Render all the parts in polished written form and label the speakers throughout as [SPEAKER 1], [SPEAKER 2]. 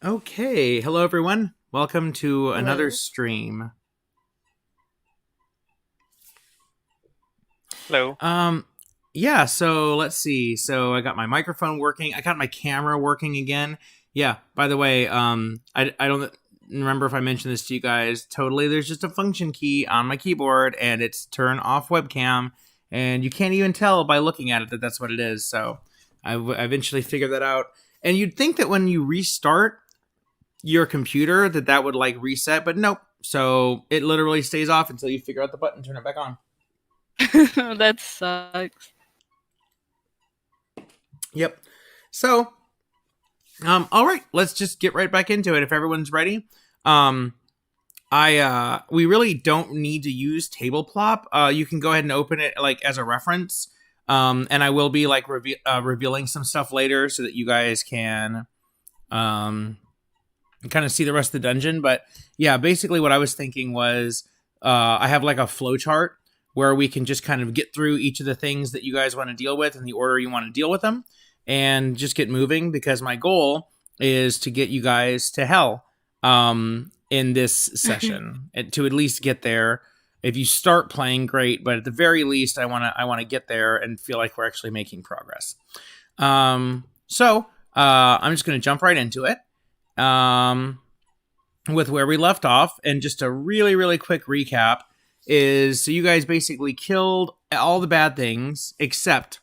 [SPEAKER 1] Okay, hello everyone. Welcome to another
[SPEAKER 2] Hello.
[SPEAKER 1] stream.
[SPEAKER 3] Hello.
[SPEAKER 1] Um yeah, so let's see. So I got my microphone working. I got my camera working again. Yeah, by the way, I don't remember if I mentioned this to you guys. Totally, there's just a function key on my keyboard and it's turn off webcam, and you can't even tell by looking at it that that's what it is. So I eventually figured that out. And you'd think that when you restart your computer that would like reset, but nope. So it literally stays off until you figure out the button, turn it back on.
[SPEAKER 2] That sucks.
[SPEAKER 1] Yep. So, all right, let's just get right back into it if everyone's ready. Um, we really don't need to use tableplop. You can go ahead and open it like as a reference. And I will be like revealing some stuff later so that you guys can kind of see the rest of the dungeon. But yeah, basically what I was thinking was I have like a flow chart where we can just kind of get through each of the things that you guys want to deal with in the order you want to deal with them and just get moving, because my goal is to get you guys to hell in this session and to at least get there. If you start playing, great, but at the very least I want to get there and feel like we're actually making progress. So I'm just going to jump right into it with where we left off. And just a really, really quick recap is, so you guys basically killed all the bad things except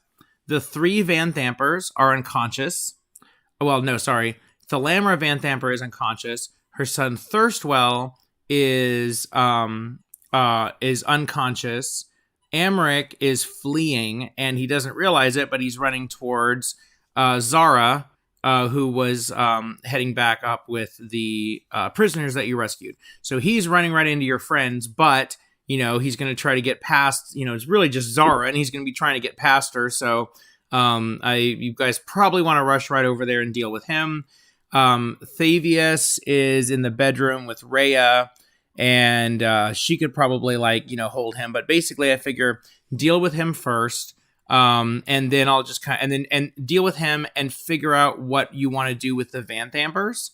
[SPEAKER 1] the 3 Van Thampers are unconscious. Well, no, sorry. Thalamra Van Thamper is unconscious. Her son Thirstwell is unconscious. Amric is fleeing and he doesn't realize it, but he's running towards Zara, who was heading back up with the prisoners that you rescued. So he's running right into your friends, but he's going to try to get past. It's really just Zara, and he's going to be trying to get past her. So you guys probably want to rush right over there and deal with him. Thavius is in the bedroom with Rhea, and she could probably hold him. But basically, I figure deal with him first. And then I'll just and deal with him and figure out what you want to do with the Van Thampers.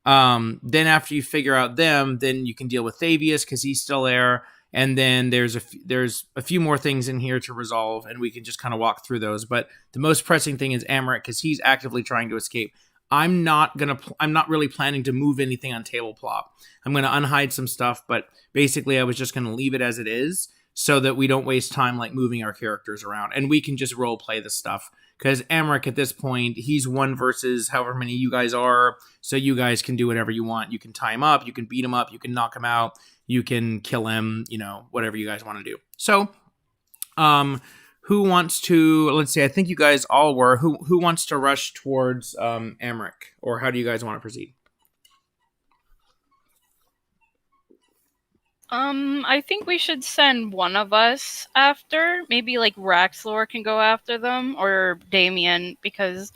[SPEAKER 1] Then after you figure out them, then you can deal with Thavius because he's still there. And then there's a few more things in here to resolve, and we can just kind of walk through those. But the most pressing thing is Amric, because he's actively trying to escape. I'm not really planning to move anything on tableplop. I'm gonna unhide some stuff, but basically I was just gonna leave it as it is, so that we don't waste time like moving our characters around, and we can just role play the stuff. Because Amric at this point, he's 1 versus however many you guys are, so you guys can do whatever you want. You can tie him up, you can beat him up, you can knock him out, you can kill him, whatever you guys want to do. So, who wants to? Let's see. I think you guys all were. Who wants to rush towards Amric, or how do you guys want to proceed?
[SPEAKER 2] I think we should send one of us after. Maybe like Raxlor can go after them, or Damien, because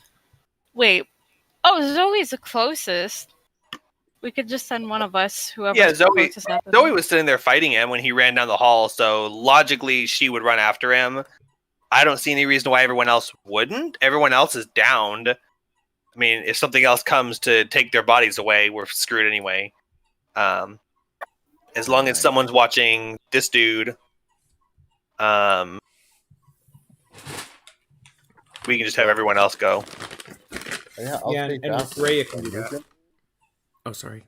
[SPEAKER 2] wait. Oh, Zoe's the closest. We could just send one of us, whoever's
[SPEAKER 3] Yeah,
[SPEAKER 2] closest after
[SPEAKER 3] Zoe
[SPEAKER 2] them.
[SPEAKER 3] was sitting there fighting him when he ran down the hall, so logically she would run after him. I don't see any reason why everyone else wouldn't. Everyone else is downed. I mean, if something else comes to take their bodies away, we're screwed anyway. As long as someone's watching this dude, we can just have everyone else go.
[SPEAKER 4] Yeah, I'll take that.
[SPEAKER 1] Rhea can do that. Oh, sorry.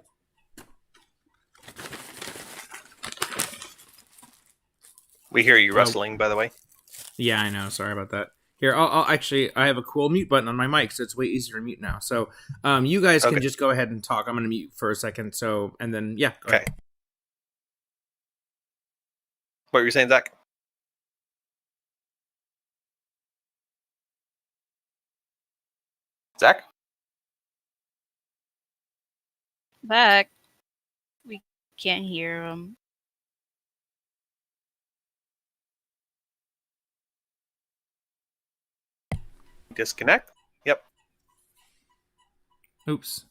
[SPEAKER 3] We hear you rustling, by the way.
[SPEAKER 1] Yeah, I know. Sorry about that. Here, I'll actually, I have a cool mute button on my mic, so it's way easier to mute now. So, you guys can just go ahead and talk. I'm going to mute for a second. So, and then, yeah. Go ahead.
[SPEAKER 3] What were you saying, Zach? Zach?
[SPEAKER 2] Back. We can't hear him.
[SPEAKER 3] Disconnect? Yep.
[SPEAKER 1] Oops.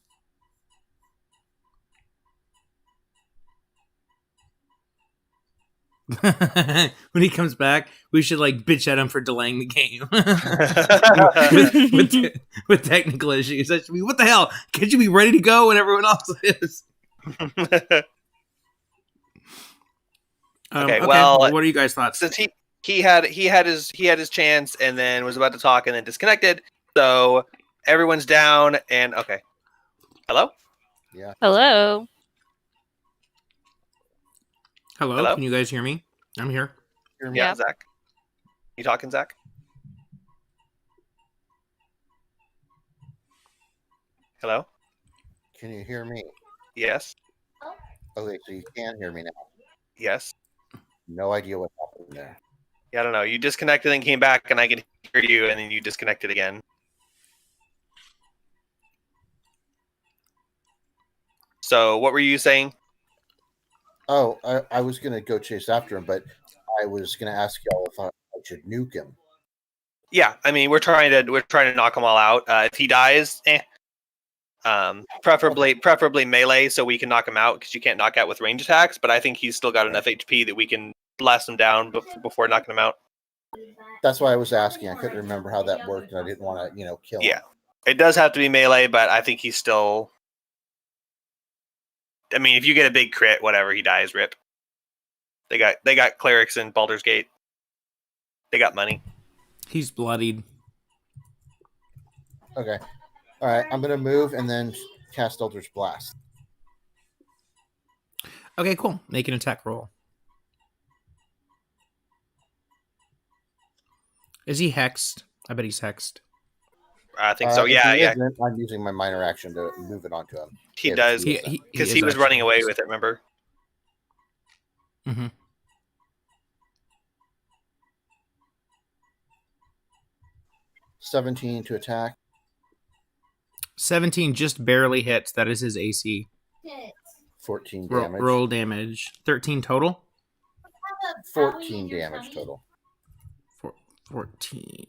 [SPEAKER 1] When he comes back, we should like bitch at him for delaying the game with technical issues. That should be, what the hell? Can't you be ready to go when everyone else is?
[SPEAKER 3] Okay, well,
[SPEAKER 1] what are you guys' thoughts?
[SPEAKER 3] Since he had his chance and then was about to talk and then disconnected, so everyone's down and okay. Hello?
[SPEAKER 4] Yeah.
[SPEAKER 2] Hello.
[SPEAKER 1] Hello? Can you guys hear me? I'm here.
[SPEAKER 4] Hear me?
[SPEAKER 3] Yeah,
[SPEAKER 2] Yeah.
[SPEAKER 3] Zach. You talking, Zach? Hello?
[SPEAKER 4] Can you hear me?
[SPEAKER 3] Yes.
[SPEAKER 4] Okay, so you can hear me now.
[SPEAKER 3] Yes.
[SPEAKER 4] No idea what happened there.
[SPEAKER 3] Yeah, I don't know. You disconnected and came back and I can hear you and then you disconnected again. So what were you saying?
[SPEAKER 4] Oh, I was gonna go chase after him, but I was gonna ask y'all if I should nuke him.
[SPEAKER 3] Yeah, I mean we're trying to knock them all out. If he dies, preferably melee, so we can knock him out because you can't knock out with range attacks. But I think he's still got enough HP that we can blast him down before knocking him out.
[SPEAKER 4] That's why I was asking. I couldn't remember how that worked, and I didn't want to, kill him.
[SPEAKER 3] Yeah, it does have to be melee, but I think he's still. I mean, if you get a big crit, whatever, he dies. Rip. They got clerics in Baldur's Gate. They got money.
[SPEAKER 1] He's bloodied.
[SPEAKER 4] Okay. All right. I'm gonna move and then cast Eldritch Blast.
[SPEAKER 1] Okay, cool. Make an attack roll. Is he hexed? I bet he's hexed.
[SPEAKER 3] I think so.
[SPEAKER 4] If
[SPEAKER 3] Yeah,
[SPEAKER 4] he
[SPEAKER 3] yeah.
[SPEAKER 4] isn't, I'm using my minor action to move it onto him.
[SPEAKER 3] He
[SPEAKER 4] If
[SPEAKER 3] does.
[SPEAKER 4] he isn't.
[SPEAKER 3] Because
[SPEAKER 1] is
[SPEAKER 3] he was
[SPEAKER 1] actually
[SPEAKER 3] running away
[SPEAKER 1] hexed.
[SPEAKER 3] with it. Remember?
[SPEAKER 1] Mm-hmm.
[SPEAKER 4] 17 to attack.
[SPEAKER 1] 17 just barely hits. That is his AC.
[SPEAKER 4] 14 damage.
[SPEAKER 1] Roll damage. 13 total?
[SPEAKER 4] 14 damage total.
[SPEAKER 1] 14.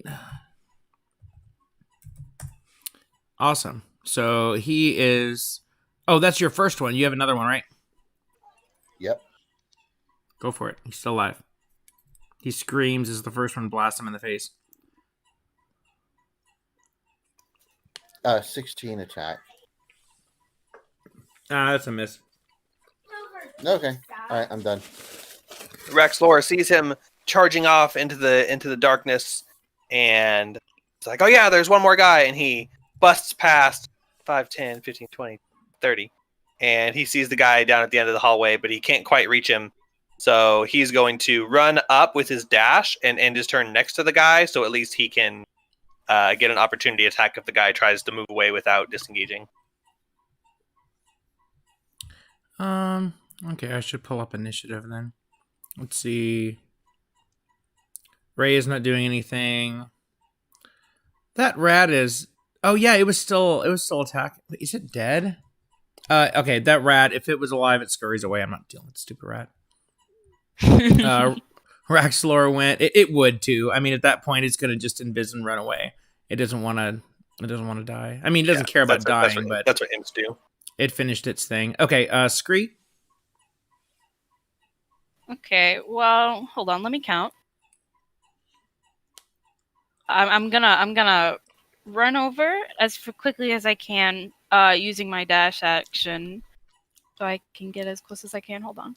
[SPEAKER 1] Awesome. So he is... Oh, that's your first one. You have another one, right?
[SPEAKER 4] Yep.
[SPEAKER 1] Go for it. He's still alive. He screams as the first one blasts him in the face.
[SPEAKER 4] 16 attack.
[SPEAKER 1] That's a miss.
[SPEAKER 4] Okay. All right, I'm done.
[SPEAKER 3] Rex Lore sees him charging off into the darkness, and it's like, oh yeah, there's one more guy, and he busts past 5, 10, 15, 20, 30, and he sees the guy down at the end of the hallway, but he can't quite reach him, so he's going to run up with his dash and end his turn next to the guy, so at least he can get an opportunity attack if the guy tries to move away without disengaging.
[SPEAKER 1] Okay, I should pull up initiative then. Let's see. Ray is not doing anything. That rat is... Oh yeah, it was still attacking. Is it dead? Okay, that rat, if it was alive, it scurries away. I'm not dealing with stupid rat. Raxlor went. It would too. I mean, at that point, it's gonna just invis and run away. It doesn't want to. It doesn't want to die. I mean, it doesn't care about dying, but
[SPEAKER 3] that's what imps do.
[SPEAKER 1] It finished its thing. Okay, Scree.
[SPEAKER 2] Okay, well, hold on, let me count. I'm gonna run over as quickly as I can, using my dash action, so I can get as close as I can. Hold on.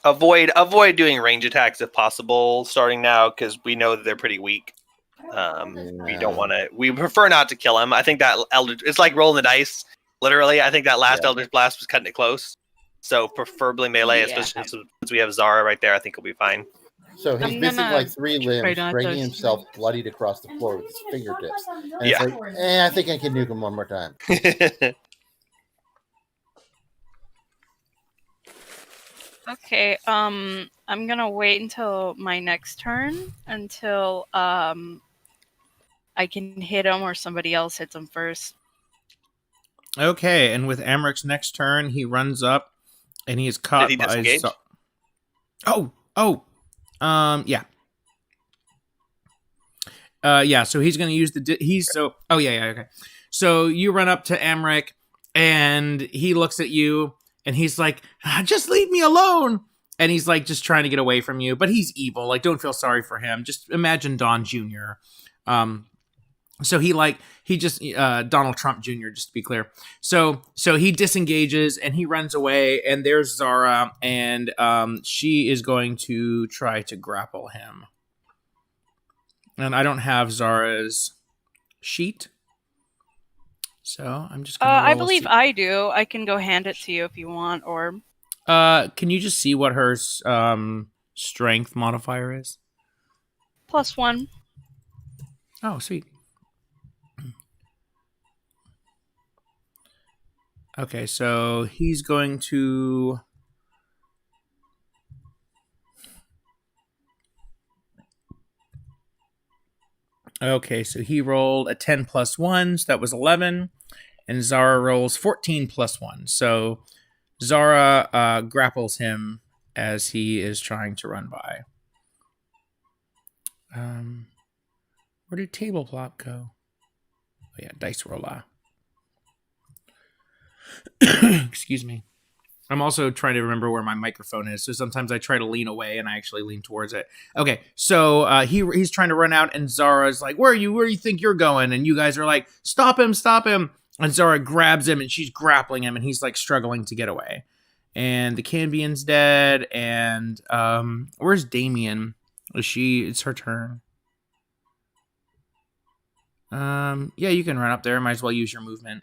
[SPEAKER 3] Avoid doing range attacks if possible, starting now, because we know that they're pretty weak. We don't want to. We prefer not to kill him. I think that it's like rolling the dice. Literally, I think that last Eldritch Blast was cutting it close. So preferably melee, especially since we have Zara right there. I think he'll be fine.
[SPEAKER 4] So he's missing like 3 limbs, dragging himself bloodied across the floor with his fingertips. And it's like, I think I can nuke him one more time.
[SPEAKER 2] Okay, I'm gonna wait until my next turn until I can hit him or somebody else hits him first.
[SPEAKER 1] Okay, and with Amric's next turn, he runs up and he is caught
[SPEAKER 3] Did he
[SPEAKER 1] by.
[SPEAKER 3] disengage?
[SPEAKER 1] Yeah. Yeah. So he's going to use the. Okay. So you run up to Amric, and he looks at you, and he's like, "Just leave me alone." and he's like just trying to get away from you, but he's evil. Like, don't feel sorry for him. Just imagine Don Jr. So he just Donald Trump Jr. just to be clear. So he disengages and he runs away, and there's Zara, and she is going to try to grapple him. And I don't have Zara's sheet, so I'm just gonna
[SPEAKER 2] I believe I do. I can go hand it to you if you want, or
[SPEAKER 1] can you just see what her strength modifier is?
[SPEAKER 2] +1.
[SPEAKER 1] Oh, sweet. Okay, so he's going to... Okay, so he rolled a 10 plus 1, so that was 11. And Zara rolls 14 plus 1. So Zara grapples him as he is trying to run by. Where did table plop go? Oh yeah, dice roller. Excuse me. I'm also trying to remember where my microphone is, so sometimes I try to lean away and I actually lean towards it. Okay, so he's trying to run out, and Zara's like, Where do you think you're going? And you guys are like, stop him. And Zara grabs him, and she's grappling him, and he's like struggling to get away. And the Cambian's dead, and where's Damien? It's her turn. Yeah, you can run up there. Might as well use your movement.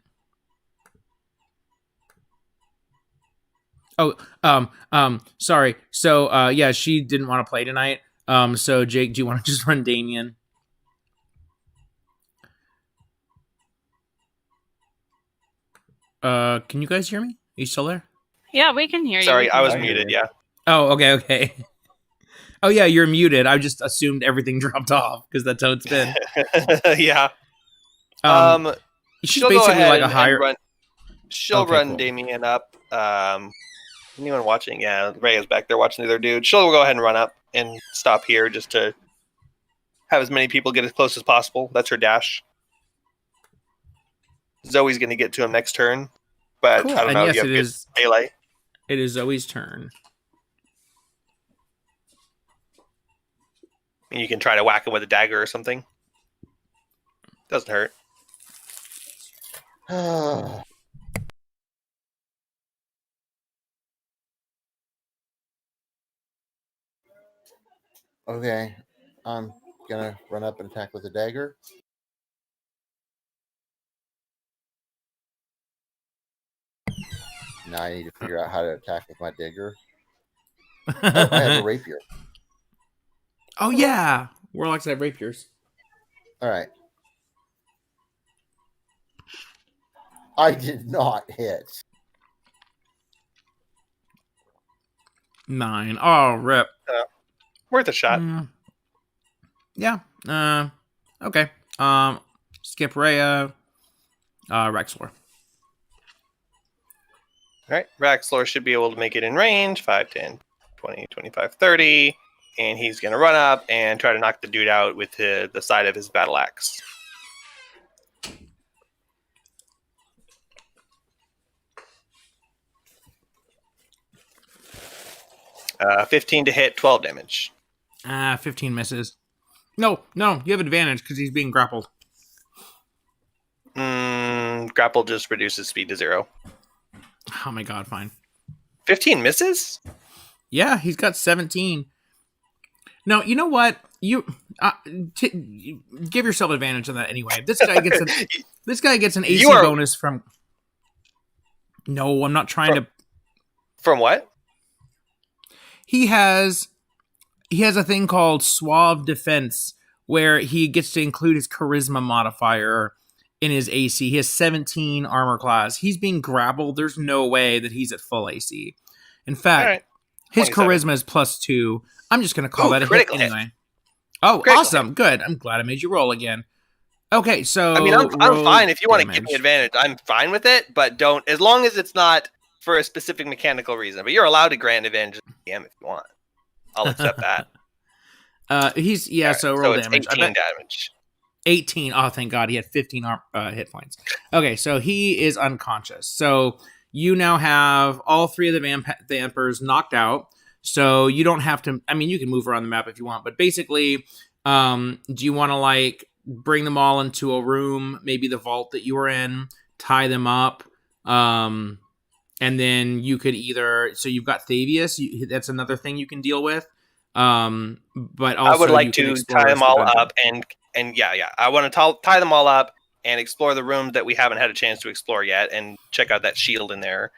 [SPEAKER 1] Oh, sorry. So, yeah, she didn't want to play tonight. So Jake, do you want to just run Damien? Can you guys hear me? Are you still there?
[SPEAKER 2] Yeah, we can hear you.
[SPEAKER 3] Sorry, I was muted, yeah.
[SPEAKER 1] Oh, okay. Oh, yeah, you're muted. I just assumed everything dropped off because that's how it's been.
[SPEAKER 3] Yeah.
[SPEAKER 1] She's basically like a higher...
[SPEAKER 3] She'll run Damien up. Anyone watching? Yeah, Ray is back there watching the other dude. She'll go ahead and run up and stop here just to have as many people get as close as possible. That's her dash. Zoe's going to get to him next turn, but
[SPEAKER 1] cool.
[SPEAKER 3] I don't know if you have good melee.
[SPEAKER 1] It is Zoe's turn.
[SPEAKER 3] And you can try to whack him with a dagger or something. Doesn't hurt.
[SPEAKER 4] Okay, I'm gonna run up and attack with a dagger. Now I need to figure out how to attack with my dagger. Oh, I have a rapier.
[SPEAKER 1] Oh yeah, warlocks have rapiers.
[SPEAKER 4] All right. I did not hit.
[SPEAKER 1] 9. Oh, rip.
[SPEAKER 3] Worth a shot.
[SPEAKER 1] Yeah. Okay. Skip Rhea. Rexlor.
[SPEAKER 3] Alright, Raxlor should be able to make it in range. 5, 10, 20, 25, 30. And he's going to run up and try to knock the dude out with the side of his battle axe. 15 to hit, 12 damage.
[SPEAKER 1] 15 misses. No, you have advantage because he's being grappled.
[SPEAKER 3] Grapple just reduces speed to 0.
[SPEAKER 1] Oh my god, fine.
[SPEAKER 3] 15 misses?
[SPEAKER 1] Yeah, he's got 17. No, you know what? You give yourself advantage on that anyway. This guy gets an AC bonus from. No, I'm not trying to.
[SPEAKER 3] From what?
[SPEAKER 1] He has a thing called Suave Defense where he gets to include his charisma modifier in his AC. He has 17 armor class. He's being grappled. There's no way that he's at full AC. In fact, his charisma is +2. I'm just going to call that a hit anyway. Oh, critical awesome. Hit. Good. I'm glad I made you roll again. Okay, so
[SPEAKER 3] I mean, I'm fine. If you want to give me advantage, I'm fine with it, but don't, as long as it's not for a specific mechanical reason. But you're allowed to grant advantage to the DM if you want. I'll accept that.
[SPEAKER 1] So roll damage.
[SPEAKER 3] 18 damage.
[SPEAKER 1] 18. Oh, thank God. He had 15 hit points. Okay, so he is unconscious. So you now have all 3 of the vampires knocked out. So you don't have to. I mean, you can move around the map if you want, but basically, do you want to like bring them all into a room, maybe the vault that you were in, tie them up, and then you could either. So you've got Thavius. That's another thing you can deal with. But also
[SPEAKER 3] I would like
[SPEAKER 1] you can
[SPEAKER 3] to
[SPEAKER 1] explore
[SPEAKER 3] tie
[SPEAKER 1] the
[SPEAKER 3] them all
[SPEAKER 1] dungeon.
[SPEAKER 3] up and yeah. I want to tie them all up and explore the rooms that we haven't had a chance to explore yet, and check out that shield in there.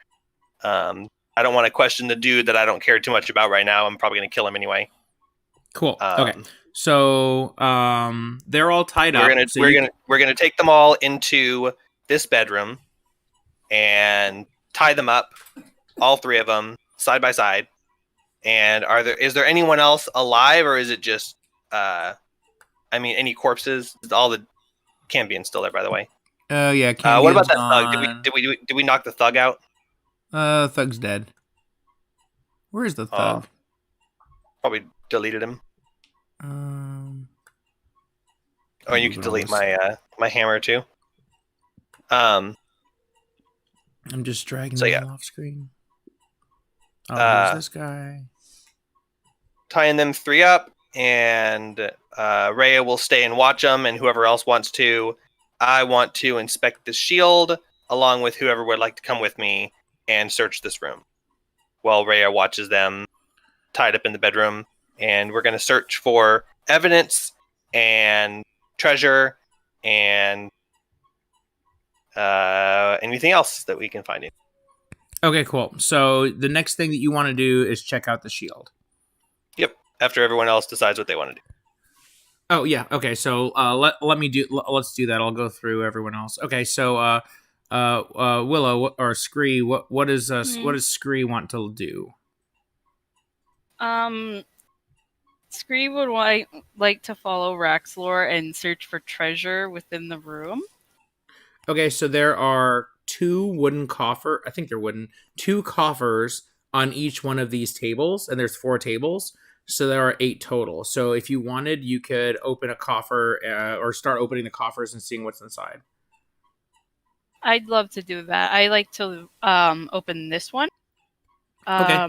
[SPEAKER 3] I don't want to question the dude that I don't care too much about right now. I'm probably going to kill him anyway.
[SPEAKER 1] Cool. Okay. So they're all tied up.
[SPEAKER 3] We're gonna take them all into this bedroom and tie them up, all three of them side by side. And is there anyone else alive, or is it just any corpses? All the Cambion's still there, by the way.
[SPEAKER 1] Yeah.
[SPEAKER 3] What about that
[SPEAKER 1] gone.
[SPEAKER 3] thug? Did we knock the thug out?
[SPEAKER 1] Thug's dead. Where's the thug?
[SPEAKER 3] Probably deleted him. Oh, you can delete my my hammer too. I'm
[SPEAKER 1] just dragging them off screen. Oh, who's this guy?
[SPEAKER 3] Tying them three up, and Rhea will stay and watch them, and whoever else wants to. I want to inspect the shield, along with whoever would like to come with me and search this room, while Rhea watches them tied up in the bedroom. And we're going to search for evidence and treasure and anything else that we can find in.
[SPEAKER 1] Okay, cool. So the next thing that you want to do is check out the shield.
[SPEAKER 3] Yep. After everyone else decides what they want to do.
[SPEAKER 1] Oh yeah. Okay. So let's do that. I'll go through everyone else. Okay. So Willow or Scree, what does Scree want to do?
[SPEAKER 2] Scree would like to follow Raxlor and search for treasure within the room.
[SPEAKER 1] Okay, so there are two coffers on each one of these tables, and there's 4 tables, so there are 8 total. So if you wanted, you could open a coffer or start opening the coffers and seeing what's inside.
[SPEAKER 2] I'd love to do that. I like to open this one.
[SPEAKER 1] Okay.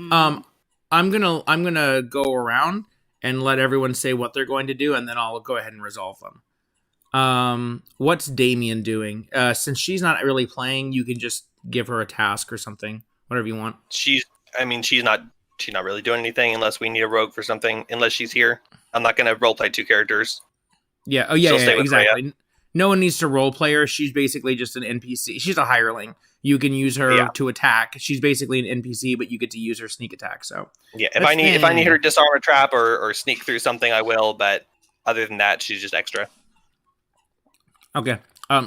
[SPEAKER 1] I'm gonna go around and let everyone say what they're going to do, and then I'll go ahead and resolve them. What's Damien doing? Since she's not really playing, you can just give her a task or something, whatever you want.
[SPEAKER 3] She's not really doing anything unless we need a rogue for something. Unless she's here, I'm not gonna roleplay 2 characters.
[SPEAKER 1] Yeah. Oh yeah, exactly. Rhea. No one needs to roleplay her. She's basically just an NPC. She's a hireling. You can use her to attack. She's basically an NPC, but you get to use her sneak attack. So
[SPEAKER 3] yeah, if I need her to disarm a trap or sneak through something, I will. But other than that, she's just extra.
[SPEAKER 1] Okay.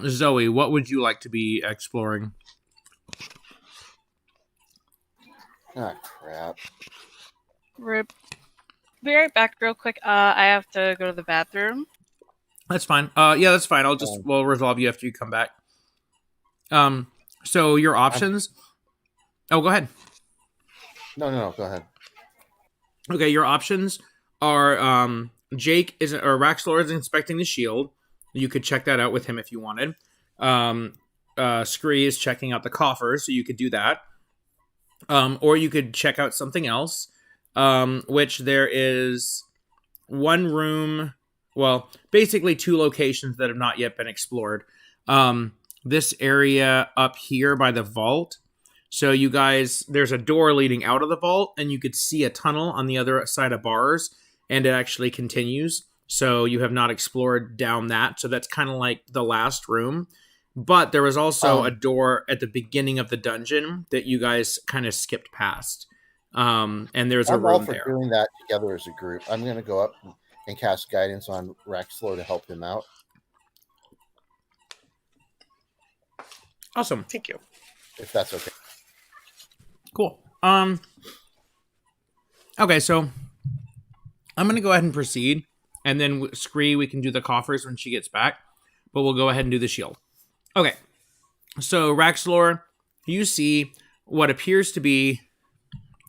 [SPEAKER 1] Zoe, what would you like to be exploring?
[SPEAKER 4] Ah, crap.
[SPEAKER 2] Rip. Be right back real quick. I have to go to the bathroom.
[SPEAKER 1] That's fine. Yeah, that's fine. We'll resolve you after you come back. So your options... Oh, go ahead.
[SPEAKER 4] No, go ahead.
[SPEAKER 1] Okay, your options are Raxlor is inspecting the shield. You could check that out with him if you wanted. Scree is checking out the coffers, so you could do that. Or you could check out something else, which there is one room... Well, basically 2 locations that have not yet been explored. This area up here by the vault. So you guys, there's a door leading out of the vault, and you could see a tunnel on the other side of bars, and it actually continues. So you have not explored down that. So that's kind of like the last room. But there was also a door at the beginning of the dungeon that you guys kind of skipped past. And there's a room there.
[SPEAKER 4] Doing that together as a group. I'm going to go up and cast guidance on Raxlor to help him out.
[SPEAKER 1] Awesome.
[SPEAKER 3] Thank you.
[SPEAKER 4] If that's okay.
[SPEAKER 1] Cool. Okay, so I'm going to go ahead and proceed. And then Scree, we can do the coffers when she gets back. But we'll go ahead and do the shield. Okay. So, Raxlor, you see what appears to be...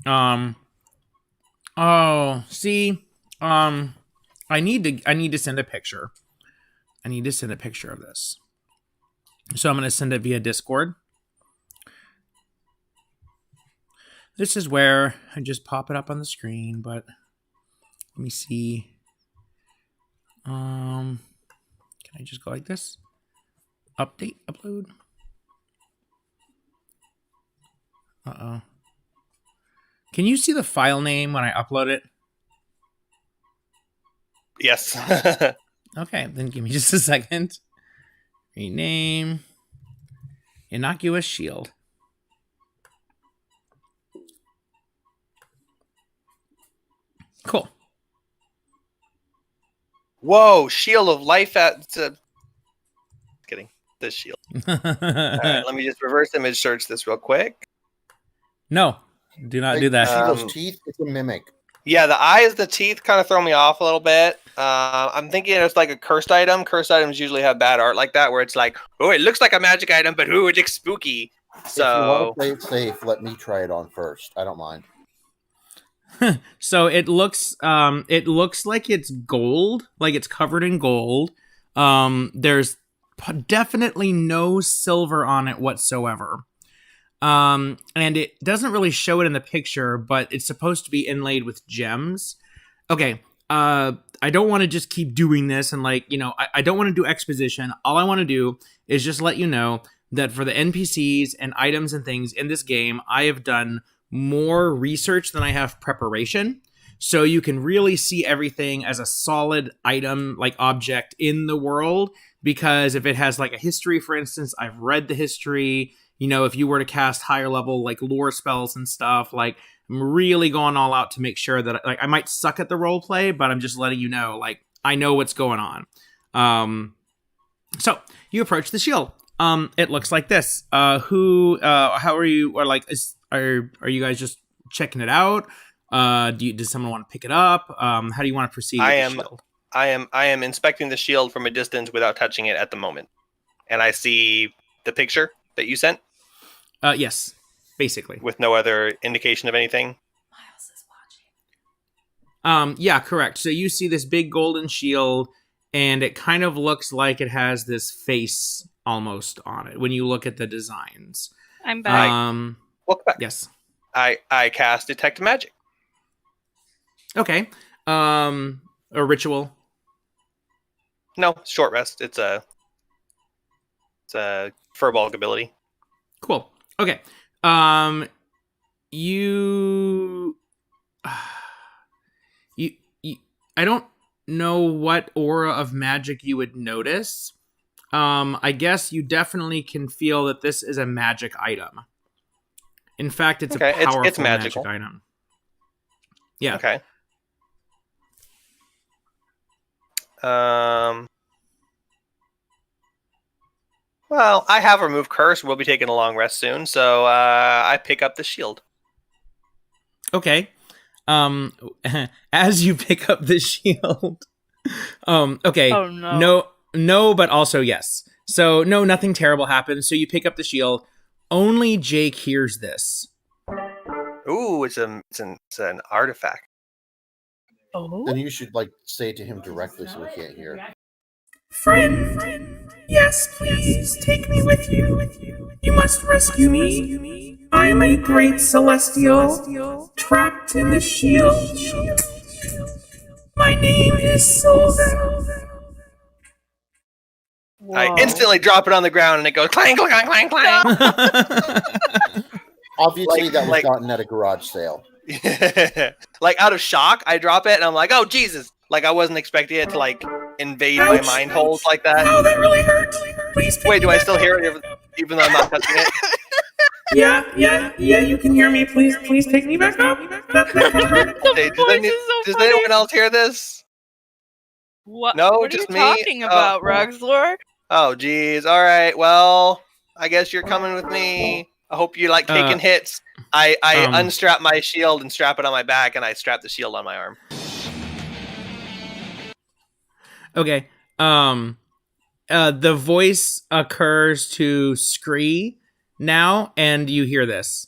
[SPEAKER 1] I need to send a picture. I need to send a picture of this. So I'm going to send it via Discord. This is where I just pop it up on the screen, but let me see. Can I just go like this? Update, upload. Uh-oh. Can you see the file name when I upload it?
[SPEAKER 3] Yes.
[SPEAKER 1] Okay, then give me just a second. Rename. Innocuous Shield. Cool.
[SPEAKER 3] Whoa, Shield of Life at... kidding. This shield. All right, let me just reverse image search this real quick.
[SPEAKER 1] No, do not do that.
[SPEAKER 4] See those teeth? It's a mimic.
[SPEAKER 3] Yeah, the eyes, the teeth kind of throw me off a little bit. I'm thinking it's like a cursed item. Cursed items usually have bad art like that, where it's like, oh, it looks like a magic item, but ooh, it looks spooky. So
[SPEAKER 4] if you want to play it safe, let me try it on first. I don't mind.
[SPEAKER 1] So it looks like it's gold, like it's covered in gold. There's definitely no silver on it whatsoever. And it doesn't really show it in the picture, but it's supposed to be inlaid with gems. Okay, I don't want to just keep doing this and I don't want to do exposition. All I want to do is just let you know that for the NPCs and items and things in this game, I have done more research than I have preparation. So you can really see everything as a solid item, like object in the world. Because if it has like a history, for instance, I've read the history. If you were to cast higher level like lore spells and stuff, like I'm really going all out to make sure that I might suck at the role play, but I'm just letting you know, like I know what's going on. So you approach the shield. It looks like this. How are you? Or like, are you guys just checking it out? Does someone want to pick it up? How do you want to proceed with the shield?
[SPEAKER 3] I am inspecting the shield from a distance without touching it at the moment. And I see the picture that you sent?
[SPEAKER 1] Yes, basically.
[SPEAKER 3] With no other indication of anything?
[SPEAKER 2] Miles is watching.
[SPEAKER 1] Yeah, correct. So you see this big golden shield, and it kind of looks like it has this face almost on it when you look at the designs.
[SPEAKER 2] I'm back.
[SPEAKER 3] Welcome back.
[SPEAKER 1] Yes.
[SPEAKER 3] I cast Detect Magic.
[SPEAKER 1] Okay. A ritual.
[SPEAKER 3] No, short rest. It's a Furbolg ability.
[SPEAKER 1] Cool. Okay. You I don't know what aura of magic you would notice. I guess you definitely can feel that this is a magic item. In fact, it's a powerful
[SPEAKER 3] it's magical.
[SPEAKER 1] magic item. Yeah.
[SPEAKER 3] Okay. Well, I have removed curse. We'll be taking a long rest soon, so I pick up the shield.
[SPEAKER 1] Okay. As you pick up the shield. Okay.
[SPEAKER 2] Oh no.
[SPEAKER 1] No, but also yes. So no, nothing terrible happens. So you pick up the shield. Only Jake hears this.
[SPEAKER 3] Ooh, it's an artifact.
[SPEAKER 2] Oh.
[SPEAKER 4] Then you should say it to him directly so he can't hear.
[SPEAKER 5] Friend, yes, please take me with you. You must rescue me. I am a great celestial trapped in the shield. My name is Sylvan.
[SPEAKER 3] I instantly drop it on the ground and it goes clang, clang, clang, clang.
[SPEAKER 4] Obviously, that was gotten at a garage sale.
[SPEAKER 3] Like out of shock, I drop it and I'm like, oh Jesus! Like I wasn't expecting it to invade my mind holes like that.
[SPEAKER 5] Oh, that really hurts. Please.
[SPEAKER 3] Wait, do I still hear it even though I'm not touching it?
[SPEAKER 5] Yeah. You can hear me. Please take me back up.
[SPEAKER 3] Hey, does anyone else hear this?
[SPEAKER 2] What?
[SPEAKER 3] No,
[SPEAKER 2] what
[SPEAKER 3] just
[SPEAKER 2] are
[SPEAKER 3] me.
[SPEAKER 2] you talking about, Roxlor?
[SPEAKER 3] Oh, geez. All right. Well, I guess you're coming with me. I hope you like taking hits. I unstrap my shield and strap it on my back, and I strap the shield on my arm.
[SPEAKER 1] Okay. The voice occurs to Scree now, and you hear this.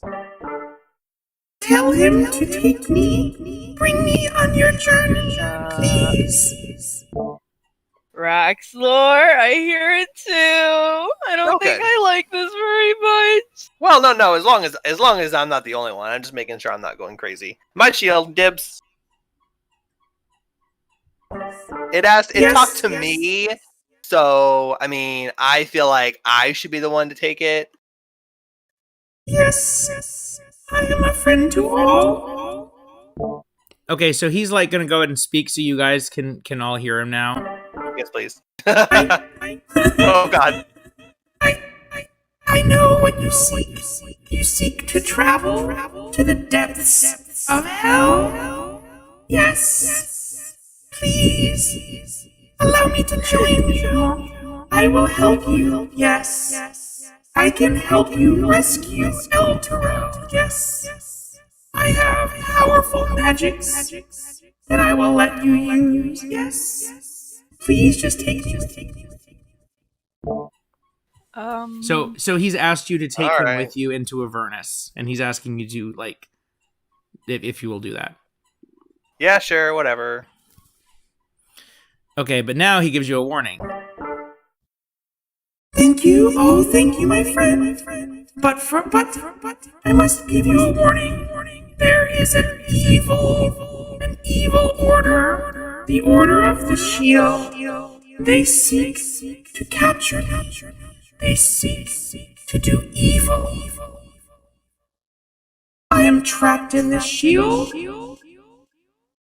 [SPEAKER 5] Tell him to take me. Bring me on your journey, please.
[SPEAKER 2] Roxlor, I hear it too. I don't think I like this very much.
[SPEAKER 3] Well, no. As long as I'm not the only one, I'm just making sure I'm not going crazy. My shield, dibs. It talked to me, so I mean, I feel like I should be the one to take it.
[SPEAKER 5] Yes, I am a friend to all.
[SPEAKER 1] Okay, so he's like gonna go ahead and speak so you guys can all hear him now.
[SPEAKER 3] Yes, please. Oh God.
[SPEAKER 5] I know what you seek. You seek to travel to the depths of hell. Yes. Please allow me to join you. I will help you. Yes. I can help you rescue El Toro. Yes. I have powerful magics that I will let you use. Yes. Please just take me with you.
[SPEAKER 1] So he's asked you to take him
[SPEAKER 3] right.
[SPEAKER 1] with you into Avernus, and he's asking you to like if you will do that.
[SPEAKER 3] Yeah, sure, whatever.
[SPEAKER 1] Okay, but now he gives you a warning.
[SPEAKER 5] Thank you. Oh, thank you, my friend. But I must give you a warning. There is an evil order. The Order of the Shield. They seek to capture me. They seek to do evil. I am trapped in the shield.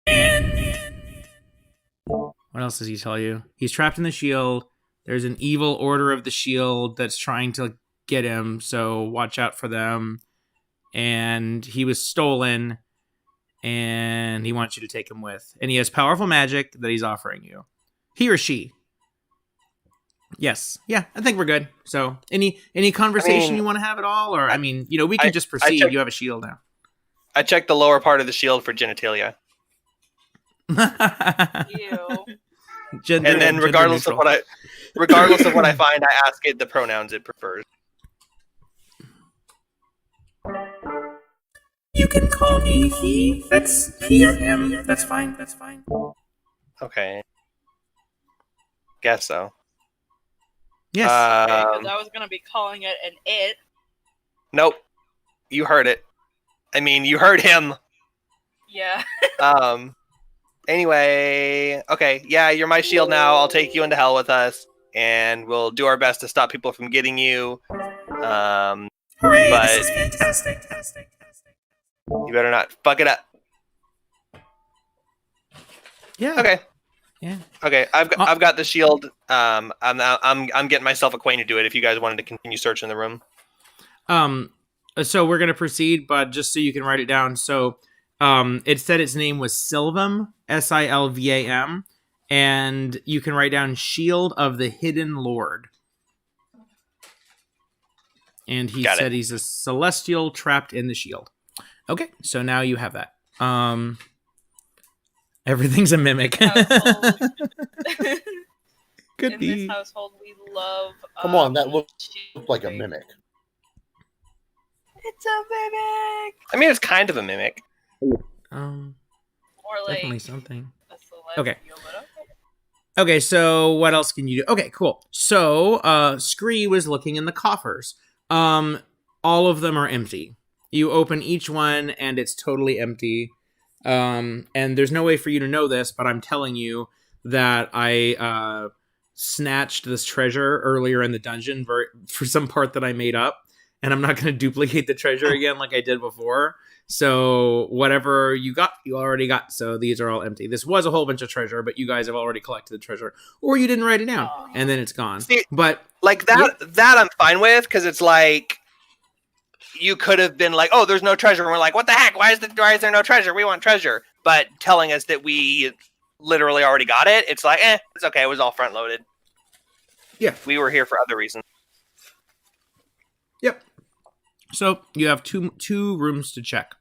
[SPEAKER 5] And
[SPEAKER 1] What else does he tell you? He's trapped in the shield. There's an evil order of the shield that's trying to get him, so watch out for them. And he was stolen, and he wants you to take him with. And he has powerful magic that he's offering you. He or she. Yes. Yeah, I think we're good. So, any conversation you want to have at all? Or, we can just proceed. You have a shield now.
[SPEAKER 3] I checked the lower part of the shield for genitalia.
[SPEAKER 2] Ew.
[SPEAKER 3] And then regardless of what I find, I ask it the pronouns it prefers.
[SPEAKER 5] you can call me he. That's he or him. That's fine.
[SPEAKER 3] Okay. Guess so.
[SPEAKER 1] Yes.
[SPEAKER 2] Because I was gonna be calling it an it.
[SPEAKER 3] Nope. You heard it. I mean, you heard him.
[SPEAKER 2] Yeah.
[SPEAKER 3] Anyway, okay, yeah, you're my shield now. I'll take you into hell with us, and we'll do our best to stop people from getting you.
[SPEAKER 5] Hooray!
[SPEAKER 3] But
[SPEAKER 5] This is fantastic.
[SPEAKER 3] you better not fuck it up.
[SPEAKER 1] Yeah.
[SPEAKER 3] Okay.
[SPEAKER 1] Yeah.
[SPEAKER 3] Okay, I've got the shield. I'm getting myself acquainted to it. If you guys wanted to continue searching the room.
[SPEAKER 1] So we're gonna proceed, but just so you can write it down. So, it said its name was Sylvam, Silvam, and you can write down Shield of the Hidden Lord. And he said he's a celestial trapped in the shield. Okay, so now you have that. Everything's a mimic. Could
[SPEAKER 2] In
[SPEAKER 1] be.
[SPEAKER 2] this household, we love.
[SPEAKER 4] Come on, that looks like a mimic.
[SPEAKER 2] It's a mimic.
[SPEAKER 3] I mean, it's kind of a mimic.
[SPEAKER 2] Or like
[SPEAKER 1] Definitely something.
[SPEAKER 2] a celestial,
[SPEAKER 1] Okay.
[SPEAKER 2] but okay.
[SPEAKER 1] Okay, so what else can you do? Okay, cool. So, Scree was looking in the coffers. All of them are empty. You open each one, and it's totally empty. And there's no way for you to know this, but I'm telling you that I snatched this treasure earlier in the dungeon for some part that I made up, and I'm not going to duplicate the treasure again like I did before. So whatever you got, you already got. So these are all empty. This was a whole bunch of treasure, but you guys have already collected the treasure, or you didn't write it down, and then it's gone.
[SPEAKER 3] See,
[SPEAKER 1] but
[SPEAKER 3] like that I'm fine with, because it's like you could have been like, oh, there's no treasure, and we're like, what the heck? Why is there no treasure? We want treasure. But telling us that we literally already got it, it's like, it's okay. It was all front loaded.
[SPEAKER 1] Yeah,
[SPEAKER 3] we were here for other reasons.
[SPEAKER 1] Yep. So you have two rooms to check.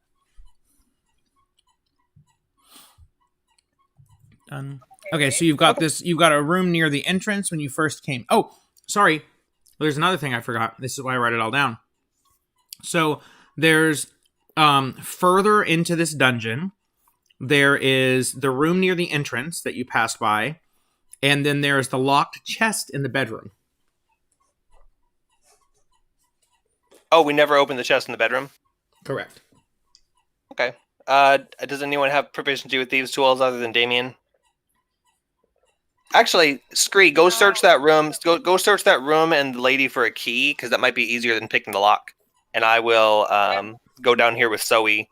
[SPEAKER 1] Done. Okay, so you've got this. You've got a room near the entrance when you first came. Oh, sorry. There's another thing I forgot. This is why I write it all down. So there's further into this dungeon, there is the room near the entrance that you passed by, and then there's the locked chest in the bedroom.
[SPEAKER 3] Oh, we never opened the chest in the bedroom?
[SPEAKER 1] Correct.
[SPEAKER 3] Okay. Does anyone have proficiency with thieves' tools other than Damien? Actually, Scree, go search that room. Go search that room and the lady for a key, because that might be easier than picking the lock. And I will go down here with Zoe,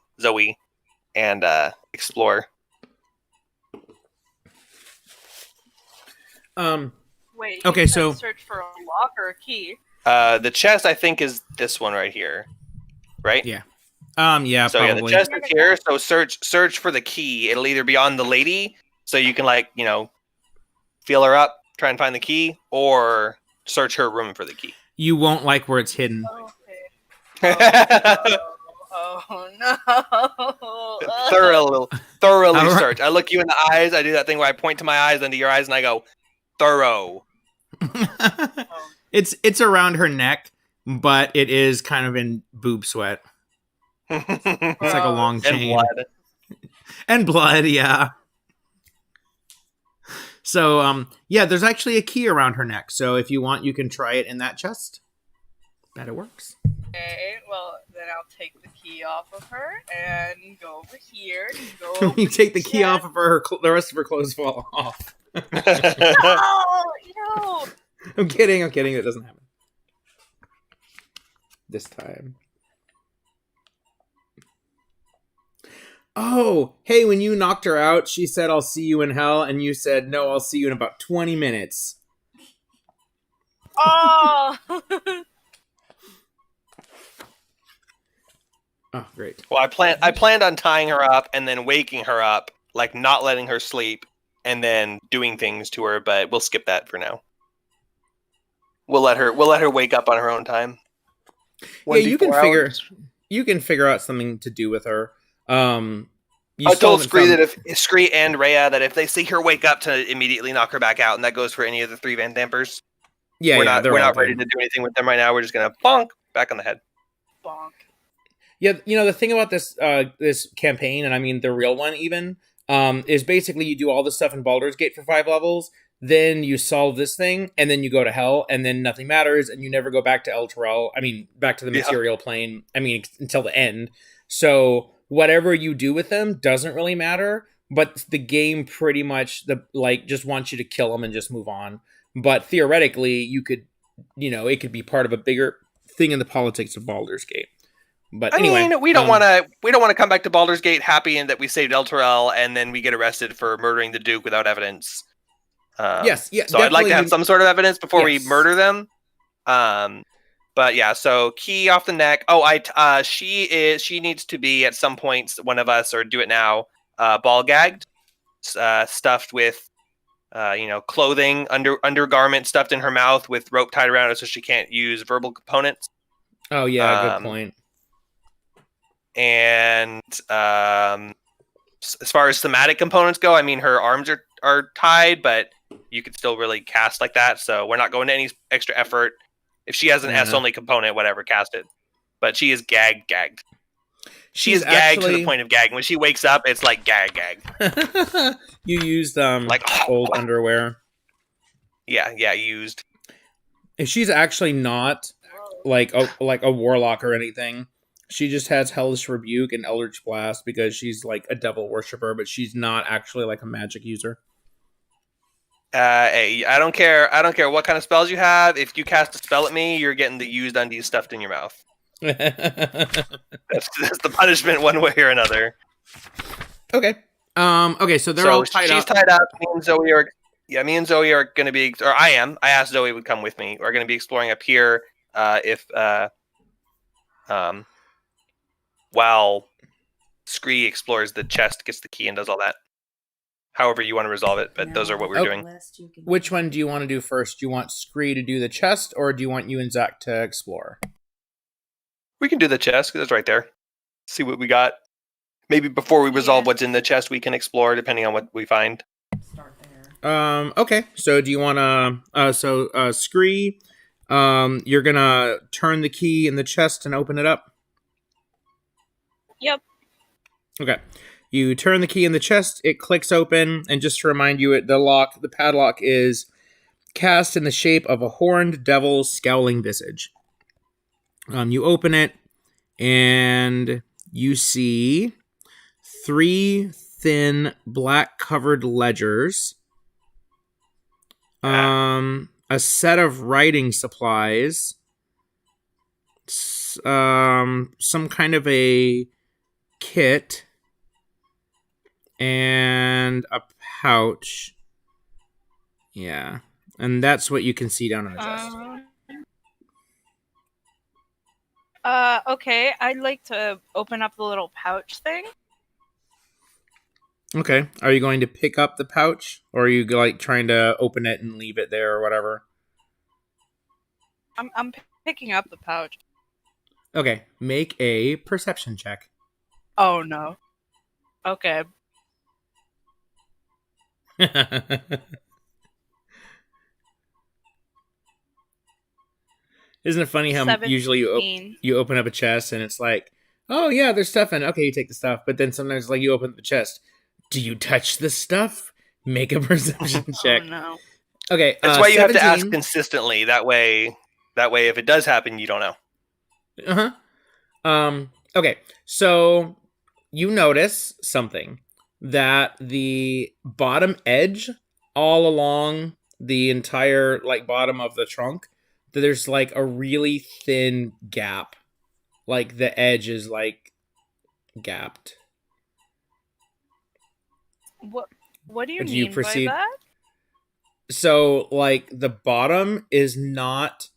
[SPEAKER 3] and explore.
[SPEAKER 2] Wait.
[SPEAKER 1] Okay, so
[SPEAKER 2] search for a lock or a key.
[SPEAKER 3] The chest, I think, is this one right here, right?
[SPEAKER 1] Yeah.
[SPEAKER 3] So
[SPEAKER 1] probably.
[SPEAKER 3] yeah, the chest is here. So search for the key. It'll either be on the lady, so you can feel her up, try and find the key, or search her room for the key.
[SPEAKER 1] You won't like where it's hidden.
[SPEAKER 2] Okay. Oh no!
[SPEAKER 3] Thoroughly search. I look you in the eyes. I do that thing where I point to my eyes, then to your eyes, and I go, thorough.
[SPEAKER 1] It's around her neck, but it is kind of in boob sweat. It's like a long chain. And blood, yeah. So, there's actually a key around her neck. So if you want, you can try it in that chest. Bet it works.
[SPEAKER 2] Okay, well, then I'll take the key off of her and go over here. And
[SPEAKER 1] When you take the key off of her, the rest of her clothes fall off.
[SPEAKER 2] No!
[SPEAKER 1] I'm kidding. It doesn't happen. This time. Oh, hey, when you knocked her out, she said, "I'll see you in hell," and you said, "No, I'll see you in about 20 minutes.
[SPEAKER 2] Oh!
[SPEAKER 1] Oh, great.
[SPEAKER 3] Well, I planned on tying her up and then waking her up, like not letting her sleep, and then doing things to her. But we'll skip that for now. We'll let her wake up on her own time.
[SPEAKER 1] Yeah, you can figure out something to do with her.
[SPEAKER 3] I told Scree that if Scree and Rhea that if they see her wake up to immediately knock her back out, and that goes for any of the 3 Van Dampers.
[SPEAKER 1] Yeah,
[SPEAKER 3] we're not ready to do anything with them right now. We're just gonna bonk back on the head.
[SPEAKER 2] Bonk.
[SPEAKER 1] Yeah, the thing about this this campaign, and I mean the real one even, is basically you do all the stuff in Baldur's Gate for 5 levels, then you solve this thing, and then you go to hell, and then nothing matters, and you never go back to Elturel. I mean, back to the material plane. I mean, until the end. So whatever you do with them doesn't really matter, but the game pretty much just wants you to kill them and just move on. But theoretically, you could, it could be part of a bigger thing in the politics of Baldur's Gate. But anyway,
[SPEAKER 3] I mean, we don't want to come back to Baldur's Gate happy and that we saved Elturel and then we get arrested for murdering the Duke without evidence.
[SPEAKER 1] Yes, yeah.
[SPEAKER 3] So I'd like to have some sort of evidence before we murder them. But yeah, so key off the neck. Oh, she needs to be at some point one of us, or do it now. Ball gagged, stuffed with, clothing, undergarment stuffed in her mouth with rope tied around it so she can't use verbal components.
[SPEAKER 1] Oh yeah, good point.
[SPEAKER 3] And as far as somatic components go, I mean, her arms are tied, but you could still really cast like that. So we're not going to any extra effort. If she has an S-only component, whatever, cast it. But she is gagged. She is gagged to the point of gagging. When she wakes up, it's like gag.
[SPEAKER 1] You used old underwear.
[SPEAKER 3] Yeah, used.
[SPEAKER 1] If she's actually not like a warlock or anything, she just has Hellish Rebuke and Eldritch Blast because she's like a devil worshiper, but she's not actually like a magic user.
[SPEAKER 3] Hey, I don't care what kind of spells you have. If you cast a spell at me, you're getting the used undies stuffed in your mouth. That's the punishment one way or another.
[SPEAKER 1] Okay. Okay, so they're all tied up. She's
[SPEAKER 3] tied up. Me and Zoe are going to be, or I asked Zoe would come with me. We're going to be exploring up here while Scree explores the chest, gets the key, and does all that. However you want to resolve it, but those are what we're doing.
[SPEAKER 1] Which one do you want to do first? Do you want Scree to do the chest, or do you want you and Zach to explore?
[SPEAKER 3] We can do the chest, because it's right there. See what we got. Maybe before we resolve what's in the chest, we can explore, depending on what we find.
[SPEAKER 5] Start there.
[SPEAKER 1] Okay. So do you want to... Scree, you're going to turn the key in the chest and open it up?
[SPEAKER 2] Yep.
[SPEAKER 1] Okay. You turn the key in the chest, it clicks open, and just to remind you, the padlock is cast in the shape of a horned devil's scowling visage. You open it, and you see 3 thin black covered ledgers, a set of writing supplies, some kind of a kit, and a pouch. Yeah, and that's what you can see down in the chest.
[SPEAKER 2] Okay, I'd like to open up the little pouch thing.
[SPEAKER 1] Okay, are you going to pick up the pouch, or are you like trying to open it and leave it there or whatever?
[SPEAKER 2] I'm picking up the pouch.
[SPEAKER 1] Okay, make a perception check.
[SPEAKER 2] Oh no. Okay.
[SPEAKER 1] Isn't it funny how
[SPEAKER 2] 17.
[SPEAKER 1] usually you open up a chest and it's like, oh yeah, there's stuff in it. Okay, you take the stuff, but then sometimes like you open up the chest. Do you touch the stuff? Make a perception check.
[SPEAKER 2] Oh no.
[SPEAKER 1] Okay,
[SPEAKER 3] that's why you
[SPEAKER 1] 17.
[SPEAKER 3] have to ask consistently. That way, if it does happen, you don't know.
[SPEAKER 1] Okay, so you notice something, that the bottom edge all along the entire like bottom of the trunk, that there's like a really thin gap. Like the edge is like gapped.
[SPEAKER 2] What do you mean by that?
[SPEAKER 1] So like the bottom is not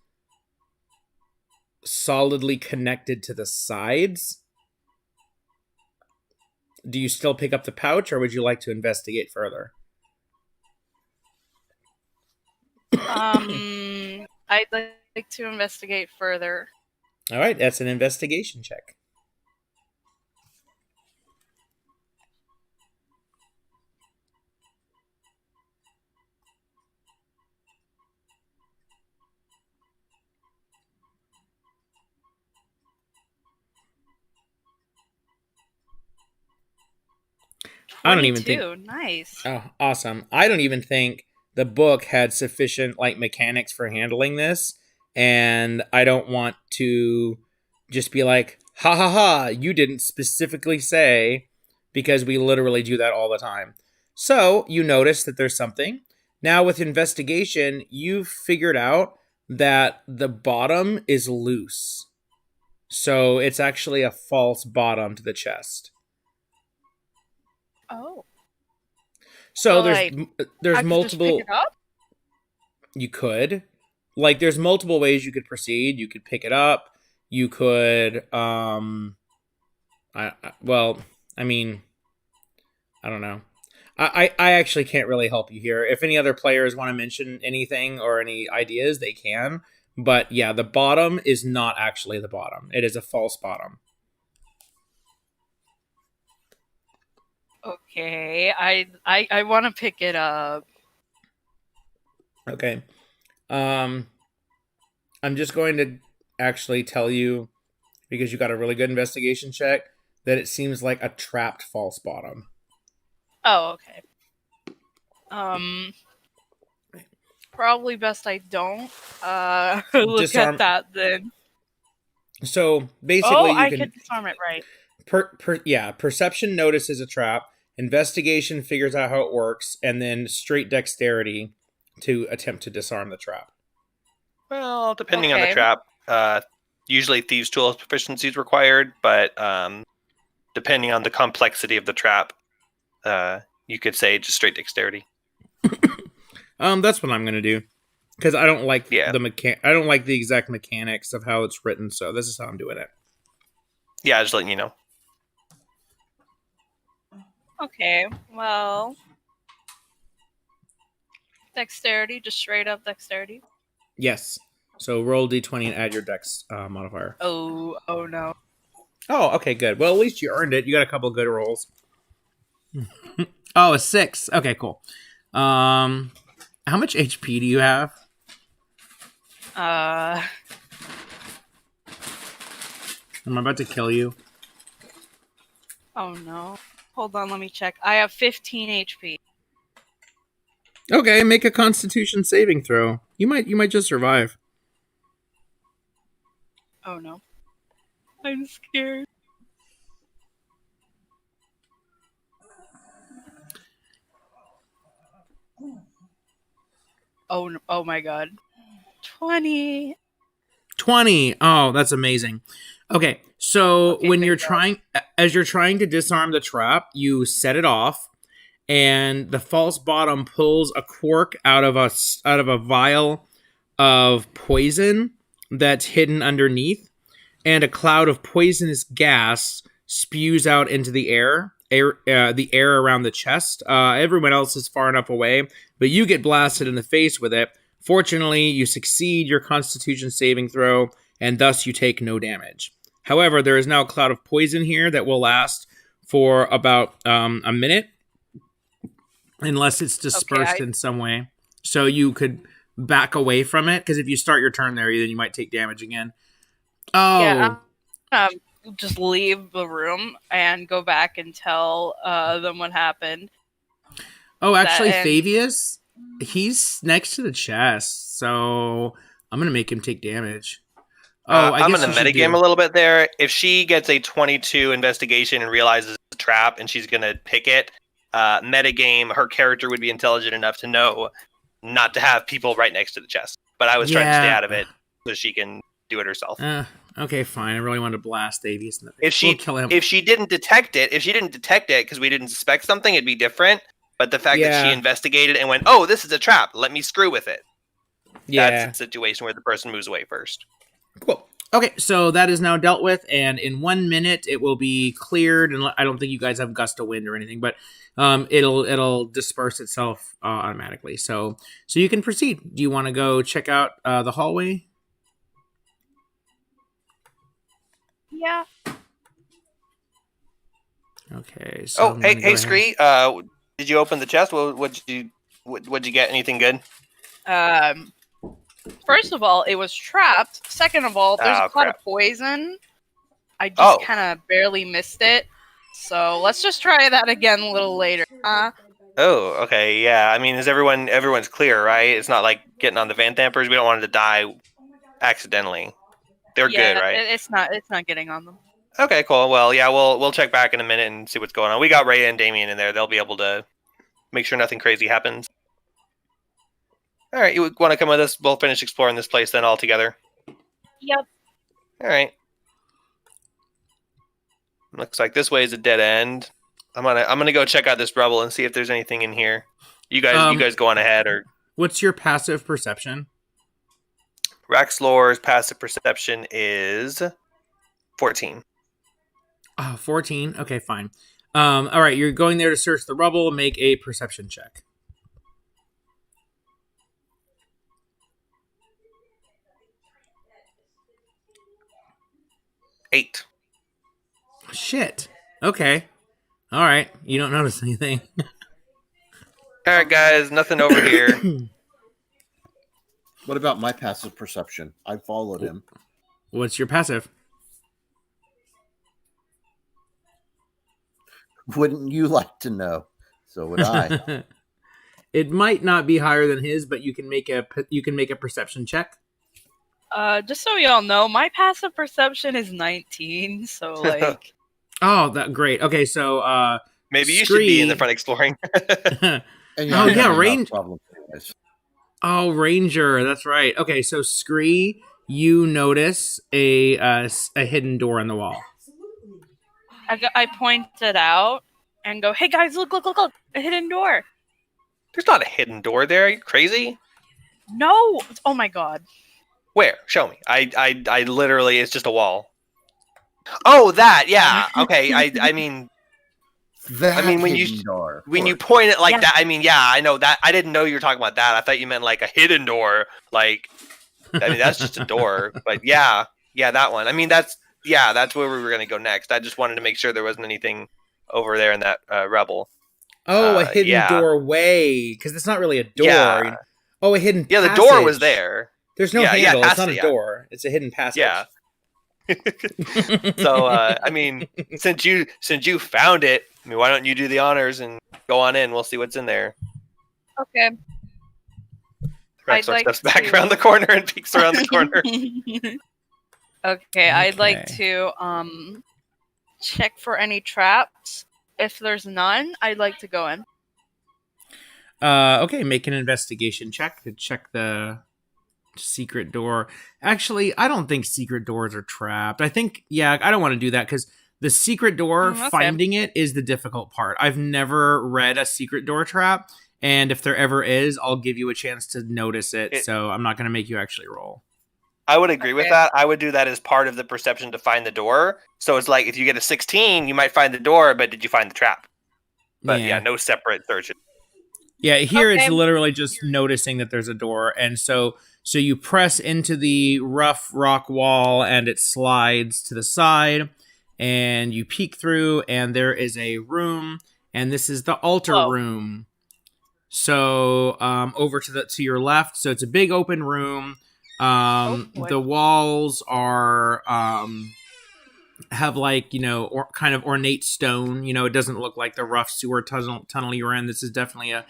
[SPEAKER 1] solidly connected to the sides. Do you still pick up the pouch, or would you like to investigate further?
[SPEAKER 2] I'd like to investigate further.
[SPEAKER 1] All right, that's an investigation check. I don't even think.
[SPEAKER 2] Nice.
[SPEAKER 1] Oh, awesome! I don't even think the book had sufficient like mechanics for handling this, and I don't want to just be like, ha ha ha, you didn't specifically say, because we literally do that all the time. So you notice that there's something. Now with investigation, you've figured out that the bottom is loose. So it's actually a false bottom to the chest.
[SPEAKER 2] Oh.
[SPEAKER 1] So
[SPEAKER 2] I
[SPEAKER 1] there's
[SPEAKER 2] could
[SPEAKER 1] multiple.
[SPEAKER 2] just pick it up?
[SPEAKER 1] You could, like, there's multiple ways you could proceed. You could pick it up. You could, I mean, I don't know. I actually can't really help you here. If any other players want to mention anything or any ideas, they can. But yeah, the bottom is not actually the bottom. It is a false bottom.
[SPEAKER 2] Okay, I want to pick it up.
[SPEAKER 1] Okay. I'm just going to actually tell you, because you got a really good investigation check, that it seems like a trapped false bottom.
[SPEAKER 2] Oh, okay. Probably best I don't look at that then.
[SPEAKER 1] So basically,
[SPEAKER 2] I can disarm it, right?
[SPEAKER 1] Perception notices a trap. Investigation figures out how it works, and then straight dexterity to attempt to disarm the trap.
[SPEAKER 3] Well, depending on the trap, usually thieves' tools proficiency is required, but depending on the complexity of the trap, you could say just straight dexterity.
[SPEAKER 1] That's what I'm gonna do, because I don't like I don't like the exact mechanics of how it's written, so this is how I'm doing it.
[SPEAKER 3] Yeah, just letting you know.
[SPEAKER 2] Okay, well, dexterity, just straight up dexterity.
[SPEAKER 1] Yes. So roll d20 and add your dex modifier.
[SPEAKER 2] Oh no.
[SPEAKER 1] Oh, okay, good. Well, at least you earned it. You got a couple good rolls. Oh, a 6. Okay, cool. How much HP do you have? I'm about to kill you.
[SPEAKER 2] Oh no. Hold on, let me check. I have 15 HP.
[SPEAKER 1] Okay, make a Constitution saving throw. You might just survive.
[SPEAKER 2] Oh no. I'm scared. Oh my god. 20.
[SPEAKER 1] 20. Oh, that's amazing. Okay, so
[SPEAKER 2] Okay,
[SPEAKER 1] when
[SPEAKER 2] thank
[SPEAKER 1] you're
[SPEAKER 2] God.
[SPEAKER 1] as you're trying to disarm the trap, you set it off, and the false bottom pulls a cork out of a vial of poison that's hidden underneath, and a cloud of poisonous gas spews out into the the air around the chest. Everyone else is far enough away, but you get blasted in the face with it. Fortunately, you succeed your Constitution saving throw, and thus you take no damage. However, there is now a cloud of poison here that will last for about a minute, unless it's dispersed in some way. So you could back away from it, because if you start your turn there, then you might take damage again. Oh.
[SPEAKER 2] Yeah, just leave the room and go back and tell them what happened.
[SPEAKER 1] Oh, actually, Fabius, he's next to the chest, so I'm going to make him take damage. Oh,
[SPEAKER 3] I'm going to metagame a little bit there. If she gets a 22 investigation and realizes it's a trap and she's going to pick it, metagame, her character would be intelligent enough to know not to have people right next to the chest. But I was trying to stay out of it so she can do it herself.
[SPEAKER 1] Okay, fine. I really wanted to blast Fabius in the face.
[SPEAKER 3] If she didn't detect it because we didn't suspect something, it'd be different. But the fact that she investigated and went, oh, this is a trap, let me screw with it. Yeah. That's a situation where the person moves away first.
[SPEAKER 1] Cool. Okay, so that is now dealt with, and in 1 minute it will be cleared. And I don't think you guys have gust of wind or anything, but it'll disperse itself automatically. So you can proceed. Do you want to go check out the hallway?
[SPEAKER 2] Yeah.
[SPEAKER 1] Okay. So
[SPEAKER 3] hey, Scree. Did you open the chest? What'd you get? Anything good?
[SPEAKER 2] First of all, it was trapped. Second of all, there's a cloud of poison. I just kind of barely missed it. So let's just try that again a little later.
[SPEAKER 3] Oh, okay, yeah. I mean, everyone's clear, right? It's not like getting on the Van Dampers. We don't want it to die accidentally. They're good, right?
[SPEAKER 2] It's not getting on them.
[SPEAKER 3] Okay, cool. Well, yeah, we'll check back in a minute and see what's going on. We got Ray and Damien in there. They'll be able to make sure nothing crazy happens. All right, you want to come with us? We'll finish exploring this place then all together.
[SPEAKER 2] Yep.
[SPEAKER 3] All right. Looks like this way is a dead end. I'm gonna go check out this rubble and see if there's anything in here. You guys go on ahead. Or
[SPEAKER 1] what's your passive perception?
[SPEAKER 3] Raxlor's passive perception is 14.
[SPEAKER 1] Oh, 14. Okay, fine. All right, you're going there to search the rubble. Make a perception check.
[SPEAKER 3] Eight.
[SPEAKER 1] Shit. Okay. All right. You don't notice anything.
[SPEAKER 3] All right, guys. Nothing over here.
[SPEAKER 4] What about my passive perception? I followed him.
[SPEAKER 1] What's your passive?
[SPEAKER 4] Wouldn't you like to know? So would I.
[SPEAKER 1] It might not be higher than his, but you can make a perception check.
[SPEAKER 2] Just so y'all know, my passive perception is 19. So like.
[SPEAKER 1] Oh, that great. Okay, so
[SPEAKER 3] maybe you should be in the front exploring.
[SPEAKER 1] Ranger. Oh, Ranger, that's right. Okay, so Scree, you notice a hidden door in the wall.
[SPEAKER 2] I point it out and go, "Hey guys, look! A hidden door."
[SPEAKER 3] There's not a hidden door there. Are you crazy?
[SPEAKER 2] No. Oh my god.
[SPEAKER 3] Where? Show me. I literally, it's just a wall. Oh, that, yeah. Okay, I mean, when you point it like that, I mean, yeah, I know that. I didn't know you were talking about that. I thought you meant like a hidden door. Like, I mean, that's just a door. But yeah, that one. I mean, that's where we were gonna go next. I just wanted to make sure there wasn't anything over there in that rebel.
[SPEAKER 1] Oh, a hidden doorway, because it's not really a door.
[SPEAKER 3] Yeah.
[SPEAKER 1] Oh, a hidden.
[SPEAKER 3] Yeah,
[SPEAKER 1] passage.
[SPEAKER 3] the door was there.
[SPEAKER 1] There's no handle. It's not a door. It's a hidden passage.
[SPEAKER 3] Yeah. So, I mean, since you found it, I mean, why don't you do the honors and go on in? We'll see what's in there.
[SPEAKER 2] Okay.
[SPEAKER 3] Rexor steps back around the corner and peeks around the corner.
[SPEAKER 2] Okay, I'd like to check for any traps. If there's none, I'd like to go in.
[SPEAKER 1] Okay, make an investigation check to check the secret door. Actually, I don't think secret doors are trapped. I think, I don't want to do that because the secret door,
[SPEAKER 2] Okay.
[SPEAKER 1] finding it is the difficult part. I've never read a secret door trap, and if there ever is, I'll give you a chance to notice it. So I'm not going to make you actually roll.
[SPEAKER 3] I would agree with that. I would do that as part of the perception to find the door. So it's like if you get a 16, you might find the door, but did you find the trap? But no separate searches.
[SPEAKER 1] Yeah, here it's literally just noticing that there's a door, and so you press into the rough rock wall, and it slides to the side, and you peek through, and there is a room, and this is the altar room. So over to your left, so it's a big open room. The walls are have like, kind of ornate stone. It doesn't look like the rough sewer tunnel you're in. This is definitely a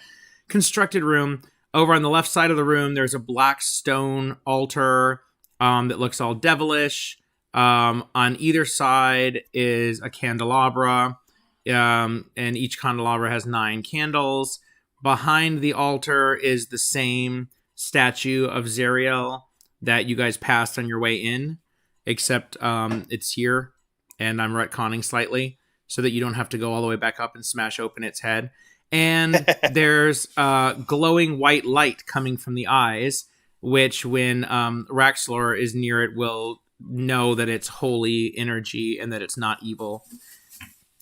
[SPEAKER 1] constructed room. Over on the left side of the room, there's a black stone altar that looks all devilish. On either side is a candelabra, and each candelabra has 9 candles. Behind the altar is the same statue of Zariel that you guys passed on your way in, except it's here, and I'm retconning slightly so that you don't have to go all the way back up and smash open its head. And there's glowing white light coming from the eyes, which when Raxlor is near it will know that it's holy energy and that it's not evil,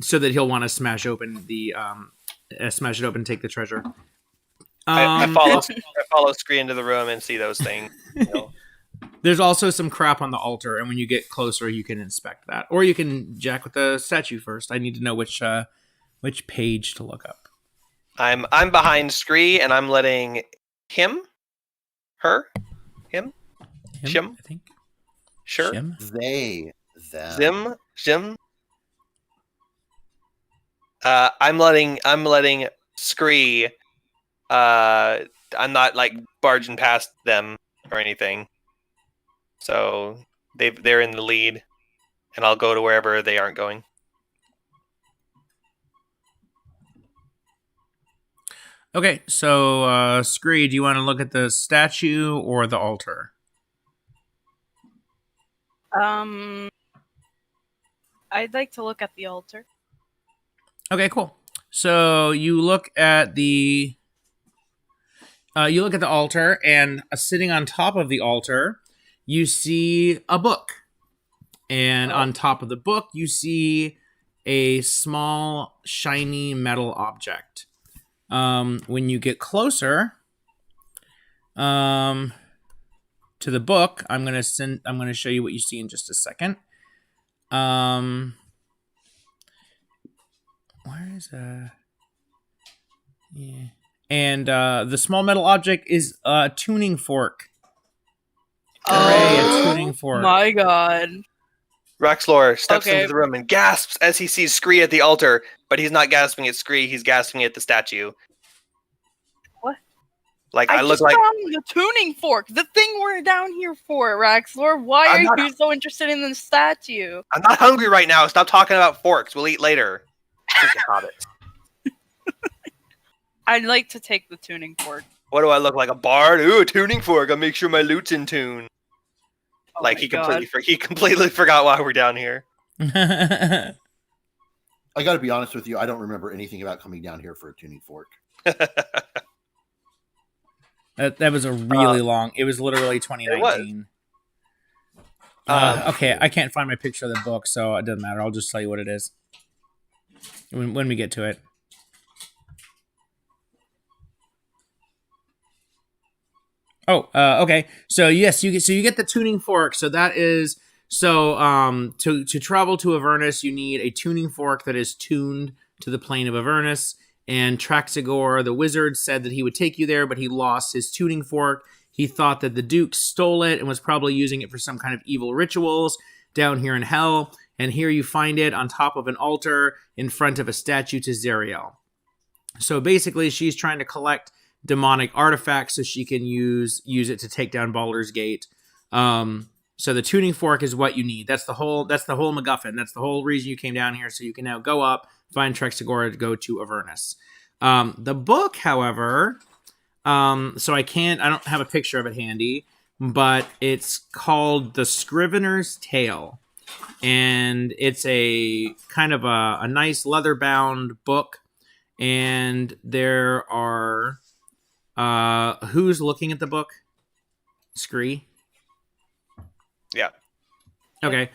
[SPEAKER 1] so that he'll want to smash it open and take the treasure.
[SPEAKER 3] I follow Scree into the room and see those things.
[SPEAKER 1] There's also some crap on the altar, and when you get closer, you can inspect that, or you can jack with the statue first. I need to know which page to look up.
[SPEAKER 3] I'm behind Scree, and I'm letting him, I think. Sure.
[SPEAKER 1] Shim?
[SPEAKER 4] They, them.
[SPEAKER 3] Zim. I'm letting Scree. I'm not like barging past them or anything. So they're in the lead, and I'll go to wherever they aren't going.
[SPEAKER 1] Okay, so Scree, do you want to look at the statue or the altar?
[SPEAKER 2] I'd like to look at the altar.
[SPEAKER 1] Okay, cool. So you look at the altar, and sitting on top of the altar, you see a book. And on top of the book, you see a small, shiny metal object. When you get closer to the book, I'm gonna show you what you see in just a second. Where is yeah. And the small metal object is a tuning fork. Hooray, a tuning fork.
[SPEAKER 2] My god.
[SPEAKER 3] Raxlor steps into the room and gasps as he sees Scree at the altar, but he's not gasping at Scree, he's gasping at the statue.
[SPEAKER 2] What?
[SPEAKER 3] Like
[SPEAKER 2] I
[SPEAKER 3] look
[SPEAKER 2] just
[SPEAKER 3] like
[SPEAKER 2] found the tuning fork, the thing we're down here for, Raxlor. Why are you so interested in the statue?
[SPEAKER 3] I'm not hungry right now. Stop talking about forks. We'll eat later. Hobbits.
[SPEAKER 2] I'd like to take the tuning fork.
[SPEAKER 3] What do I look like, a bard? Ooh, a tuning fork. I'll make sure my lute's in tune.
[SPEAKER 2] Oh
[SPEAKER 3] like he completely forgot why we're down here.
[SPEAKER 4] I got to be honest with you. I don't remember anything about coming down here for a tuning fork.
[SPEAKER 1] That was a really long. It was literally 2019. Okay, I can't find my picture of the book, so it doesn't matter. I'll just tell you what it is when we get to it. Oh, okay. So yes, you get the tuning fork. So that is to travel to Avernus, you need a tuning fork that is tuned to the plane of Avernus. And Traxigor, the wizard, said that he would take you there, but he lost his tuning fork. He thought that the Duke stole it and was probably using it for some kind of evil rituals down here in hell. And here you find it on top of an altar in front of a statue to Zariel. So basically, she's trying to collect demonic artifacts so she can use it to take down Baldur's Gate. So the tuning fork is what you need. That's the whole MacGuffin. That's the whole reason you came down here. So you can now go up, find Trexagora to go to Avernus. The book, however, so I don't have a picture of it handy, but it's called The Scrivener's Tale. And it's a kind of a nice leather-bound book. And there are... who's looking at the book? Scree?
[SPEAKER 3] Yeah.
[SPEAKER 1] Okay.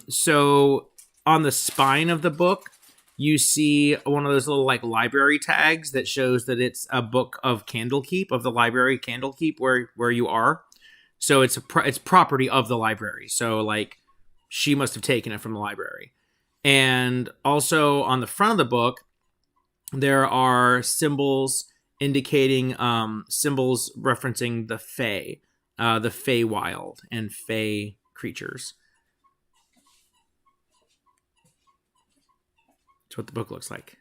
[SPEAKER 1] So on the spine of the book, you see one of those little like library tags that shows that it's a book of Candlekeep, of the library Candlekeep where you are. So it's property of the library. So like she must have taken it from the library. And also on the front of the book, there are symbols indicating symbols referencing the Fae, the Feywild and Fae creatures. That's what the book looks like.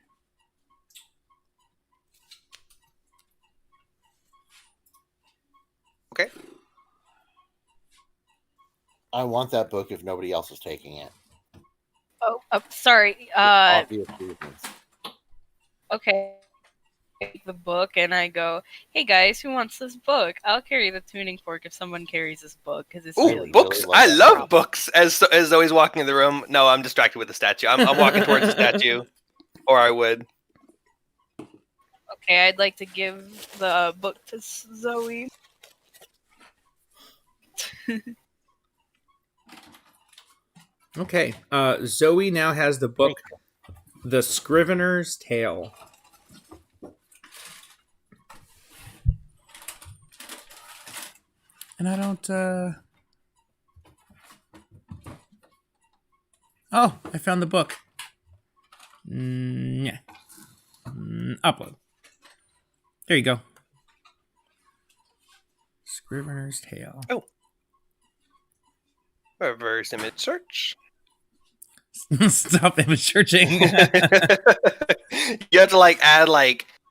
[SPEAKER 3] Okay.
[SPEAKER 4] I want that book if nobody else is taking it.
[SPEAKER 2] Oh, sorry.
[SPEAKER 4] Obvious reasons.
[SPEAKER 2] Okay. The book, and I go, "Hey guys, who wants this book? I'll carry the tuning fork if someone carries this book because it's really
[SPEAKER 3] books.
[SPEAKER 4] really
[SPEAKER 3] I love
[SPEAKER 2] problem.
[SPEAKER 3] books. As Zoe's walking in the room. No, I'm distracted with the statue. I'm walking towards the statue, or I would.
[SPEAKER 2] Okay, I'd like to give the book to Zoe.
[SPEAKER 1] Okay. Zoe now has the book, The Scrivener's Tale. And I don't, Oh, I found the book. Yeah. Upload. There you go. Scrivener's Tale.
[SPEAKER 3] Oh. Reverse image search.
[SPEAKER 1] Stop image searching.
[SPEAKER 3] You have to like add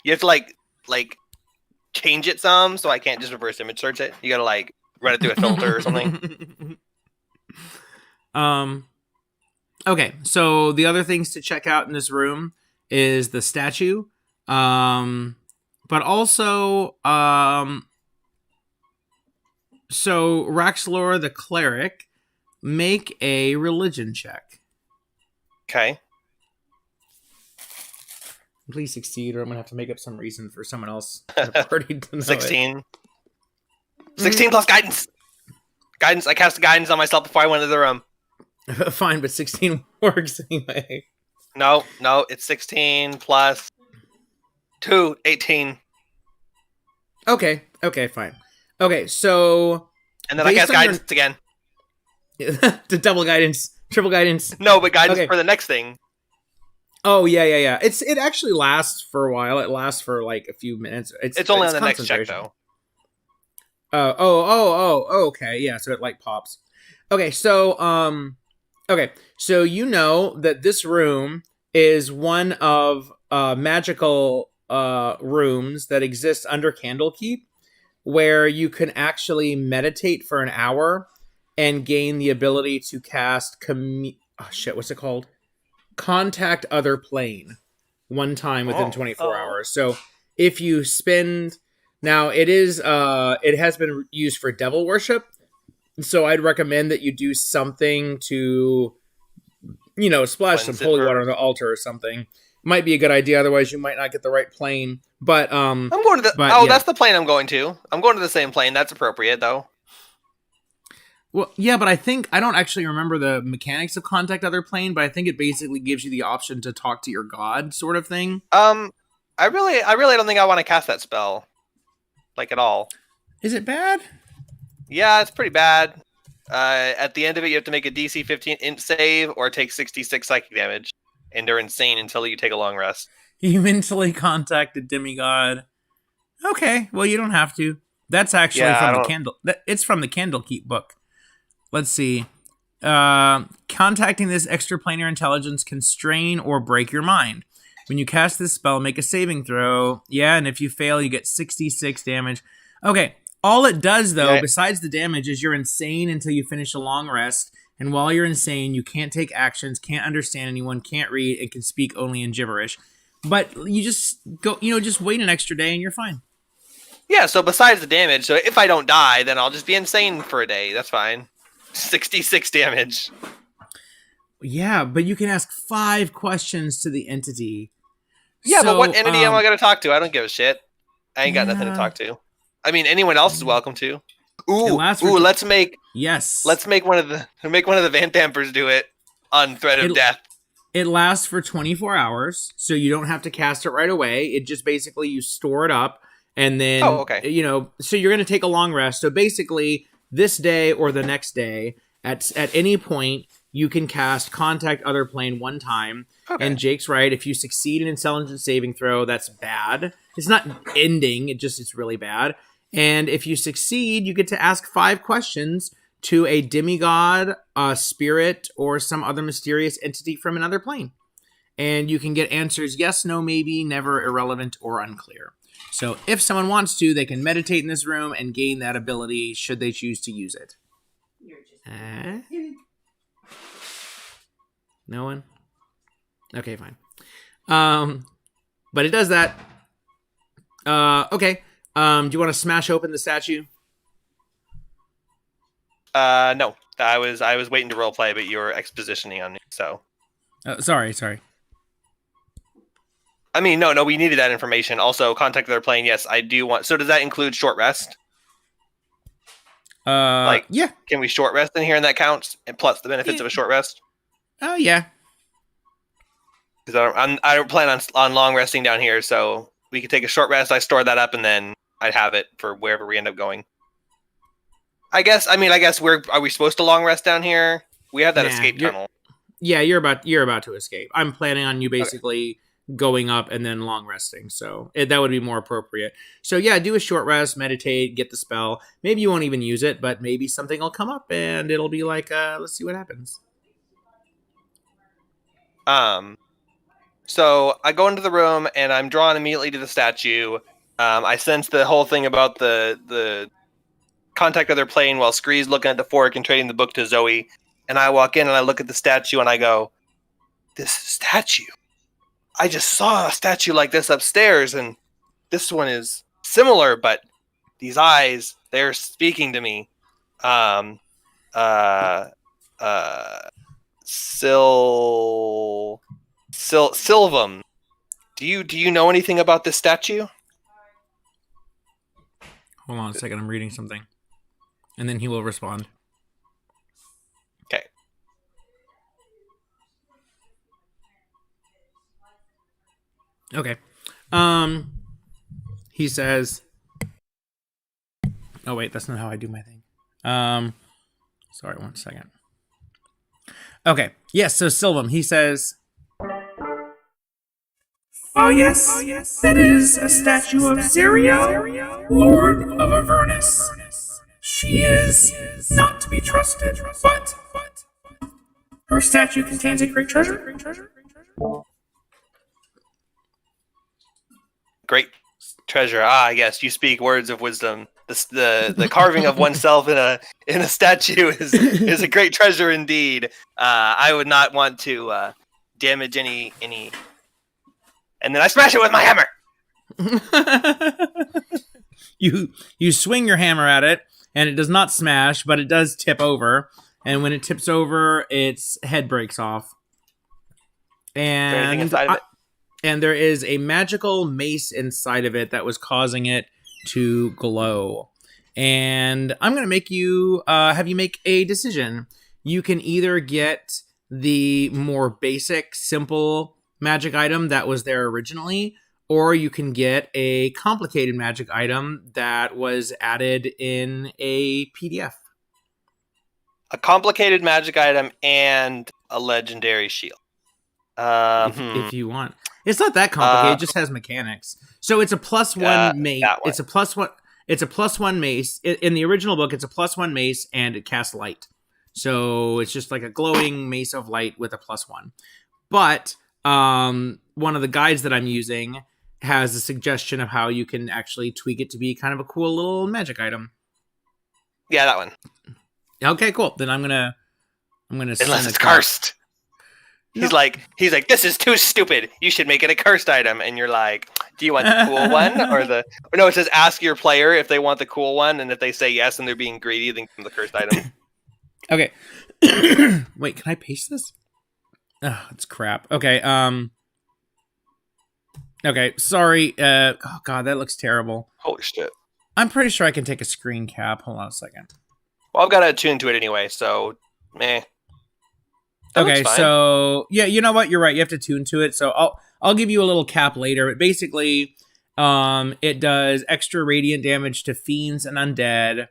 [SPEAKER 3] you have to like change it some, so I can't just reverse image search it. You gotta like run it through a filter or something.
[SPEAKER 1] Okay, so the other things to check out in this room is the statue, but also so Raxlor the cleric, make a religion check.
[SPEAKER 3] Okay.
[SPEAKER 1] Please succeed, or I'm gonna have to make up some reason for someone else in the party to know
[SPEAKER 3] 16. 16 plus guidance. Guidance. I cast guidance on myself before I went into the room.
[SPEAKER 1] it. Fine, but 16 works anyway.
[SPEAKER 3] No, it's 16 plus 2, 18.
[SPEAKER 1] Okay, fine. Okay, so
[SPEAKER 3] And then I cast guidance again.
[SPEAKER 1] to double guidance, triple guidance.
[SPEAKER 3] No, but guidance
[SPEAKER 1] Okay.
[SPEAKER 3] for the next thing.
[SPEAKER 1] Oh yeah. It actually lasts for a while. It lasts for like a few minutes.
[SPEAKER 3] It's only on the next check
[SPEAKER 1] concentration.
[SPEAKER 3] though.
[SPEAKER 1] Okay, yeah. So it like pops. Okay, so so you know that this room is one of magical rooms that exists under Candlekeep, where you can actually meditate for an hour and gain the ability to cast what's it called? Contact Other Plane one time within 24 hours. So if you spend... Now, it has been used for devil worship, so I'd recommend that you do something to, splash some holy water on the altar or something. Might be a good idea, otherwise you might not get the right plane. But
[SPEAKER 3] I'm going to the... that's the plane I'm going to. I'm going to the same plane. That's appropriate, though.
[SPEAKER 1] Well, yeah, but I don't actually remember the mechanics of Contact Other Plane, but I think it basically gives you the option to talk to your god, sort of thing.
[SPEAKER 3] I really don't think I want to cast that spell, like at all.
[SPEAKER 1] Is it bad?
[SPEAKER 3] Yeah, it's pretty bad. At the end of it, you have to make a DC 15 int save or take 66 psychic damage, and they're insane until you take a long rest.
[SPEAKER 1] You mentally contact a demigod. Okay, well you don't have to. That's actually it's from the Candlekeep book. Let's see. Contacting this extraplanar intelligence can strain or break your mind. When you cast this spell, make a saving throw. Yeah, and if you fail, you get 66 damage. Okay, All it does, though,
[SPEAKER 3] Yeah.
[SPEAKER 1] besides the damage, is you're insane until you finish a long rest. And while you're insane, you can't take actions, can't understand anyone, can't read, and can speak only in gibberish. But you just go, just wait an extra day and you're fine.
[SPEAKER 3] Yeah, so besides the damage, so if I don't die, then I'll just be insane for a day. That's fine. 66 damage.
[SPEAKER 1] Yeah, but you can ask 5 questions to the entity.
[SPEAKER 3] Yeah,
[SPEAKER 1] So,
[SPEAKER 3] but what entity am I going to talk to? I don't give a shit. I ain't got nothing to talk to. I mean, anyone else is welcome to. Let's make one of the Van Dampers do it on threat of death.
[SPEAKER 1] It lasts for 24 hours, so you don't have to cast it right away. It just basically you store it up, and then so you're going to take a long rest. So basically, this day or the next day, at any point, you can cast Contact Other Plane 1 time. Okay. And Jake's right. If you succeed in intelligence saving throw, that's bad. It's not ending. It's really bad. And if you succeed, you get to ask 5 questions to a demigod, a spirit, or some other mysterious entity from another plane. And you can get answers yes, no, maybe, never, irrelevant, or unclear. So if someone wants to, they can meditate in this room and gain that ability should they choose to use it. No one? Okay, fine. But it does that. Okay. Do you want to smash open the statue?
[SPEAKER 3] No. I was waiting to roleplay, but you were expositioning on me, so.
[SPEAKER 1] Sorry.
[SPEAKER 3] I mean, no, we needed that information. Also, Contact Other Plane, yes, I do want. So does that include short rest?
[SPEAKER 1] Yeah.
[SPEAKER 3] Can we short rest in here and that counts? And plus the benefits of a short rest?
[SPEAKER 1] Oh, yeah.
[SPEAKER 3] Because I don't plan on long resting down here, so we could take a short rest, I store that up, and then I'd have it for wherever we end up going. I guess are we supposed to long rest down here? We have that escape tunnel.
[SPEAKER 1] Yeah, you're about to escape. I'm planning on you basically going up and then long resting, so that would be more appropriate. So yeah, do a short rest, meditate, get the spell. Maybe you won't even use it, but maybe something will come up and it'll be like, let's see what happens.
[SPEAKER 3] So I go into the room and I'm drawn immediately to the statue. I sense the whole thing about the Contact Other Plane while Scree's looking at the fork and trading the book to Zoe. And I walk in and I look at the statue and I go, this statue. I just saw a statue like this upstairs and this one is similar, but these eyes, they're speaking to me. Sylvam, do you know anything about this statue?
[SPEAKER 1] Hold on a second, I'm reading something. And then he will respond.
[SPEAKER 3] Okay.
[SPEAKER 1] Okay. He says... Oh, wait, that's not how I do my thing. Sorry, 1 second. Okay. Yes, so Sylvam, he says...
[SPEAKER 5] Oh yes, that is a statue of Ziria, Lord of Avernus. She is not to be trusted, but her statue contains a great treasure.
[SPEAKER 3] Great treasure. Yes, you speak words of wisdom. The carving of oneself in a statue is a great treasure indeed. I would not want to damage any. And then I smash it with my hammer.
[SPEAKER 1] You swing your hammer at it, and it does not smash, but it does tip over. And when it tips over, its head breaks off. And
[SPEAKER 3] is there anything inside of it?
[SPEAKER 1] And there is a magical mace inside of it that was causing it to glow. And I'm going to make you have you make a decision. You can either get the more basic, simple magic item that was there originally, or you can get a complicated magic item that was added in a PDF.
[SPEAKER 3] A complicated magic item and a legendary shield.
[SPEAKER 1] If you want. It's not that complicated, it just has mechanics. So it's a +1 mace. It's a +1 mace. In the original book, it's a +1 mace and it casts light. So it's just like a glowing mace of light with a +1. But one of the guides that I'm using has a suggestion of how you can actually tweak it to be kind of a cool little magic item.
[SPEAKER 3] Yeah, that one.
[SPEAKER 1] Okay, cool. Then I'm gonna
[SPEAKER 3] Unless it's cursed. He's like, this is too stupid. You should make it a cursed item. And you're like, do you want the cool one or no? It says ask your player if they want the cool one, and if they say yes and they're being greedy, then give them the cursed item.
[SPEAKER 1] Okay. Wait, can I paste this? Oh, it's crap. Okay. Okay. Sorry. Oh god, that looks terrible.
[SPEAKER 3] Holy shit.
[SPEAKER 1] I'm pretty sure I can take a screen cap. Hold on a second.
[SPEAKER 3] Well, I've got to attune to it anyway, so meh.
[SPEAKER 1] Okay, so yeah, you know what? You're right. You have to tune to it. So I'll give you a little cap later. But basically, it does extra radiant damage to fiends and undead,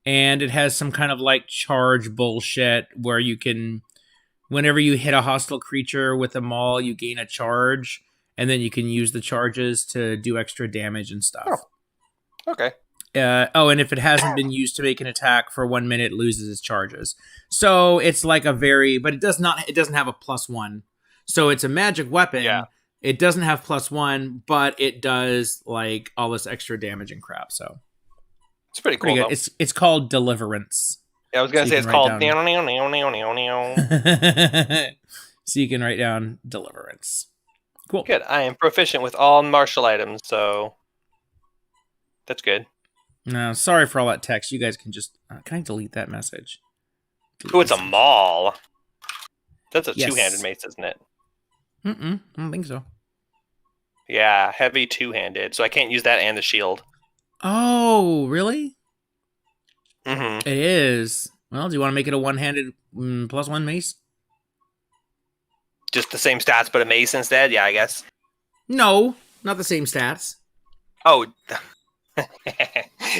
[SPEAKER 1] and it has some kind of like charge bullshit where you can, whenever you hit a hostile creature with a maul, you gain a charge, and then you can use the charges to do extra damage and stuff.
[SPEAKER 3] Oh. Okay.
[SPEAKER 1] And if it hasn't been used to make an attack for 1 minute, it loses its charges. So it's like but it doesn't have a +1. So it's a magic weapon.
[SPEAKER 3] Yeah.
[SPEAKER 1] It doesn't have +1, but it does like all this extra damage and crap. So
[SPEAKER 3] it's pretty cool.
[SPEAKER 1] Good. It's called Deliverance.
[SPEAKER 3] Yeah, I was gonna say it's called.
[SPEAKER 1] So you can write down Deliverance. Cool.
[SPEAKER 3] Good. I am proficient with all martial items, so that's good.
[SPEAKER 1] No, sorry for all that text. You guys can just... can I delete that message?
[SPEAKER 3] Oh, it's a maul. That's a two-handed mace, isn't it?
[SPEAKER 1] I don't think so.
[SPEAKER 3] Yeah, heavy two-handed. So I can't use that and the shield.
[SPEAKER 1] Oh, really?
[SPEAKER 3] Mm-hmm.
[SPEAKER 1] It is. Well, do you want to make it a one-handed +1 mace?
[SPEAKER 3] Just the same stats, but a mace instead? Yeah, I guess.
[SPEAKER 1] No, not the same stats.
[SPEAKER 3] Oh,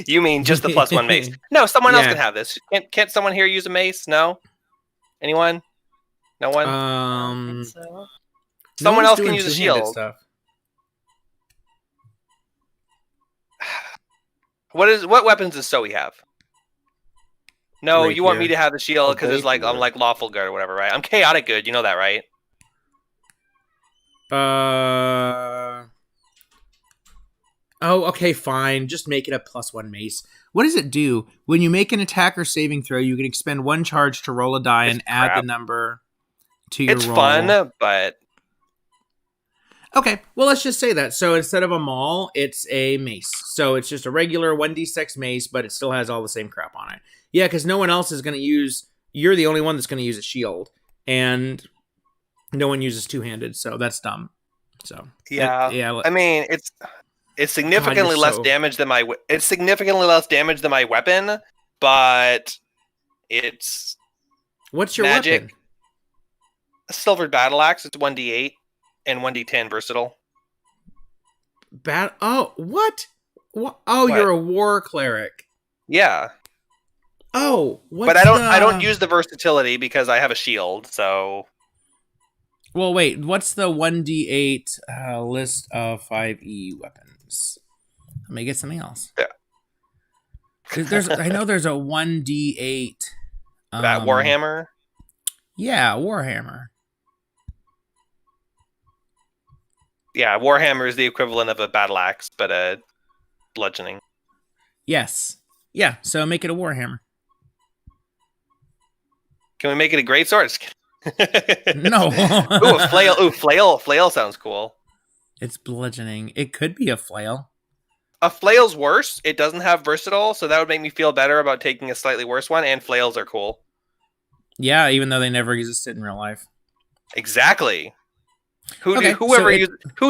[SPEAKER 3] you mean just the +1 mace? No, someone else can have this. Can't someone here use a mace? No? Anyone? No one?
[SPEAKER 2] I think so.
[SPEAKER 3] Someone else can use a shield.
[SPEAKER 1] Stuff.
[SPEAKER 3] What weapons does Zoe have? No,
[SPEAKER 1] Rapier.
[SPEAKER 3] You want me to have the shield because it's like I'm like lawful good or whatever, right? I'm chaotic good. You know that, right?
[SPEAKER 1] Oh, okay, fine. Just make it a +1 mace. What does it do? When you make an attack or saving throw, you can expend 1 charge to roll a die and add the number to your roll.
[SPEAKER 3] It's fun, but...
[SPEAKER 1] Okay, well, let's just say that. So instead of a maul, it's a mace. So it's just a regular 1d6 mace, but it still has all the same crap on it. Yeah, because no one else is going to use... You're the only one that's going to use a shield. And no one uses two-handed, so that's dumb. So
[SPEAKER 3] yeah. I mean, it's significantly less damage than my weapon, but it's
[SPEAKER 1] what's your
[SPEAKER 3] magic.
[SPEAKER 1] Weapon?
[SPEAKER 3] A silvered battle axe. It's 1d8 and 1d10 versatile.
[SPEAKER 1] Oh, what? Oh, what? You're a war cleric.
[SPEAKER 3] Yeah.
[SPEAKER 1] Oh,
[SPEAKER 3] but I don't use the versatility because I have a shield. So.
[SPEAKER 1] Well, wait. What's the 1d8 list of 5e weapons? Let me get something else.
[SPEAKER 3] Yeah.
[SPEAKER 1] I know there's a 1d8.
[SPEAKER 3] That Warhammer?
[SPEAKER 1] Yeah, Warhammer.
[SPEAKER 3] Yeah, Warhammer is the equivalent of a battle axe, but a bludgeoning.
[SPEAKER 1] Yes. Yeah, so make it a Warhammer.
[SPEAKER 3] Can we make it a greatsword?
[SPEAKER 1] No.
[SPEAKER 3] Ooh, a flail. Ooh, flail sounds cool.
[SPEAKER 1] It's bludgeoning. It could be a flail.
[SPEAKER 3] A flail's worse. It doesn't have versatile, so that would make me feel better about taking a slightly worse one, and flails are cool.
[SPEAKER 1] Yeah, even though they never existed in real life.
[SPEAKER 3] Exactly. Who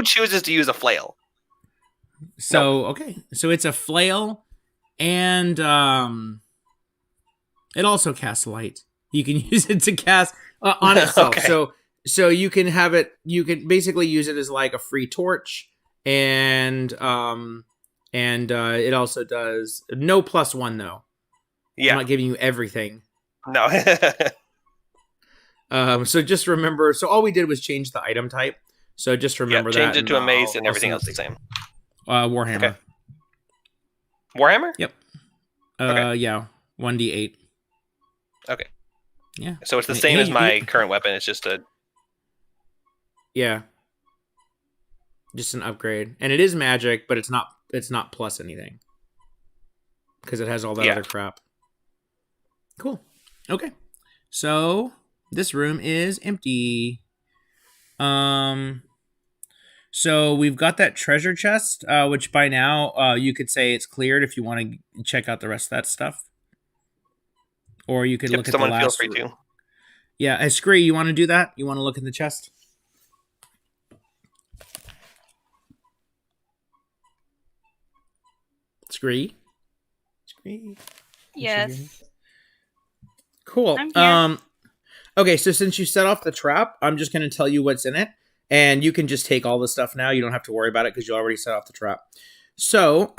[SPEAKER 3] chooses to use a flail?
[SPEAKER 1] So so it's a flail, and it also casts light. You can use it to cast on itself.
[SPEAKER 3] Okay.
[SPEAKER 1] So you can have it. You can basically use it as like a free torch, and it also does no +1 though.
[SPEAKER 3] Yeah,
[SPEAKER 1] I'm not giving you everything.
[SPEAKER 3] No.
[SPEAKER 1] So just remember. So all we did was change the item type. So just remember that.
[SPEAKER 3] Change it to a mace, and everything else is the same.
[SPEAKER 1] Warhammer.
[SPEAKER 3] Okay. Warhammer?
[SPEAKER 1] Yep.
[SPEAKER 3] Okay.
[SPEAKER 1] Yeah. 1d8.
[SPEAKER 3] Okay.
[SPEAKER 1] Yeah.
[SPEAKER 3] So it's the same as my current weapon. It's just a.
[SPEAKER 1] Yeah. Just an upgrade, and it is magic, but it's not plus anything because it has all that other crap. Cool. Okay. So this room is empty. So we've got that treasure chest, which by now you could say it's cleared if you want to check out the rest of that stuff. Or you could look at the last...
[SPEAKER 3] Someone feel free to.
[SPEAKER 1] Yeah, Scree, you want to do that? You want to look in the chest? Scree?
[SPEAKER 2] Yes.
[SPEAKER 1] Cool.
[SPEAKER 2] I'm here.
[SPEAKER 1] Okay, so since you set off the trap, I'm just going to tell you what's in it. And you can just take all the stuff now. You don't have to worry about it because you already set off the trap. So,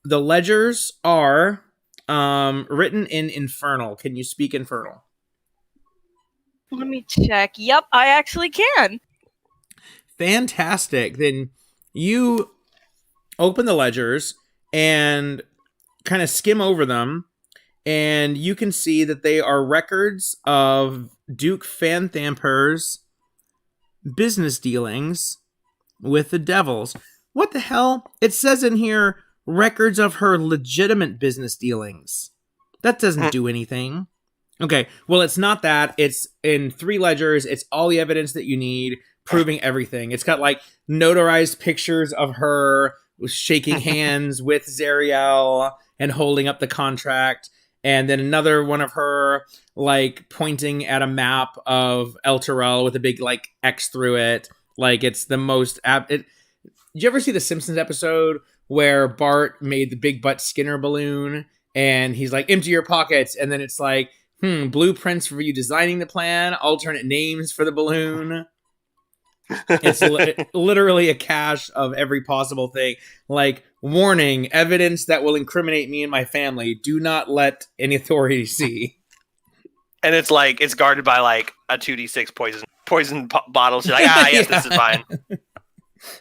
[SPEAKER 1] the ledgers are written in Infernal. Can you speak Infernal?
[SPEAKER 2] Let me check. Yep, I actually can.
[SPEAKER 1] Fantastic. Then you open the ledgers and kind of skim over them, and you can see that they are records of Duke Fanthamper's business dealings with the devils. What the hell? It says in here records of her legitimate business dealings. That doesn't do anything. Okay, well, it's not that. It's in 3 ledgers. It's all the evidence that you need, proving everything. It's got, like, notarized pictures of her shaking hands with Zariel and holding up the contract. And then another one of her, like, pointing at a map of El Terrell with a big, like, X through it. Like, it's the most... Did you ever see the Simpsons episode where Bart made the Big Butt Skinner balloon? And he's like, empty your pockets. And then it's like, blueprints for you designing the plan, alternate names for the balloon. It's literally a cache of every possible thing. Like, warning, evidence that will incriminate me and my family. Do not let any authority see.
[SPEAKER 3] And it's like, it's guarded by like a 2d6 poison bottles. You're like, yes, This is fine.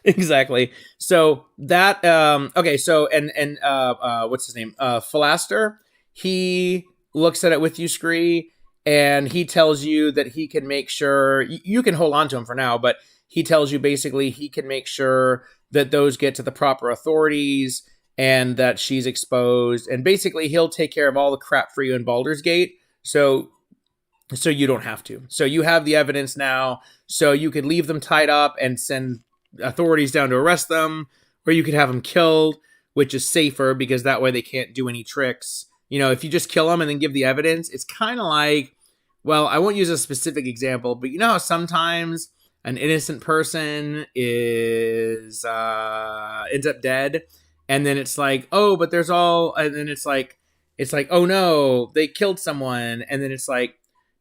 [SPEAKER 1] Exactly. So that, okay, so, and what's his name? Philaster, he looks at it with you, Scree, and he tells you that he can make sure, you can hold on to him for now, but he tells you basically he can make sure that those get to the proper authorities and that she's exposed. And basically he'll take care of all the crap for you in Baldur's Gate. So you don't have to. So you have the evidence now. So you could leave them tied up and send authorities down to arrest them, or you could have them killed, which is safer because that way they can't do any tricks. You know, if you just kill them and then give the evidence, it's kind of like, well, I won't use a specific example, but you know how sometimes an innocent person ends up dead, and then it's like, oh, but there's all, and then it's like, oh no, they killed someone, and then it's like,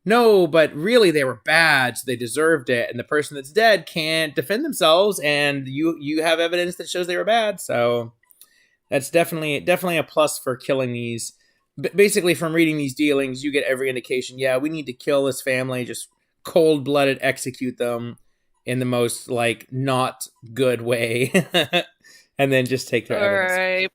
[SPEAKER 1] no, but really they were bad, so they deserved it, and the person that's dead can't defend themselves, and you have evidence that shows they were bad, so that's definitely a plus for killing these. Basically, from reading these dealings, you get every indication, yeah, we need to kill this family, just cold-blooded execute them in the most, like, not good way, and then just take their evidence.
[SPEAKER 2] Right.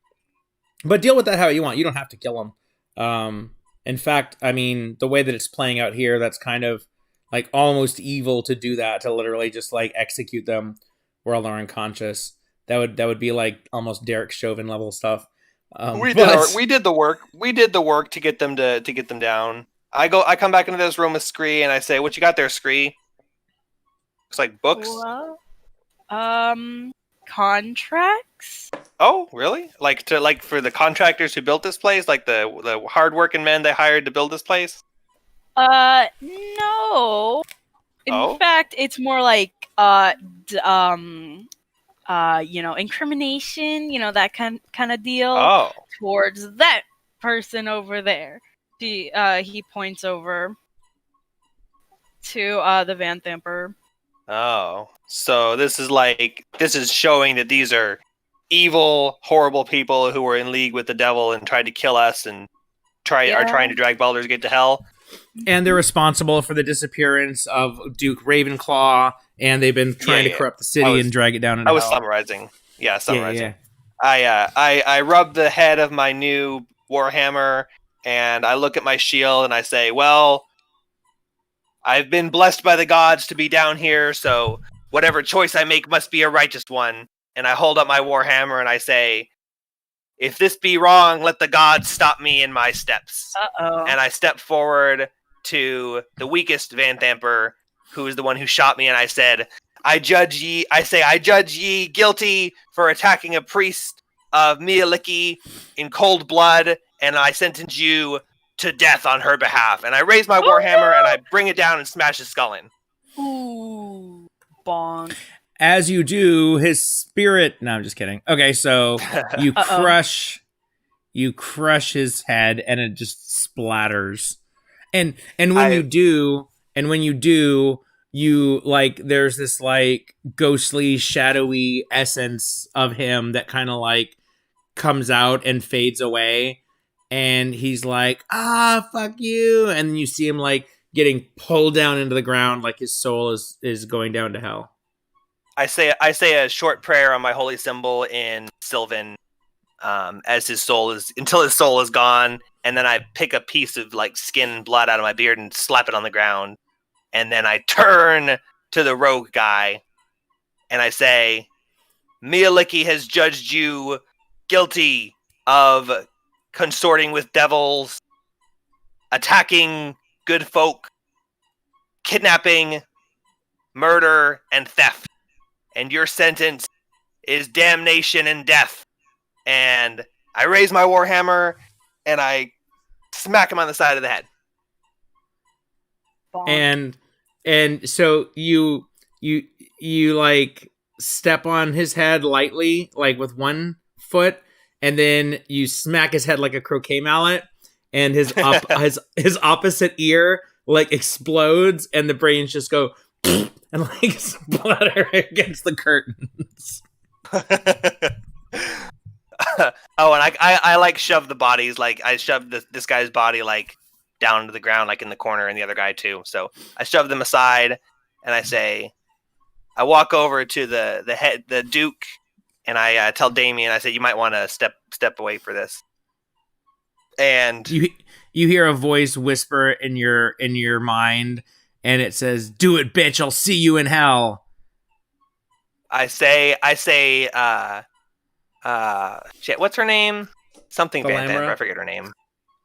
[SPEAKER 1] But deal with that how you want. You don't have to kill them. In fact, I mean, the way that it's playing out here, that's kind of, like, almost evil to do that, to literally just, like, execute them while they're unconscious. That would be, like, almost Derek Chauvin level stuff.
[SPEAKER 3] We did the work. We did the work to get them down. I come back into this room with Scree and I say, "What you got there, Scree?" Looks like books.
[SPEAKER 2] Well, contracts.
[SPEAKER 3] Oh, really? Like for the contractors who built this place, like the hardworking men they hired to build this place?
[SPEAKER 2] No. In fact, it's more like incrimination, that kind of deal towards that person over there. He points over to the Vanthamper.
[SPEAKER 3] Oh, so this is showing that these are evil, horrible people who were in league with the devil and tried to kill us and are trying to drag Baldur's Gate to hell.
[SPEAKER 1] And they're responsible for the disappearance of Duke Ravenclaw, and they've been trying to corrupt the city and drag it down into hell.
[SPEAKER 3] I was summarizing. Yeah, summarizing. Yeah. I rub the head of my new Warhammer, and I look at my shield, and I say, well, I've been blessed by the gods to be down here, so whatever choice I make must be a righteous one. And I hold up my Warhammer, and I say, If this be wrong, let the gods stop me in my steps.
[SPEAKER 2] Uh-oh.
[SPEAKER 3] And I step forward to the weakest Van Thamper, who is the one who shot me, and I said, I judge ye guilty for attacking a priest of Mialiki in cold blood, and I sentence you to death on her behalf. And I raise my warhammer and I bring it down and smash his skull in.
[SPEAKER 2] Ooh, bonk.
[SPEAKER 1] As you do, his spirit. No, I'm just kidding. Okay, so you crush his head, and it just splatters. And when you do, you like there's this like ghostly, shadowy essence of him that kind of like comes out and fades away. And he's like, fuck you. And then you see him like getting pulled down into the ground, like his soul is going down to hell.
[SPEAKER 3] I say a short prayer on my holy symbol in Sylvan, as until his soul is gone, and then I pick a piece of like skin and blood out of my beard and slap it on the ground, and then I turn to the rogue guy, and I say, Mialiki has judged you guilty of consorting with devils, attacking good folk, kidnapping, murder, and theft. And your sentence is damnation and death. And I raise my warhammer and I smack him on the side of the head.
[SPEAKER 1] And so you like step on his head lightly, like with one foot, and then you smack his head like a croquet mallet, and his his opposite ear like explodes, and the brains just go and like splatter against the curtains.
[SPEAKER 3] Oh, and I like shove the bodies, like I shoved this guy's body like down to the ground, like in the corner, and the other guy too. So I shove them aside, and I walk over to the Duke, and I tell Damien, I say, you might want to step away for this. And
[SPEAKER 1] you hear a voice whisper in your mind, and it says, "Do it, bitch! I'll see you in hell."
[SPEAKER 3] I say, shit, what's her name? Something Van Thamper. I forget her name.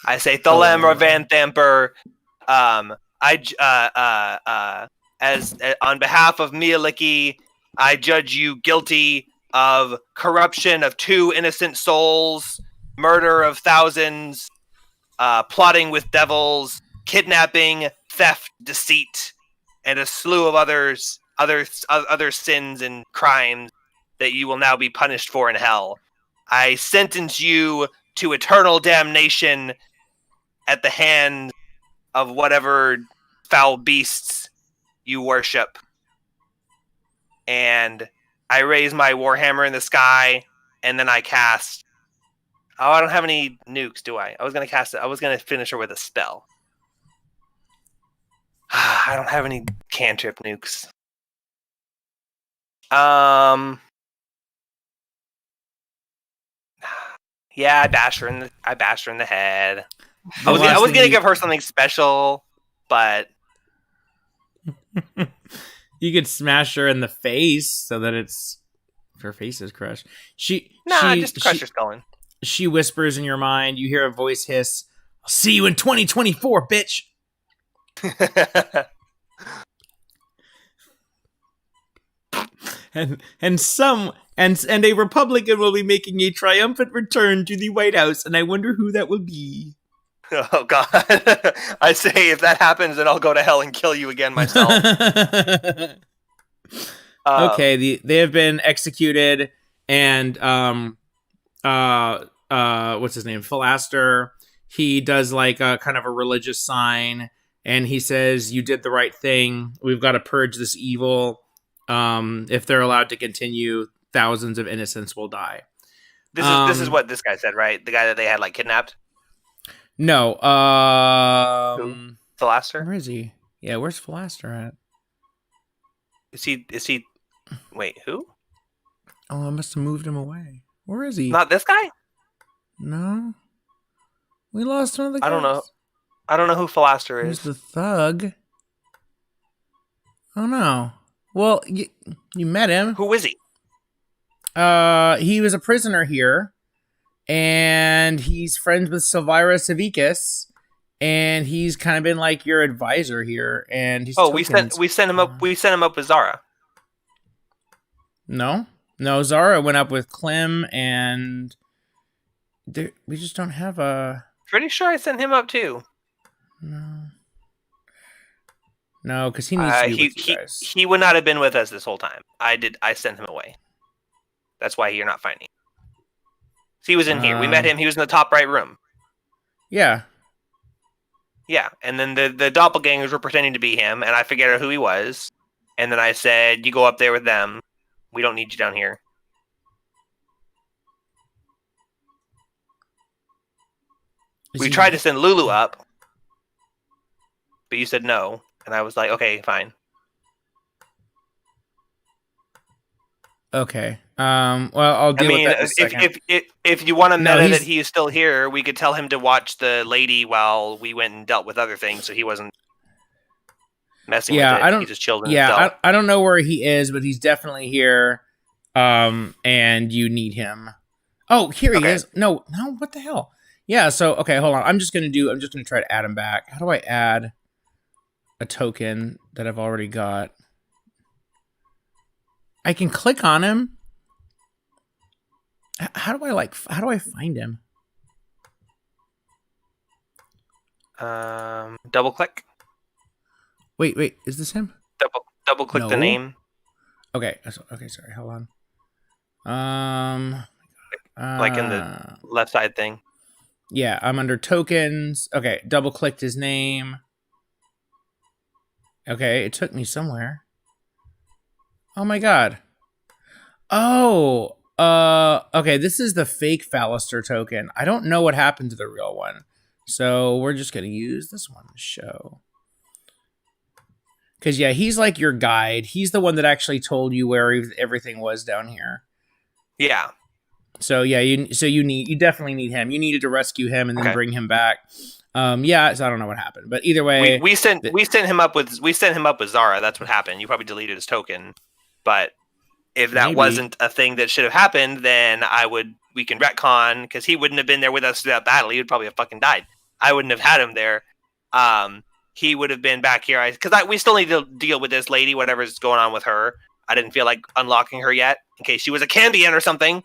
[SPEAKER 3] I say, Thalamra Van Thamper. As on behalf of Mialiki, I judge you guilty of corruption of 2 innocent souls, murder of thousands, plotting with devils, kidnapping, theft, deceit, and a slew of other sins and crimes that you will now be punished for in hell. I sentence you to eternal damnation at the hand of whatever foul beasts you worship. And I raise my warhammer in the sky, and then I cast... Oh, I don't have any nukes, do I? I was going to cast it. I was going to finish her with a spell. I don't have any cantrip nukes. Yeah, I bashed her in the head. I was gonna give her something special, but
[SPEAKER 1] you could smash her in the face so that her face is crushed.
[SPEAKER 3] Just crush her skull in.
[SPEAKER 1] She whispers in your mind. You hear a voice hiss, "I'll see you in 2024, bitch." And a Republican will be making a triumphant return to the White House, and I wonder who that will be.
[SPEAKER 3] Oh God! I say, if that happens, then I'll go to hell and kill you again myself.
[SPEAKER 1] Okay, they have been executed, and what's his name? Philaster. He does like a kind of a religious sign, and he says, "You did the right thing. We've got to purge this evil. If they're allowed to continue, thousands of innocents will die."
[SPEAKER 3] This is what this guy said, right? The guy that they had like kidnapped.
[SPEAKER 1] No,
[SPEAKER 3] Philaster?
[SPEAKER 1] Where is he? Yeah, where's Philaster at?
[SPEAKER 3] Is he? Wait, who?
[SPEAKER 1] Oh, I must have moved him away. Where is he?
[SPEAKER 3] Not this guy?
[SPEAKER 1] No, we lost one of the guys.
[SPEAKER 3] I don't know. I don't know who Philaster is.
[SPEAKER 1] He's the thug. Oh no. Well, you met him.
[SPEAKER 3] Who is he?
[SPEAKER 1] He was a prisoner here, and he's friends with Silvira Savicus, and he's kind of been like your advisor here. And he's
[SPEAKER 3] we sent him up with Zara.
[SPEAKER 1] No, Zara went up with Clem, and we just don't have a.
[SPEAKER 3] Pretty sure I sent him up too.
[SPEAKER 1] No, because he needs to be with you guys.
[SPEAKER 3] He would not have been with us this whole time. I sent him away. That's why you're not finding him. He was in here. We met him. He was in the top right room.
[SPEAKER 1] Yeah.
[SPEAKER 3] Yeah, and then the doppelgangers were pretending to be him, and I figured out who he was. And then I said, you go up there with them. We don't need you down here. We tried to send Lulu up, but you said no. And I was like, okay, fine.
[SPEAKER 1] Okay. Well, I'll deal with that in a second.
[SPEAKER 3] If you want to meta that he is still here, we could tell him to watch the lady while we went and dealt with other things, so he wasn't messing with it. He just chilled in himself.
[SPEAKER 1] I don't know where he is, but he's definitely here. And you need him. Oh, here he is. No, what the hell? Yeah, so okay, hold on. I'm just gonna try to add him back. How do I add a token that I've already got? I can click on him. How do I find him?
[SPEAKER 3] Double click.
[SPEAKER 1] Wait, is this him?
[SPEAKER 3] Double click the name.
[SPEAKER 1] Okay, sorry, hold on.
[SPEAKER 3] Like in the left side thing.
[SPEAKER 1] Yeah, I'm under tokens. Okay, double clicked his name. Okay, it took me somewhere. Oh my god. Oh, okay, this is the fake Phallister token. I don't know what happened to the real one. So we're just going to use this one to show. Because, yeah, he's like your guide. He's the one that actually told you where everything was down here.
[SPEAKER 3] Yeah.
[SPEAKER 1] So, yeah, you definitely need him. You needed to rescue him and then bring him back. Yeah, so I don't know what happened, but either way,
[SPEAKER 3] we sent him up with Zara. That's what happened. You probably deleted his token, but if that wasn't a thing that should have happened, then we can retcon because he wouldn't have been there with us through that battle. He would probably have fucking died. I wouldn't have had him there. He would have been back here because we still need to deal with this lady, whatever's going on with her. I didn't feel like unlocking her yet in case she was a Cambion or something.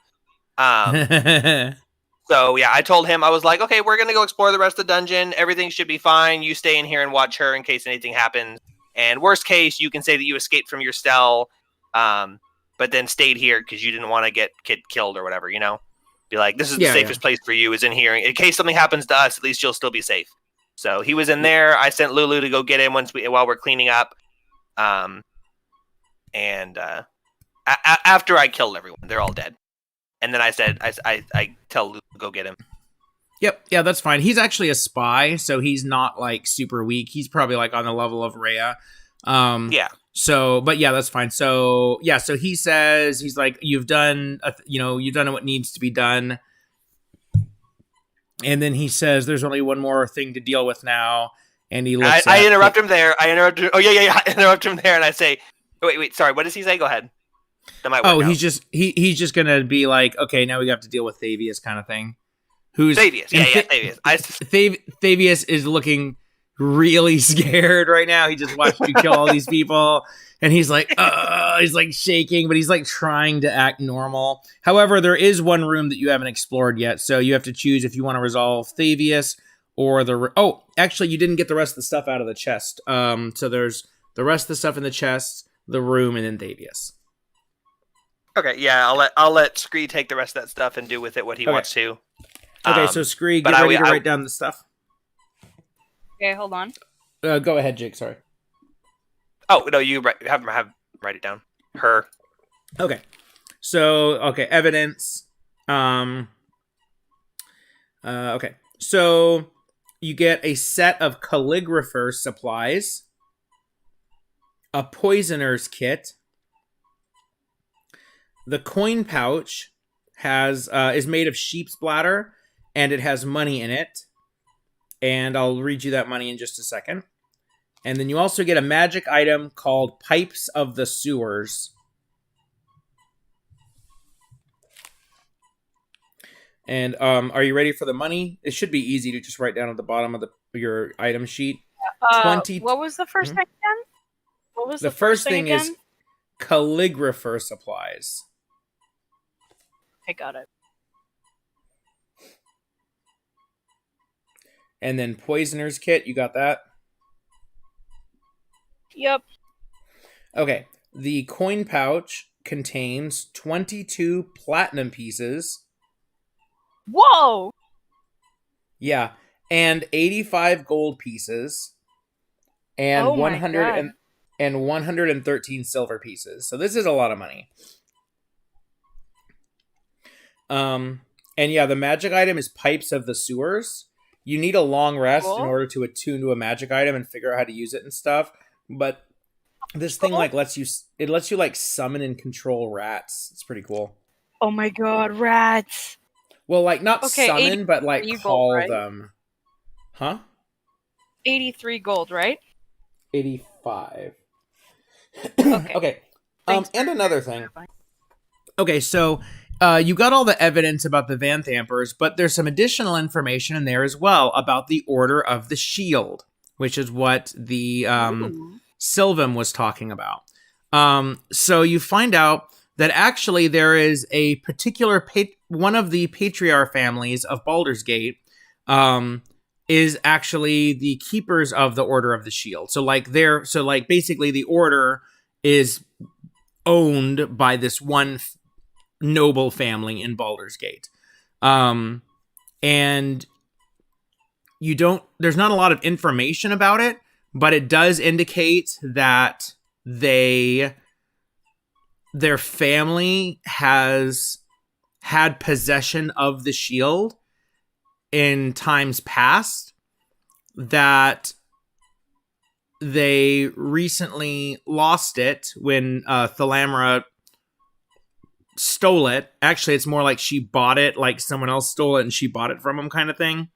[SPEAKER 3] So, yeah, I told him, I was like, okay, we're going to go explore the rest of the dungeon. Everything should be fine. You stay in here and watch her in case anything happens. And worst case, you can say that you escaped from your cell, but then stayed here because you didn't want to get killed or whatever, you know? Be like, this is the safest place for you is in here. In case something happens to us, at least you'll still be safe. So he was in there. I sent Lulu to go get him while we're cleaning up. After I killed everyone, they're all dead. And then I said, I tell Lulu to go get him.
[SPEAKER 1] Yep, yeah, that's fine. He's actually a spy, so he's not like super weak. He's probably like on the level of Rhea.
[SPEAKER 3] Yeah.
[SPEAKER 1] So, but yeah, that's fine. So, yeah, so he says, he's like, you've done what needs to be done. And then he says, there's only one more thing to deal with now. And he looks
[SPEAKER 3] I interrupt him there. I interrupt him there, and I say, wait, sorry, what does he say? Go ahead. That might work out.
[SPEAKER 1] He's just gonna be like, okay, now we have to deal with Thavius kind of thing. Who's
[SPEAKER 3] Thavius? Thavius.
[SPEAKER 1] Thavius is looking really scared right now. He just watched you kill all these people, and he's like shaking, but he's like trying to act normal. However, there is one room that you haven't explored yet, so you have to choose if you want to resolve Thavius or actually, you didn't get the rest of the stuff out of the chest. So there's the rest of the stuff in the chest, the room, and then Thavius.
[SPEAKER 3] Okay, yeah, I'll let Scree take the rest of that stuff and do with it what he wants to.
[SPEAKER 1] Okay, so Scree, get ready to write down the stuff.
[SPEAKER 2] Okay, hold on.
[SPEAKER 1] Go ahead, Jake. Sorry.
[SPEAKER 3] Oh no, you have write it down. Her.
[SPEAKER 1] Okay. So evidence. Okay. So you get a set of calligrapher supplies, a poisoner's kit. The coin pouch is made of sheep's bladder, and it has money in it. And I'll read you that money in just a second. And then you also get a magic item called Pipes of the Sewers. And are you ready for the money? It should be easy to just write down at the bottom of your item sheet.
[SPEAKER 2] What was the first thing again? What was
[SPEAKER 1] The
[SPEAKER 2] the first
[SPEAKER 1] first thing
[SPEAKER 2] again?
[SPEAKER 1] is calligrapher supplies.
[SPEAKER 2] I got it.
[SPEAKER 1] And then poisoner's kit, you got that?
[SPEAKER 2] Yep.
[SPEAKER 1] Okay. The coin pouch contains 22 platinum pieces.
[SPEAKER 2] Whoa!
[SPEAKER 1] Yeah. And 85 gold pieces. And
[SPEAKER 2] Oh my
[SPEAKER 1] 100
[SPEAKER 2] God.
[SPEAKER 1] and 113 silver pieces. So this is a lot of money. And yeah, the magic item is Pipes of the Sewers. You need a long rest in order to attune to a magic item and figure out how to use it and stuff. But this thing like lets you like summon and control rats. It's pretty cool.
[SPEAKER 2] Oh my God, rats!
[SPEAKER 1] Well, like not summon, but like call
[SPEAKER 2] gold, right?
[SPEAKER 1] them. Huh?
[SPEAKER 2] 83 gold, right?
[SPEAKER 1] 85.
[SPEAKER 2] Okay.
[SPEAKER 1] Okay.
[SPEAKER 2] Thanks
[SPEAKER 1] And
[SPEAKER 2] for
[SPEAKER 1] another thing.
[SPEAKER 2] clarifying.
[SPEAKER 1] Okay, so you got all the evidence about the Van Thampers, but there's some additional information in there as well about the Order of the Shield, which is what the Sylvan was talking about. So you find out that actually there is a particular one of the patriarch families of Baldur's Gate is actually the keepers of the Order of the Shield. So basically the Order is owned by this one noble family in Baldur's Gate. And there's not a lot of information about it, but it does indicate that their family has had possession of the shield in times past, that they recently lost it when Thalamra stole it. Actually, it's more like she bought it, like someone else stole it and she bought it from him kind of thing.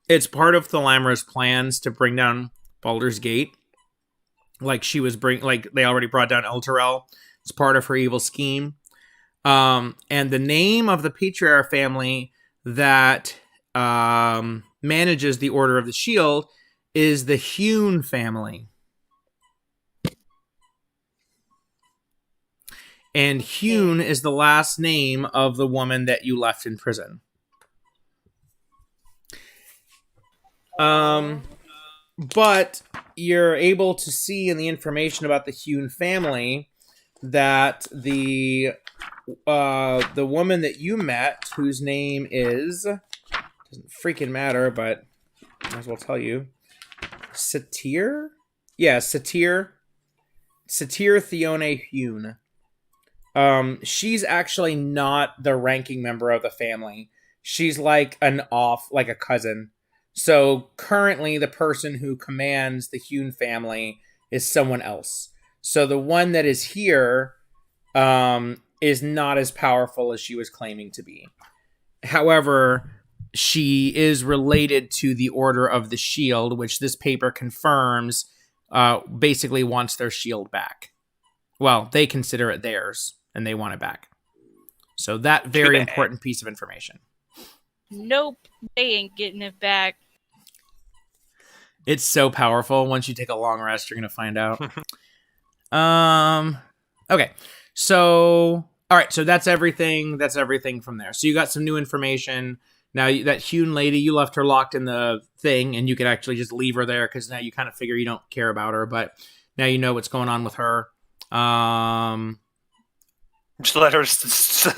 [SPEAKER 1] It's part of Thalamra's plans to bring down Baldur's Gate. Like they already brought down Elturel. It's part of her evil scheme. And the name of the patriarch family that manages the Order of the Shield is the Hewn family. And Hewn is the last name of the woman that you left in prison. But you're able to see in the information about the Hewn family that the woman that you met, whose name is, doesn't freaking matter, but I might as well tell you, Satyr? Yeah, Satyr Theone Hewn. She's actually not the ranking member of the family. She's like a cousin. So currently the person who commands the Hewn family is someone else. So the one that is here is not as powerful as she was claiming to be. However, she is related to the Order of the Shield, which this paper confirms basically wants their shield back. Well, they consider it theirs, and they want it back. So that very important piece of information.
[SPEAKER 2] Nope, they ain't getting it back.
[SPEAKER 1] It's so powerful. Once you take a long rest, you're going to find out. Okay. So, all right. So that's everything. That's everything from there. So you got some new information. Now, that Hewn lady, you left her locked in the thing, and you could actually just leave her there because now you kind of figure you don't care about her, but now you know what's going on with her.
[SPEAKER 3] Just let her starve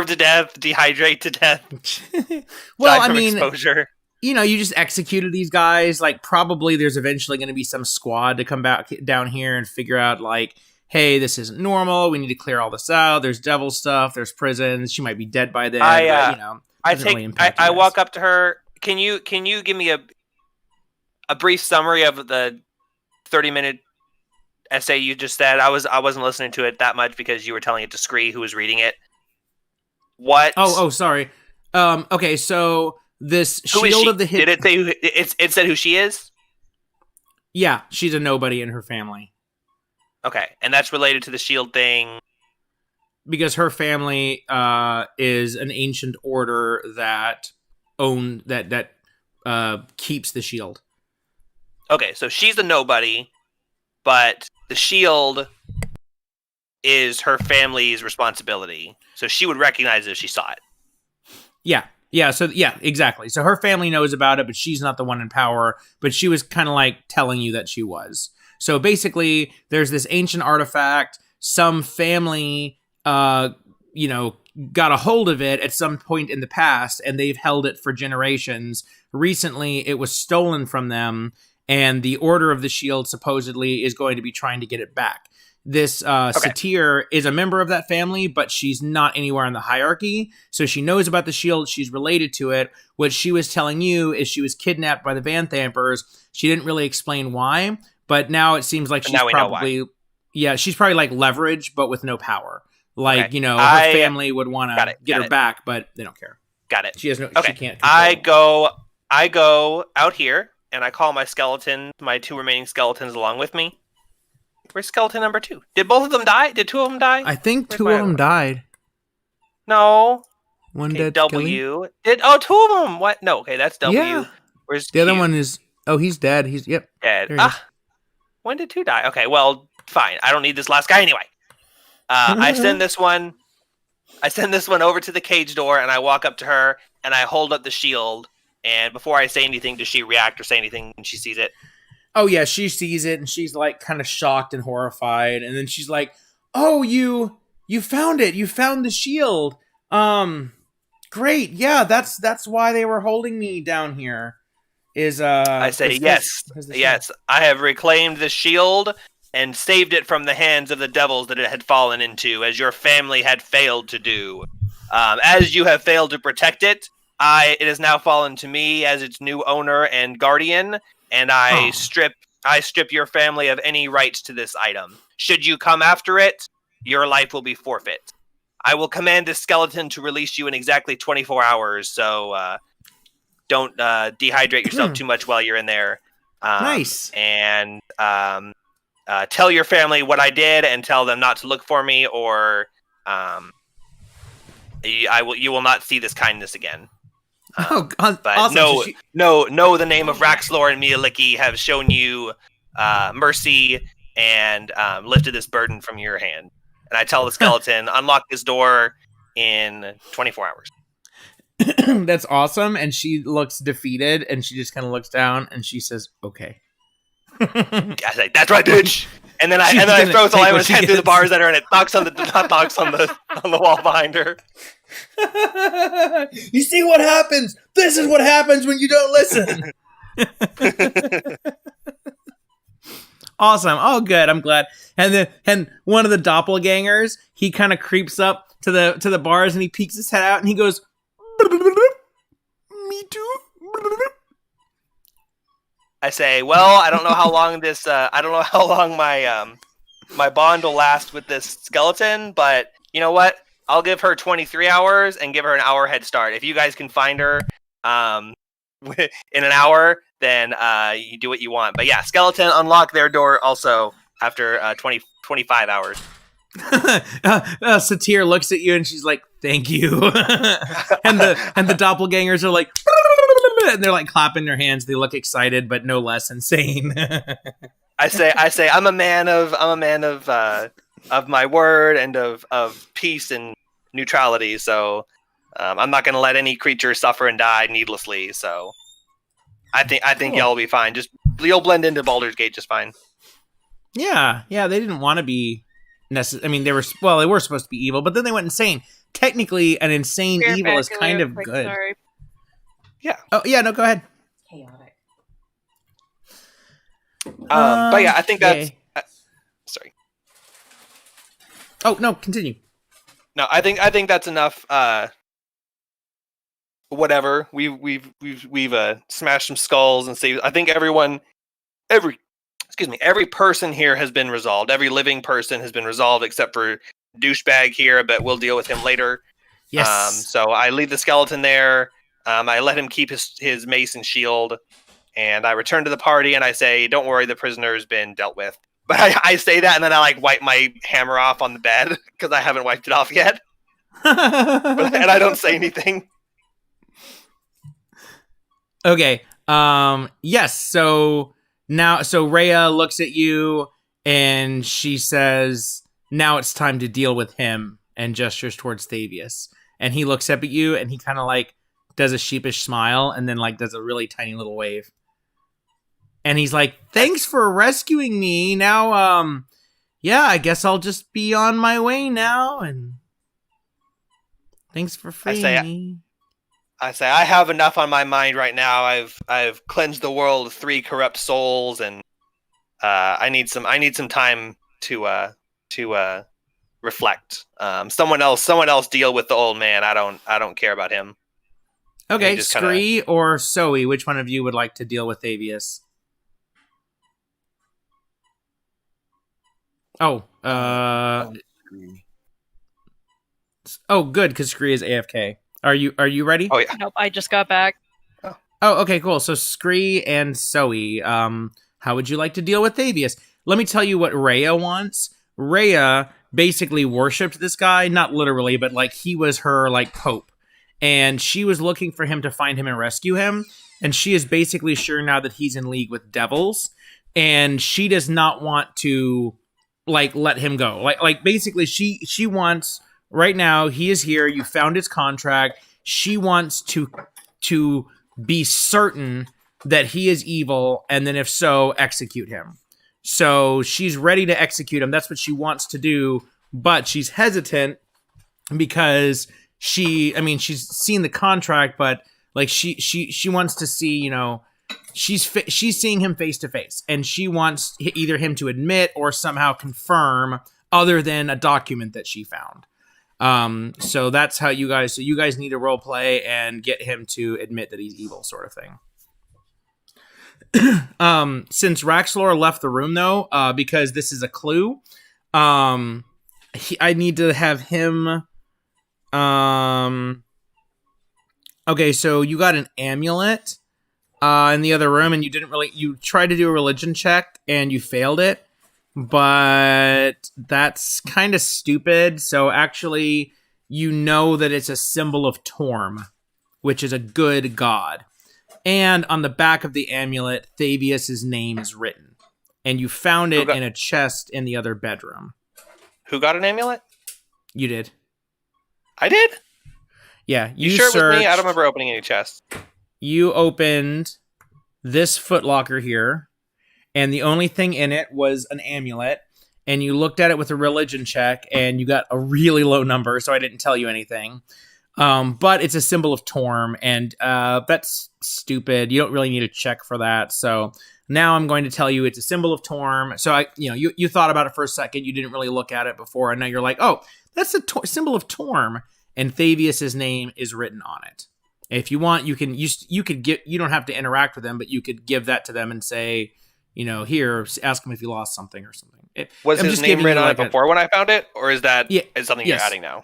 [SPEAKER 3] to death, dehydrate to death.
[SPEAKER 1] Well, I mean,
[SPEAKER 3] exposure.
[SPEAKER 1] You know, you just executed these guys. Like, probably there's eventually going to be some squad to come back down here and figure out, like, hey, this isn't normal. We need to clear all this out. There's devil stuff. There's prisons. She might be dead by then. But, you know,
[SPEAKER 3] I walk up to her. Can you give me a brief summary of the 30-minute essay you just said? I wasn't listening to it that much because you were telling it to Scree, who was reading it. What?
[SPEAKER 1] Oh, sorry. Okay, so this shield of the hit.
[SPEAKER 3] Did it say it said who she is?
[SPEAKER 1] Yeah, she's a nobody in her family.
[SPEAKER 3] Okay, and that's related to the shield thing.
[SPEAKER 1] because her family is an ancient order that keeps the shield.
[SPEAKER 3] Okay, so she's a nobody, but the shield is her family's responsibility. So she would recognize it if she saw it.
[SPEAKER 1] Yeah, so exactly. So her family knows about it, but she's not the one in power, but she was kind of like telling you that she was. So basically, there's this ancient artifact, some family got a hold of it at some point in the past, and they've held it for generations. Recently, it was stolen from them, and the Order of the Shield supposedly is going to be trying to get it back. This Satyr is a member of that family, but she's not anywhere in the hierarchy. So she knows about the shield. She's related to it. What she was telling you is she was kidnapped by the Van Thampers. She didn't really explain why, but now it seems like she's probably, she's probably like leverage, but with no power. Like, her family would want to get her back, but they don't care.
[SPEAKER 3] Got it.
[SPEAKER 1] She has no,
[SPEAKER 3] okay.
[SPEAKER 1] She can't.
[SPEAKER 3] I go out here and I call my skeleton, my 2 remaining skeletons along with me. Where's skeleton number 2? Did both of them die? Did 2 of them die?
[SPEAKER 1] I think 2 of them died.
[SPEAKER 3] No.
[SPEAKER 1] One dead.
[SPEAKER 3] W. 2 of them. What? No. Okay, that's W.
[SPEAKER 1] Yeah.
[SPEAKER 3] Where's
[SPEAKER 1] the other one? Is he's dead. He's dead.
[SPEAKER 3] When did 2 die? Okay, well, fine. I don't need this last guy anyway. I send this one over to the cage door, and I walk up to her and I hold up the shield. And before I say anything, does she react or say anything when she sees it?
[SPEAKER 1] Oh, yeah, she sees it, and she's, like, kind of shocked and horrified. And then she's like, oh, you found it. You found the shield. Great. Yeah, that's why they were holding me down here. I
[SPEAKER 3] say, yes. I have reclaimed the shield and saved it from the hands of the devils that it had fallen into, as your family had failed to do. As you have failed to protect it, it has now fallen to me as its new owner and guardian. And I strip your family of any rights to this item. Should you come after it, your life will be forfeit. I will command this skeleton to release you in exactly 24 hours, so don't dehydrate yourself too much while you're in there.
[SPEAKER 1] Nice.
[SPEAKER 3] And tell your family what I did and tell them not to look for me, or you will not see this kindness again. But
[SPEAKER 1] awesome.
[SPEAKER 3] No, the name of Raxlor and Mialicki have shown you mercy and lifted this burden from your hand. And I tell the skeleton, unlock this door in 24 hours.
[SPEAKER 1] That's awesome. And she looks defeated, and she just kind of looks down, and she says, okay.
[SPEAKER 3] I say, that's right, bitch. And then I throw Salima's head through the bars that are in it. Knocks on the wall behind her.
[SPEAKER 1] You see what happens? This is what happens when you don't listen. Awesome. Oh, good. I'm glad. And one of the doppelgangers, he kind of creeps up to the bars, and he peeks his head out, and he goes, me too.
[SPEAKER 3] I say, well, I don't know how long my bond will last with this skeleton, but you know what? I'll give her 23 hours and give her an hour head start. If you guys can find her in an hour, then you do what you want. But yeah, skeleton unlock their door also after 25 hours.
[SPEAKER 1] Satyr looks at you and she's like, thank you. and the doppelgangers are like, and they're like clapping their hands. They look excited, but no less insane.
[SPEAKER 3] I say, I'm a man of my word and of peace and neutrality. So I'm not going to let any creature suffer and die needlessly. So I think cool. Y'all will be fine. You'll blend into Baldur's Gate just fine.
[SPEAKER 1] Yeah. They didn't want to be necessary. I mean, they were supposed to be evil, but then they went insane. Technically, an insane evil is kind of good.
[SPEAKER 2] Sorry.
[SPEAKER 3] Yeah.
[SPEAKER 1] Oh yeah. No, go ahead.
[SPEAKER 6] Chaotic.
[SPEAKER 3] But yeah, I think that's. Sorry.
[SPEAKER 1] Oh no, continue.
[SPEAKER 3] No, I think that's enough. Whatever. We've smashed some skulls and saved. I think every person here has been resolved. Every living person has been resolved except for douchebag here, but we'll deal with him later.
[SPEAKER 1] Yes.
[SPEAKER 3] So I leave the skeleton there. I let him keep his mace and shield, and I return to the party and I say, "Don't worry, the prisoner has been dealt with. But I say that, and then I like wipe my hammer off on the bed because I haven't wiped it off yet, and I don't say anything.
[SPEAKER 1] Okay. Yes. So Rhea looks at you and she says, "Now it's time to deal with him," and gestures towards Thavius. And he looks up at you and he kind of like does a sheepish smile and then like does a really tiny little wave. And he's like, "Thanks for rescuing me. Now, yeah, I guess I'll just be on my way now. And thanks for freeing me."
[SPEAKER 3] I say I have enough on my mind right now. I've cleansed the world of 3 corrupt souls, and I need some time to reflect. Someone else deal with the old man. I don't care about him.
[SPEAKER 1] Okay, Scree or Zoe, which one of you would like to deal with Thavius? Oh, good, because Scree is AFK. Are you ready?
[SPEAKER 3] Oh yeah.
[SPEAKER 2] Nope, I just got back.
[SPEAKER 1] Oh, okay, cool. So Scree and Zoe, how would you like to deal with Thavius? Let me tell you what Rhea wants. Rhea basically worshipped this guy, not literally, but like he was her like pope. And she was looking for him to find him and rescue him. And she is basically sure now that he's in league with devils. And she does not want to like let him go. Like basically she wants right now, he is here, you found his contract. She wants to be certain that he is evil, and then if so, execute him. So she's ready to execute him. That's what she wants to do, but she's hesitant because she's seen the contract, but like she wants to see, you know, she's seeing him face to face, and she wants either him to admit or somehow confirm other than a document that she found. So that's how you guys need to role play and get him to admit that he's evil, sort of thing. Since Raxlor left the room though, because this is a clue, I need to have him, okay, so you got an amulet, in the other room, and you tried to do a religion check and you failed it. But that's kind of stupid. So actually, you know that it's a symbol of Torm, which is a good god. And on the back of the amulet, Thavius' name is written. And you found it in a chest in the other bedroom.
[SPEAKER 3] Who got an amulet?
[SPEAKER 1] You did.
[SPEAKER 3] I did?
[SPEAKER 1] Yeah.
[SPEAKER 3] You sure it was me? I don't remember opening any chests.
[SPEAKER 1] You opened this footlocker here. And the only thing in it was an amulet, and you looked at it with a religion check, and you got a really low number, so I didn't tell you anything. But it's a symbol of Torm, and that's stupid. You don't really need a check for that. So now I'm going to tell you it's a symbol of Torm. So you thought about it for a second. You didn't really look at it before, and now you're like, oh, that's a symbol of Torm, and Thavius' name is written on it. If you want, you don't have to interact with them, but you could give that to them and say, you know, here, ask him if you lost something or something.
[SPEAKER 3] Was his name written on it before when I found it? Or is that something you're adding now?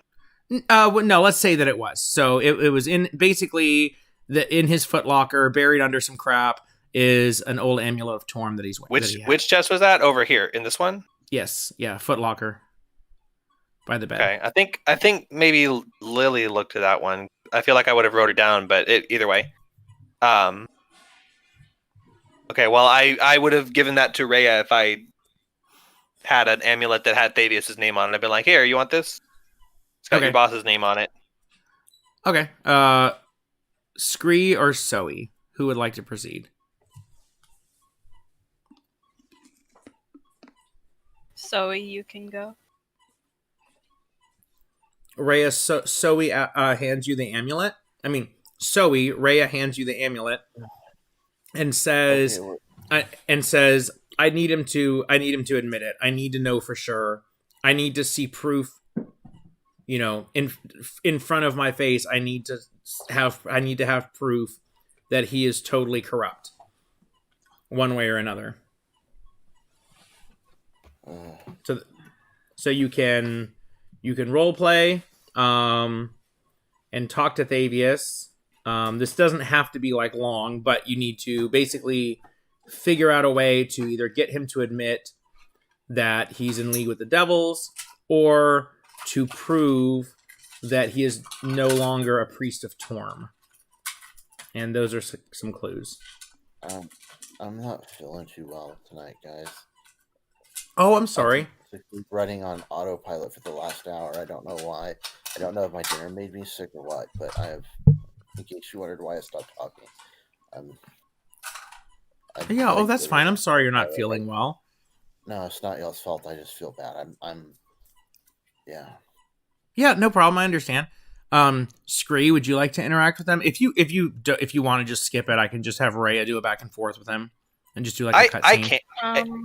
[SPEAKER 1] No, let's say that it was. So it was in basically in his footlocker, buried under some crap, is an old amulet of Torm that he's wearing.
[SPEAKER 3] Which chest was that? Over here in this one?
[SPEAKER 1] Yes, yeah, footlocker by the bed.
[SPEAKER 3] Okay, I think maybe Lily looked at that one. I feel like I would have wrote it down, but either way. Okay, well, I would have given that to Rhea if I had an amulet that had Thavius' name on it. I'd been like, here, you want this? It's got your boss's name on it.
[SPEAKER 1] Okay. Scree or Zoe? Who would like to proceed?
[SPEAKER 2] Zoe, you can go.
[SPEAKER 1] Rhea, Zoe hands you the amulet. I mean, Zoe, Rhea hands you the amulet and says, I need him to admit it. I need to know for sure. I need to see proof. You know, in front of my face, I need to have proof that he is totally corrupt, one way or another. So you can role play, and talk to Thavius. This doesn't have to be like long, but you need to basically figure out a way to either get him to admit that he's in league with the devils, or to prove that he is no longer a priest of Torm. And those are some clues.
[SPEAKER 4] I'm not feeling too well tonight, guys.
[SPEAKER 1] Oh, I'm sorry.
[SPEAKER 4] I've been running on autopilot for the last hour. I don't know why. I don't know if my dinner made me sick or what, but I have, in case you wondered why I stopped talking.
[SPEAKER 1] Yeah, that's fine. I'm sorry you're not feeling well.
[SPEAKER 4] No, it's not y'all's fault. I just feel bad. Yeah.
[SPEAKER 1] Yeah, no problem. I understand. Scree, would you like to interact with them? If you want to just skip it, I can just have Rhea do a back and forth with him and just do like a cutscene.
[SPEAKER 3] I can't.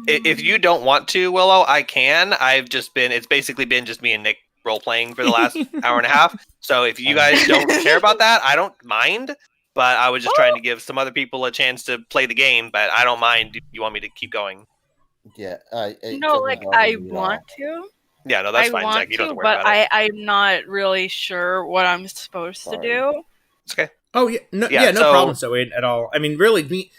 [SPEAKER 3] If you don't want to, Willow, I can. It's basically been just me and Nick role playing for the last hour and a half. So if you guys don't care about that, I don't mind. But I was just trying to give some other people a chance to play the game. But I don't mind if you want me to keep going.
[SPEAKER 4] Yeah.
[SPEAKER 2] I want to.
[SPEAKER 3] Yeah, no, that's fine, Zach. You don't have to worry
[SPEAKER 2] but
[SPEAKER 3] about it.
[SPEAKER 2] I'm not really sure what I'm supposed to do.
[SPEAKER 3] It's okay.
[SPEAKER 1] Oh yeah, no problem, Zoe, at all. I mean, really,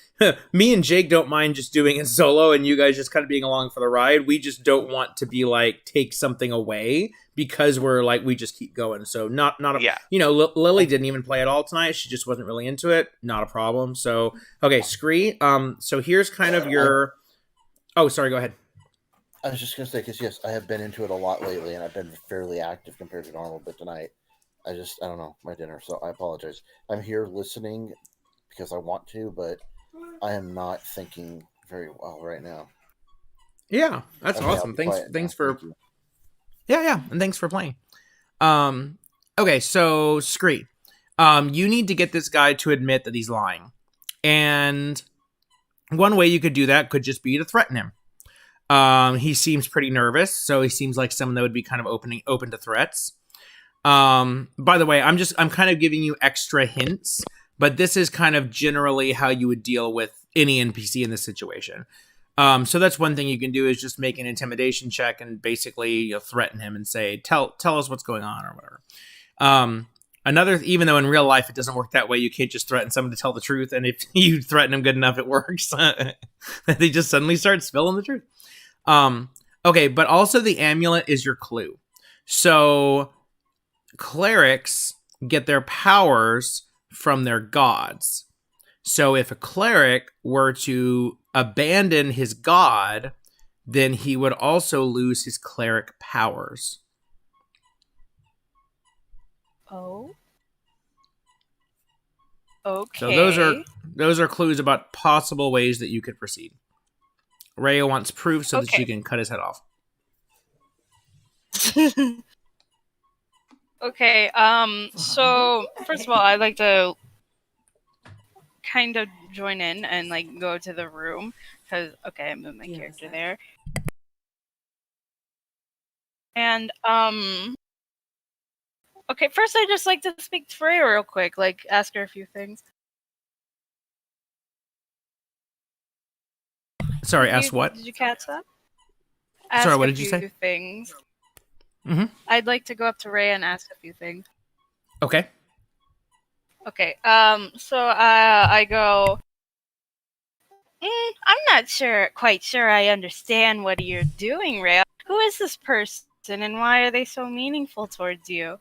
[SPEAKER 1] me and Jake don't mind just doing it solo, and you guys just kind of being along for the ride. We just don't want to be like take something away because we're like we just keep going. So Lily didn't even play at all tonight. She just wasn't really into it. Not a problem. So okay, Scree. So here's kind of your. Oh, sorry. Go ahead.
[SPEAKER 4] I was just going to say, because yes, I have been into it a lot lately, and I've been fairly active compared to normal, but tonight, I don't know, my dinner, so I apologize. I'm here listening because I want to, but I am not thinking very well right now.
[SPEAKER 1] Yeah, that's awesome. Thanks for... Yeah, and thanks for playing. Okay, so, Scree, you need to get this guy to admit that he's lying. And one way you could do that could just be to threaten him. He seems pretty nervous, so he seems like someone that would be kind of open to threats. By the way, I'm kind of giving you extra hints, but this is kind of generally how you would deal with any NPC in this situation. So that's one thing you can do is just make an intimidation check and basically threaten him and say, tell us what's going on or whatever. Even though in real life it doesn't work that way, you can't just threaten someone to tell the truth, and if you threaten them good enough, it works. They just suddenly start spilling the truth. Okay, but also the amulet is your clue. So clerics get their powers from their gods. So if a cleric were to abandon his god, then he would also lose his cleric powers.
[SPEAKER 2] Oh. Okay.
[SPEAKER 1] So those are clues about possible ways that you could proceed. Rhea wants proof so that she can cut his head off.
[SPEAKER 2] Okay, so first of all, I'd like to kind of join in and like go to the room because I moved my character there. And okay, first I'd just like to speak to Freya real quick, like ask her a few things.
[SPEAKER 1] Sorry, ask what?
[SPEAKER 2] Did you catch that?
[SPEAKER 1] Sorry, what did you say?
[SPEAKER 2] Things.
[SPEAKER 1] Mm-hmm.
[SPEAKER 2] I'd like to go up to Rhea and ask a few things.
[SPEAKER 1] Okay.
[SPEAKER 2] Okay. So I go. I'm not quite sure I understand what you're doing, Rhea. Who is this person, and why are they so meaningful towards you?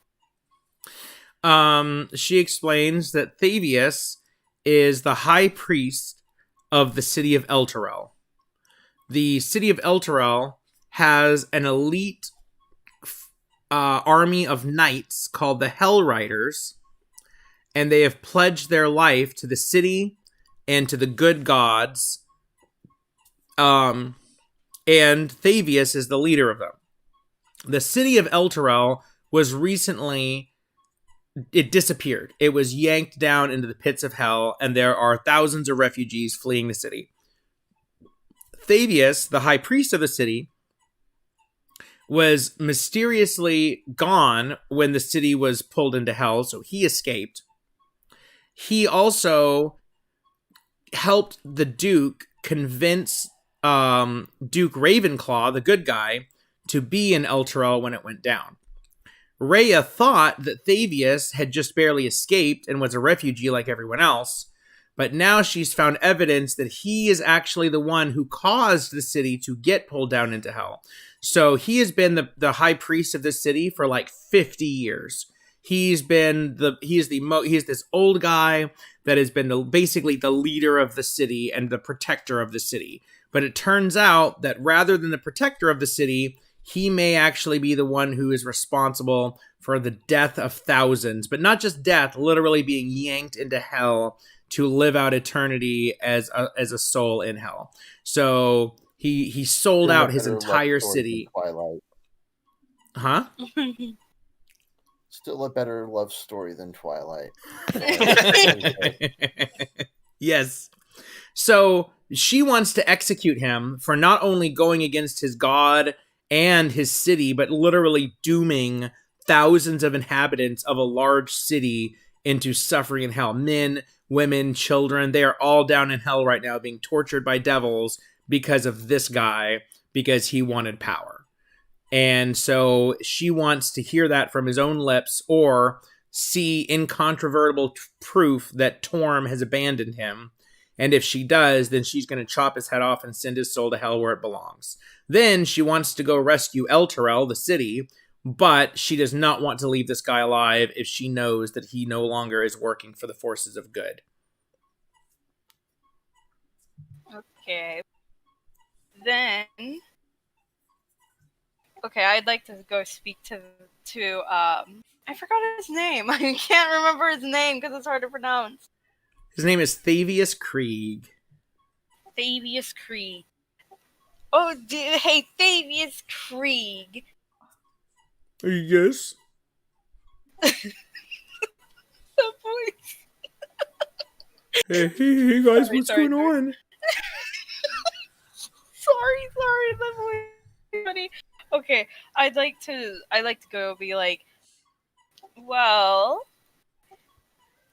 [SPEAKER 1] She explains that Thavius is the high priest of the city of Elturel. The city of Elturel has an elite army of knights called the Hell Riders, and they have pledged their life to the city and to the good gods. And Thavius is the leader of them. The city of Elturel was recently... It disappeared. It was yanked down into the pits of hell, and there are thousands of refugees fleeing the city. Thavius, the high priest of the city, was mysteriously gone when the city was pulled into hell, so he escaped. He also helped the Duke convince Duke Ravenclaw, the good guy, to be in Elturel when it went down. Rhea thought that Thavius had just barely escaped and was a refugee like everyone else, But now she's found evidence that he is actually the one who caused the city to get pulled down into hell. So he has been the high priest of this city for like 50 years. He is this old guy that has been basically the leader of the city and the protector of the city. But it turns out that rather than the protector of the city, he may actually be the one who is responsible for the death of thousands, but not just death, literally being yanked into hell to live out eternity as a soul in hell. So he sold out his entire city.
[SPEAKER 4] Twilight.
[SPEAKER 1] Huh?
[SPEAKER 4] Still a better love story than Twilight.
[SPEAKER 1] Yes. So she wants to execute him for not only going against his god and his city, but literally dooming thousands of inhabitants of a large city into suffering in hell. Men, women, children, they are all down in hell right now being tortured by devils because of this guy, because he wanted power. And so she wants to hear that from his own lips or see incontrovertible proof that Torm has abandoned him. And if she does, then she's going to chop his head off and send his soul to hell where it belongs. Then she wants to go rescue Elturel, the city, but she does not want to leave this guy alive if she knows that he no longer is working for the forces of good.
[SPEAKER 2] Okay. Then... Okay, I'd like to go speak to I forgot his name. I can't remember his name because it's hard to pronounce.
[SPEAKER 1] His name is Thavius Krieg.
[SPEAKER 2] Thavius Krieg. Oh, hey, Thavius Krieg.
[SPEAKER 1] Yes.
[SPEAKER 2] The voice.
[SPEAKER 1] Hey guys,
[SPEAKER 2] Sorry,
[SPEAKER 1] what's
[SPEAKER 2] sorry,
[SPEAKER 1] going on?
[SPEAKER 2] sorry, the voice. Funny. Okay, I'd like to go be like, well,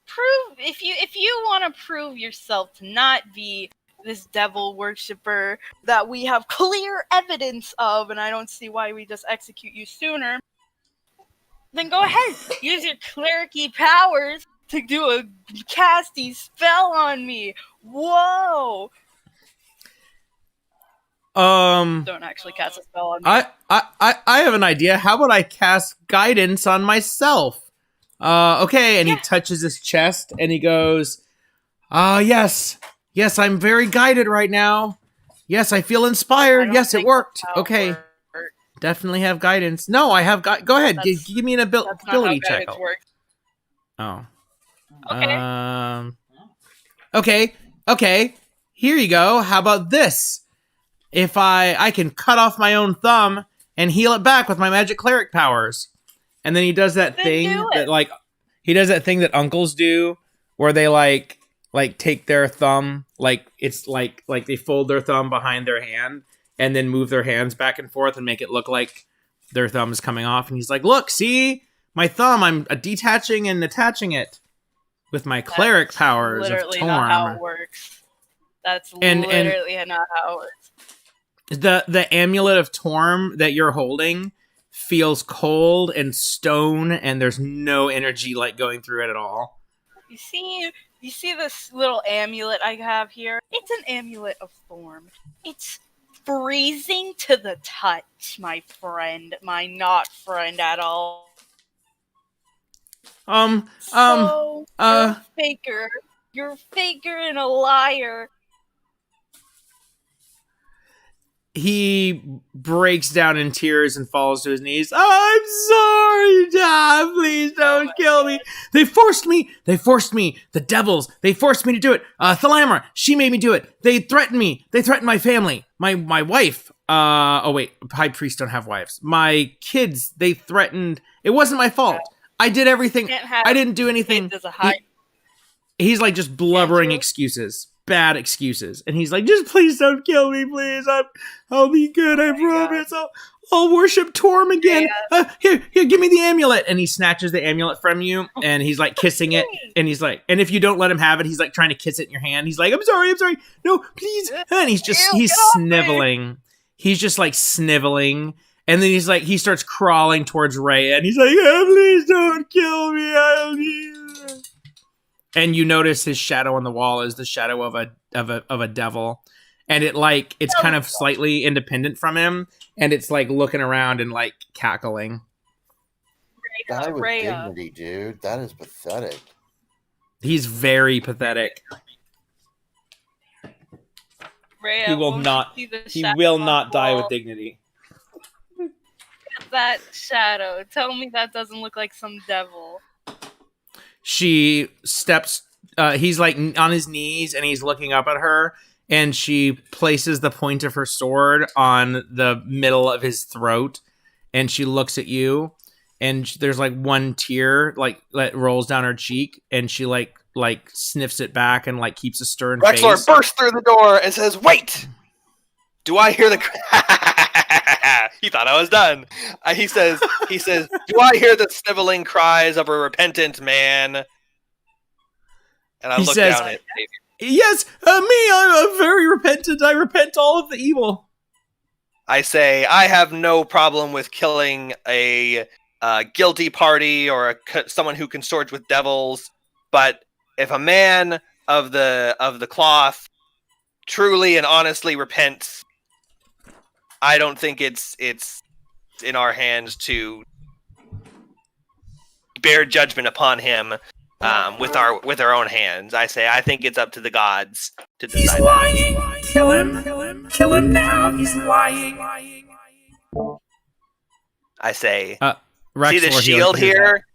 [SPEAKER 2] prove if you want to prove yourself to not be this devil worshiper that we have clear evidence of, and I don't see why we just execute you sooner. Then go ahead, use your clericy powers to do a casty spell on me. Whoa! Don't actually cast a spell on me.
[SPEAKER 1] I have an idea. How about I cast guidance on myself? Okay, and he touches his chest and he goes, yes, I'm very guided right now. Yes, I feel inspired. Yes, it worked. Okay, definitely have guidance. No, I have go ahead. Give me an ability check. Oh.
[SPEAKER 2] Okay.
[SPEAKER 1] Okay. Here you go. How about this? If I can cut off my own thumb and heal it back with my magic cleric powers. And then he does that thing that he does that thing that uncles do where they like take their thumb, it's like they fold their thumb behind their hand and then move their hands back and forth and make it look like their thumb is coming off. And he's like, look, see my thumb, I'm detaching and attaching it with my cleric powers of Torm.
[SPEAKER 2] Literally not how it works. That's literally not how it works.
[SPEAKER 1] The amulet of Torm that you're holding feels cold and stone, and there's no energy going through it at all.
[SPEAKER 2] You see this little amulet I have here? It's an amulet of Torm. It's freezing to the touch, my friend. My not friend at all. You're a faker. You're a faker and a liar.
[SPEAKER 1] He breaks down in tears and falls to his knees. Oh, I'm sorry, Dad. Please don't kill me. They forced me. The devils. They forced me to do it. Thalamra, she made me do it. They threatened me. They threatened my family. My wife. Oh wait, high priests don't have wives. My kids. They threatened. It wasn't my fault. I did everything. I didn't do anything. He's just blubbering excuses. Bad excuses, and he's like, just please don't kill me, please. I'll be good, I promise. I'll worship Torm again. Here, give me the amulet. And he snatches the amulet from you, and he's kissing it, and he's and if you don't let him have it, he's trying to kiss it in your hand. He's like, I'm sorry, no, please. And he's sniveling. He's just sniveling, and then he starts crawling towards Rhea, and he's like, please don't kill me. And you notice his shadow on the wall is the shadow of a devil, and it's kind of slightly independent from him, and it's like looking around and like cackling.
[SPEAKER 4] Die with
[SPEAKER 2] Rhea.
[SPEAKER 4] dignity, dude. That is pathetic.
[SPEAKER 1] He's very pathetic.
[SPEAKER 2] Rhea,
[SPEAKER 1] He will
[SPEAKER 2] won't
[SPEAKER 1] not.
[SPEAKER 2] you see the
[SPEAKER 1] He
[SPEAKER 2] shadow
[SPEAKER 1] will
[SPEAKER 2] on
[SPEAKER 1] not
[SPEAKER 2] the
[SPEAKER 1] die with
[SPEAKER 2] wall?
[SPEAKER 1] dignity.
[SPEAKER 2] That shadow. Tell me that doesn't look like some devil.
[SPEAKER 1] She steps. He's like on his knees and he's looking up at her, and she places the point of her sword on the middle of his throat, and she looks at you, and there's like one tear like that rolls down her cheek, and she like sniffs it back and like keeps a stern
[SPEAKER 3] Rexlor
[SPEAKER 1] face.
[SPEAKER 3] bursts through the door and says, "Wait! Do I hear the?" He thought I was done. He says, "Do I hear the sniveling cries of a repentant man?" And I
[SPEAKER 1] He
[SPEAKER 3] look
[SPEAKER 1] says,
[SPEAKER 3] down at
[SPEAKER 1] Yes, me. I'm very repentant. I repent all of the evil.
[SPEAKER 3] I say, "I have no problem with killing a guilty party or someone who consorts with devils, but if a man of the cloth truly and honestly repents, I don't think it's in our hands to bear judgment upon him with our own hands. I say, I think it's up to the gods to
[SPEAKER 5] He's
[SPEAKER 3] decide.
[SPEAKER 5] lying. Kill him. Kill him now. He's lying.
[SPEAKER 3] I say,
[SPEAKER 1] Rex
[SPEAKER 3] see this
[SPEAKER 1] Lord, he'll
[SPEAKER 3] shield
[SPEAKER 1] hear that.
[SPEAKER 3] here?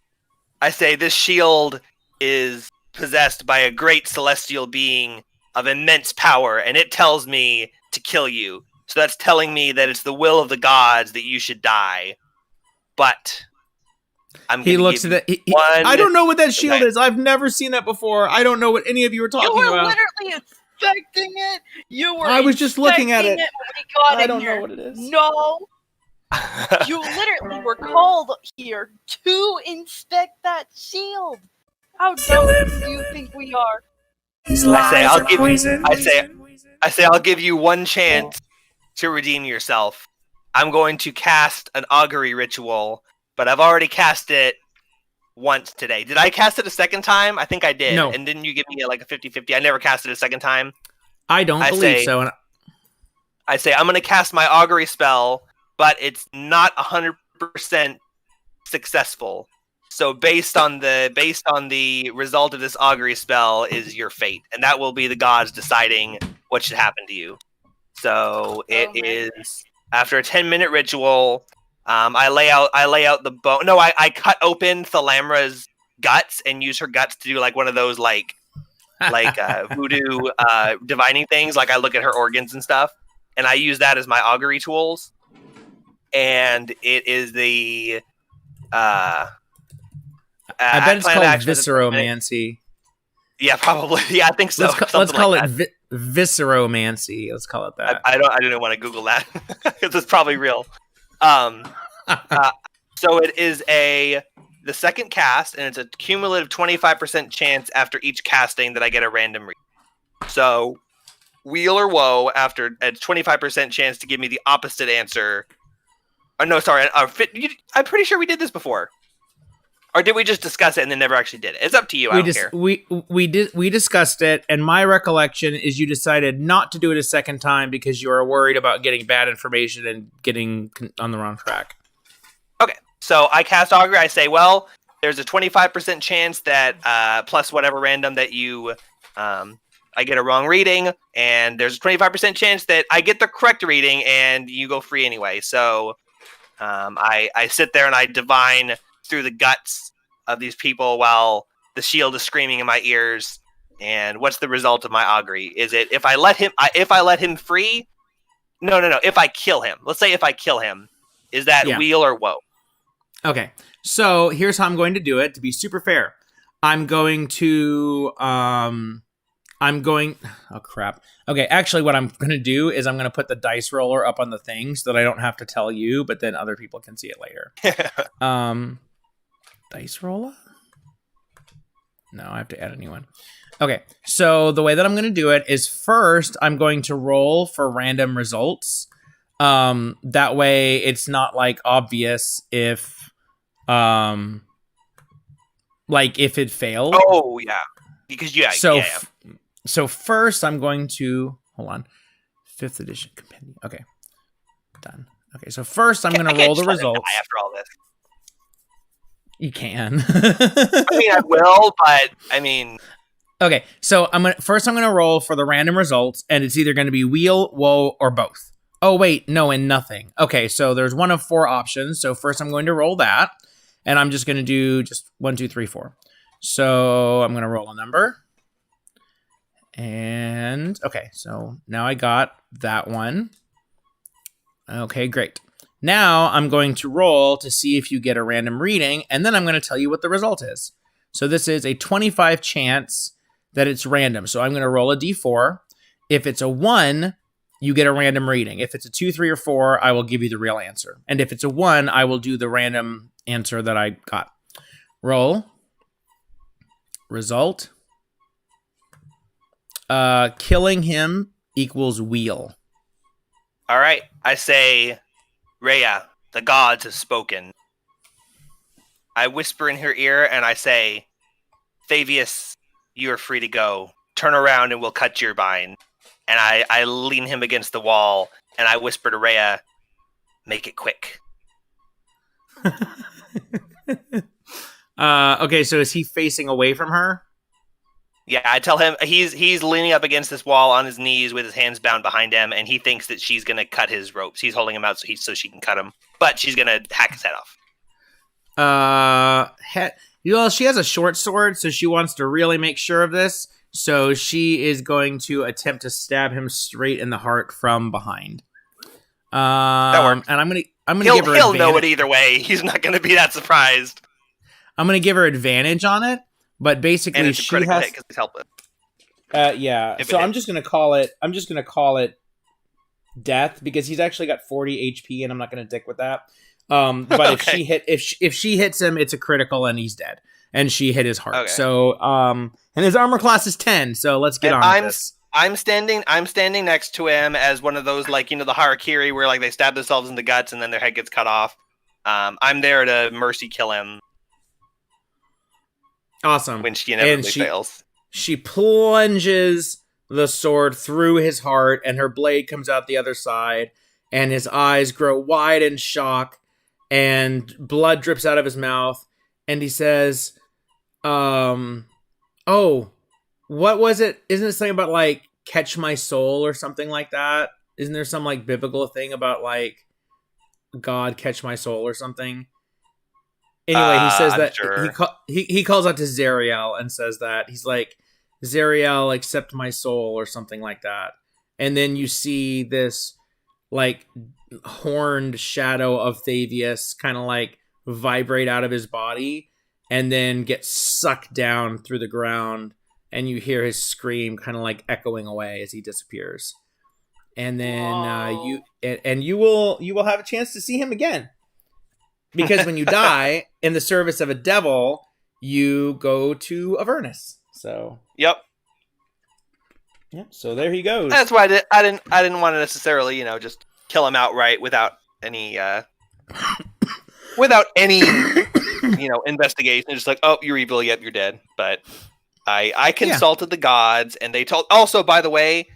[SPEAKER 3] I say, this shield is possessed by a great celestial being of immense power, and it tells me to kill you. So that's telling me that it's the will of the gods that you should die. But
[SPEAKER 1] He looks at it. I don't know what that shield is. I've never seen that before. I don't know what any of you are talking
[SPEAKER 2] You were
[SPEAKER 1] about.
[SPEAKER 2] literally inspecting it. You were.
[SPEAKER 1] I was just looking at it.
[SPEAKER 2] inspecting when we got
[SPEAKER 1] I
[SPEAKER 2] in
[SPEAKER 1] don't
[SPEAKER 2] here.
[SPEAKER 1] know what it is.
[SPEAKER 2] No, you literally were called here to inspect that shield. How
[SPEAKER 5] Kill
[SPEAKER 2] dumb
[SPEAKER 5] him.
[SPEAKER 2] do you think we are?
[SPEAKER 5] His
[SPEAKER 3] I say,
[SPEAKER 5] lies
[SPEAKER 3] I'll
[SPEAKER 5] are
[SPEAKER 3] give-
[SPEAKER 5] poison.
[SPEAKER 3] I say, I'll give you one chance to redeem yourself. I'm going to cast an augury ritual, but I've already cast it once today. Did I cast it a second time? I think I did.
[SPEAKER 1] No.
[SPEAKER 3] And didn't you give me like a 50-50? I never cast it a second time.
[SPEAKER 1] I don't believe
[SPEAKER 3] say-
[SPEAKER 1] so. And
[SPEAKER 3] I say, I'm going to cast my augury spell, but it's not 100% successful. So based on the result of this augury spell is your fate, and that will be the gods deciding what should happen to you. So it is after a 10-minute ritual. I lay out the bone. No, I cut open Thalamra's guts and use her guts to do like one of those like voodoo divining things. Like I look at her organs and stuff, and I use that as my augury tools. And it is the
[SPEAKER 1] I bet it's called
[SPEAKER 3] action.
[SPEAKER 1] visceromancy.
[SPEAKER 3] Yeah, probably. Yeah, I think so.
[SPEAKER 1] Let's call
[SPEAKER 3] like
[SPEAKER 1] it visceromancy. Let's call it that.
[SPEAKER 3] I didn't want to Google that because it's probably real. So it is the second cast, and it's a cumulative 25% chance after each casting that I get a random read. So, weal or woe after a 25% chance to give me the opposite answer. Oh, no, sorry. I'm pretty sure we did this before. Or did we just discuss it and then never actually did it? It's up to you. I don't care.
[SPEAKER 1] We discussed it, and my recollection is you decided not to do it a second time because you were worried about getting bad information and getting on the wrong track.
[SPEAKER 3] Okay, so I cast Augury. I say, well, there's a 25% chance that plus whatever random that you, I get a wrong reading, and there's a 25% chance that I get the correct reading and you go free anyway. So I sit there and I divine through the guts of these people while the shield is screaming in my ears. And what's the result of my augury? Is it if I let him free? No. If I kill him, let's say if I kill him, is that weal or woe?
[SPEAKER 1] Okay, so here's how I'm going to do it to be super fair. I'm going to oh crap. Okay, actually what I'm going to do is I'm going to put the dice roller up on the thing so that I don't have to tell you, but then other people can see it later. Dice roller? No, I have to add a new one. Okay, so the way that I'm going to do it is first I'm going to roll for random results. That way it's not like obvious if if it failed.
[SPEAKER 3] Oh yeah. Because
[SPEAKER 1] So first I'm going to hold on. 5th edition compendium. Okay, done. Okay, so first I'm going to roll the results.
[SPEAKER 3] After all this,
[SPEAKER 1] you can.
[SPEAKER 3] I mean, I will, but I mean,
[SPEAKER 1] okay. So I'm gonna roll for the random results, and it's either going to be wheel, woe, or both. Oh wait, no, and nothing. Okay, so there's one of 4 options. So first I'm going to roll that, and I'm just going to do just 1, 2, 3, 4. So I'm going to roll a number. And okay, so now I got that one. Okay, great. Now I'm going to roll to see if you get a random reading, and then I'm going to tell you what the result is. So this is a 25 chance that it's random. So I'm going to roll a d4. If it's a 1, you get a random reading. If it's a 2, 3, or 4, I will give you the real answer. And if it's a 1, I will do the random answer that I got. Roll. Result. Killing him equals wheel.
[SPEAKER 3] all right. I say, Rhea, the gods have spoken. I whisper in her ear and I say, Thavius, you are free to go. Turn around and we'll cut your bind. And I lean him against the wall and I whisper to Rhea, make it quick.
[SPEAKER 1] Okay, so is he facing away from her?
[SPEAKER 3] Yeah, I tell him he's leaning up against this wall on his knees with his hands bound behind him, and he thinks that she's gonna cut his ropes. He's holding him out so she can cut him, but she's gonna hack his head off.
[SPEAKER 1] Well, she has a short sword, so she wants to really make sure of this. So she is going to attempt to stab him straight in the heart from behind.
[SPEAKER 3] That works.
[SPEAKER 1] And I'm gonna give her.
[SPEAKER 3] He'll know it either way. He's not gonna be that surprised.
[SPEAKER 1] I'm gonna give her advantage on it, but basically
[SPEAKER 3] And it's a
[SPEAKER 1] she
[SPEAKER 3] critical
[SPEAKER 1] has.
[SPEAKER 3] hit because he's helpless.
[SPEAKER 1] Yeah.
[SPEAKER 3] If
[SPEAKER 1] So
[SPEAKER 3] it
[SPEAKER 1] I'm
[SPEAKER 3] hits.
[SPEAKER 1] just gonna call it. I'm just gonna call it death because he's actually got 40 HP, and I'm not gonna dick with that. But
[SPEAKER 3] Okay.
[SPEAKER 1] if she hits him, it's a critical, and he's dead. And she hit his heart.
[SPEAKER 3] Okay.
[SPEAKER 1] So and his armor class is 10. So let's get
[SPEAKER 3] And
[SPEAKER 1] on with this.
[SPEAKER 3] I'm standing next to him as one of those, like, the harakiri where, like, they stab themselves in the guts and then their head gets cut off. I'm there to mercy kill him
[SPEAKER 1] Awesome.
[SPEAKER 3] when she inevitably
[SPEAKER 1] she
[SPEAKER 3] fails.
[SPEAKER 1] She plunges the sword through his heart, and her blade comes out the other side, and his eyes grow wide in shock, and blood drips out of his mouth, and he says, oh, what was it? Isn't it something about, like, catch my soul or something like that? Isn't there some, like, biblical thing about, like, God catch my soul or something? Anyway, he says
[SPEAKER 3] I'm
[SPEAKER 1] that
[SPEAKER 3] sure.
[SPEAKER 1] he calls out to Zariel and says that he's like, Zariel, accept my soul or something like that. And then you see this like horned shadow of Thavius kind of like vibrate out of his body and then get sucked down through the ground, and you hear his scream kind of like echoing away as he disappears. And then you will have a chance to see him again. Because when you die in the service of a devil, you go to Avernus. So
[SPEAKER 3] Yep.
[SPEAKER 1] yeah, so there he goes.
[SPEAKER 3] That's why I didn't want to necessarily, just kill him outright without any investigation. Just like, oh, you're evil, yep, you're dead. But I consulted the gods, and they told. Also, by the way,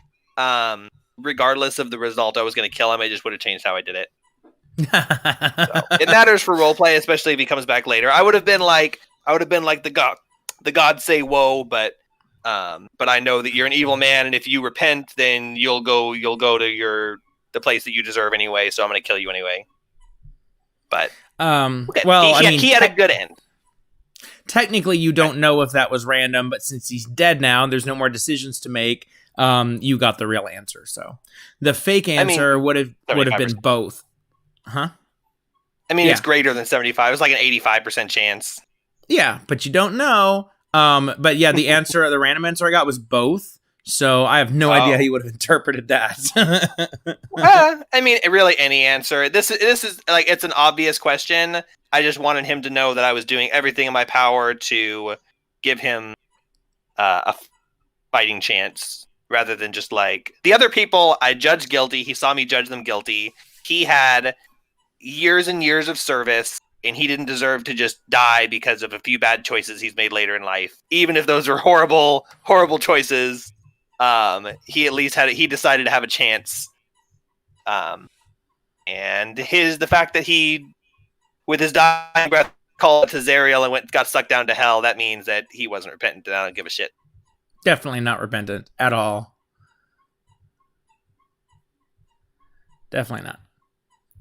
[SPEAKER 3] regardless of the result, I was going to kill him. I just would have changed how I did it. So, it matters for roleplay, especially if he comes back later. I would have been like the gods say whoa, but I know that you're an evil man, and if you repent, then you'll go to the place that you deserve anyway. So I'm going to kill you anyway. But
[SPEAKER 1] well,
[SPEAKER 3] he had a good end.
[SPEAKER 1] Technically, you don't know if that was random, but since he's dead now, there's no more decisions to make. You got the real answer. So the fake answer would have been both. Huh?
[SPEAKER 3] I mean, It's greater than 75. It's like an 85% chance.
[SPEAKER 1] Yeah, but you don't know. But yeah, the random answer I got was both. So I have no idea how you would have interpreted that.
[SPEAKER 3] I mean, really, any answer. This is like, it's an obvious question. I just wanted him to know that I was doing everything in my power to give him a fighting chance, rather than just like the other people I judged guilty. He saw me judge them guilty. He had years and years of service and he didn't deserve to just die because of a few bad choices he's made later in life, even if those were horrible, horrible choices. He at least he decided to have a chance. And the fact that he, with his dying breath, called to Zariel and got sucked down to hell, that means that he wasn't repentant, and I don't give a shit.
[SPEAKER 1] Definitely not repentant at all. Definitely not.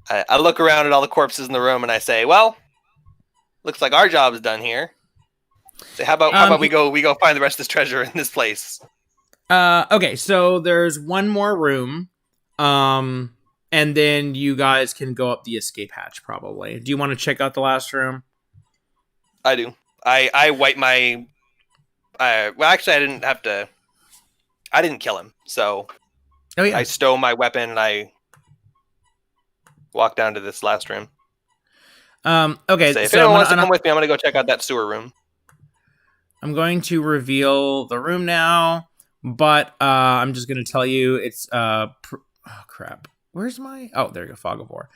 [SPEAKER 3] I look around at all the corpses in the room and I say, well, looks like our job is done here. So how about we go find the rest of this treasure in this place?
[SPEAKER 1] Okay, so there's one more room. And then you guys can go up the escape hatch, probably. Do you want to check out the last room?
[SPEAKER 3] I do. I wipe my... well, actually, I didn't have to... I didn't kill him, so...
[SPEAKER 1] Oh, yeah.
[SPEAKER 3] I stow my weapon and I walk down to this last room.
[SPEAKER 1] Okay,
[SPEAKER 3] Say, if
[SPEAKER 1] so
[SPEAKER 3] anyone wants to come with me, I'm going to go check out that sewer room.
[SPEAKER 1] I'm going to reveal the room now, but I'm just going to tell you it's... oh, crap. Where's my... Oh, there you go, Fog of War.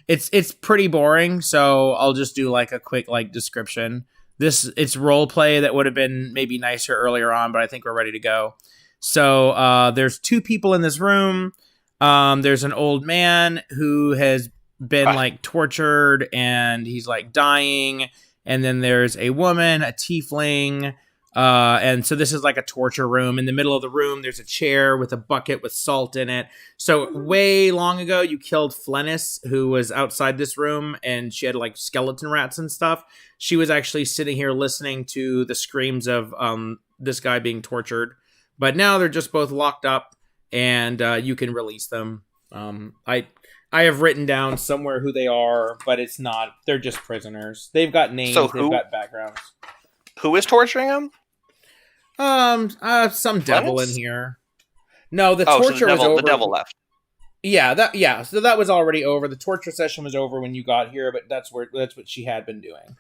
[SPEAKER 1] It's pretty boring, so I'll just do like a quick description. It's role play that would have been maybe nicer earlier on, but I think we're ready to go. So there's two people in this room. There's an old man who has been tortured and he's dying, and then there's a woman, a tiefling. And so this is like a torture room. In the middle of the room, there's a chair with a bucket with salt in it. So way long ago, you killed Flennis, who was outside this room, and she had skeleton rats and stuff. She was actually sitting here listening to the screams of this guy being tortured. But now they're just both locked up, and you can release them. I have written down somewhere who they are, but it's not. They're just prisoners. They've got names. They've got backgrounds.
[SPEAKER 3] Who is torturing them?
[SPEAKER 1] Some devil in here. No, the torture was over.
[SPEAKER 3] The devil left.
[SPEAKER 1] Yeah. So that was already over. The torture session was over when you got here, but that's what she had been doing.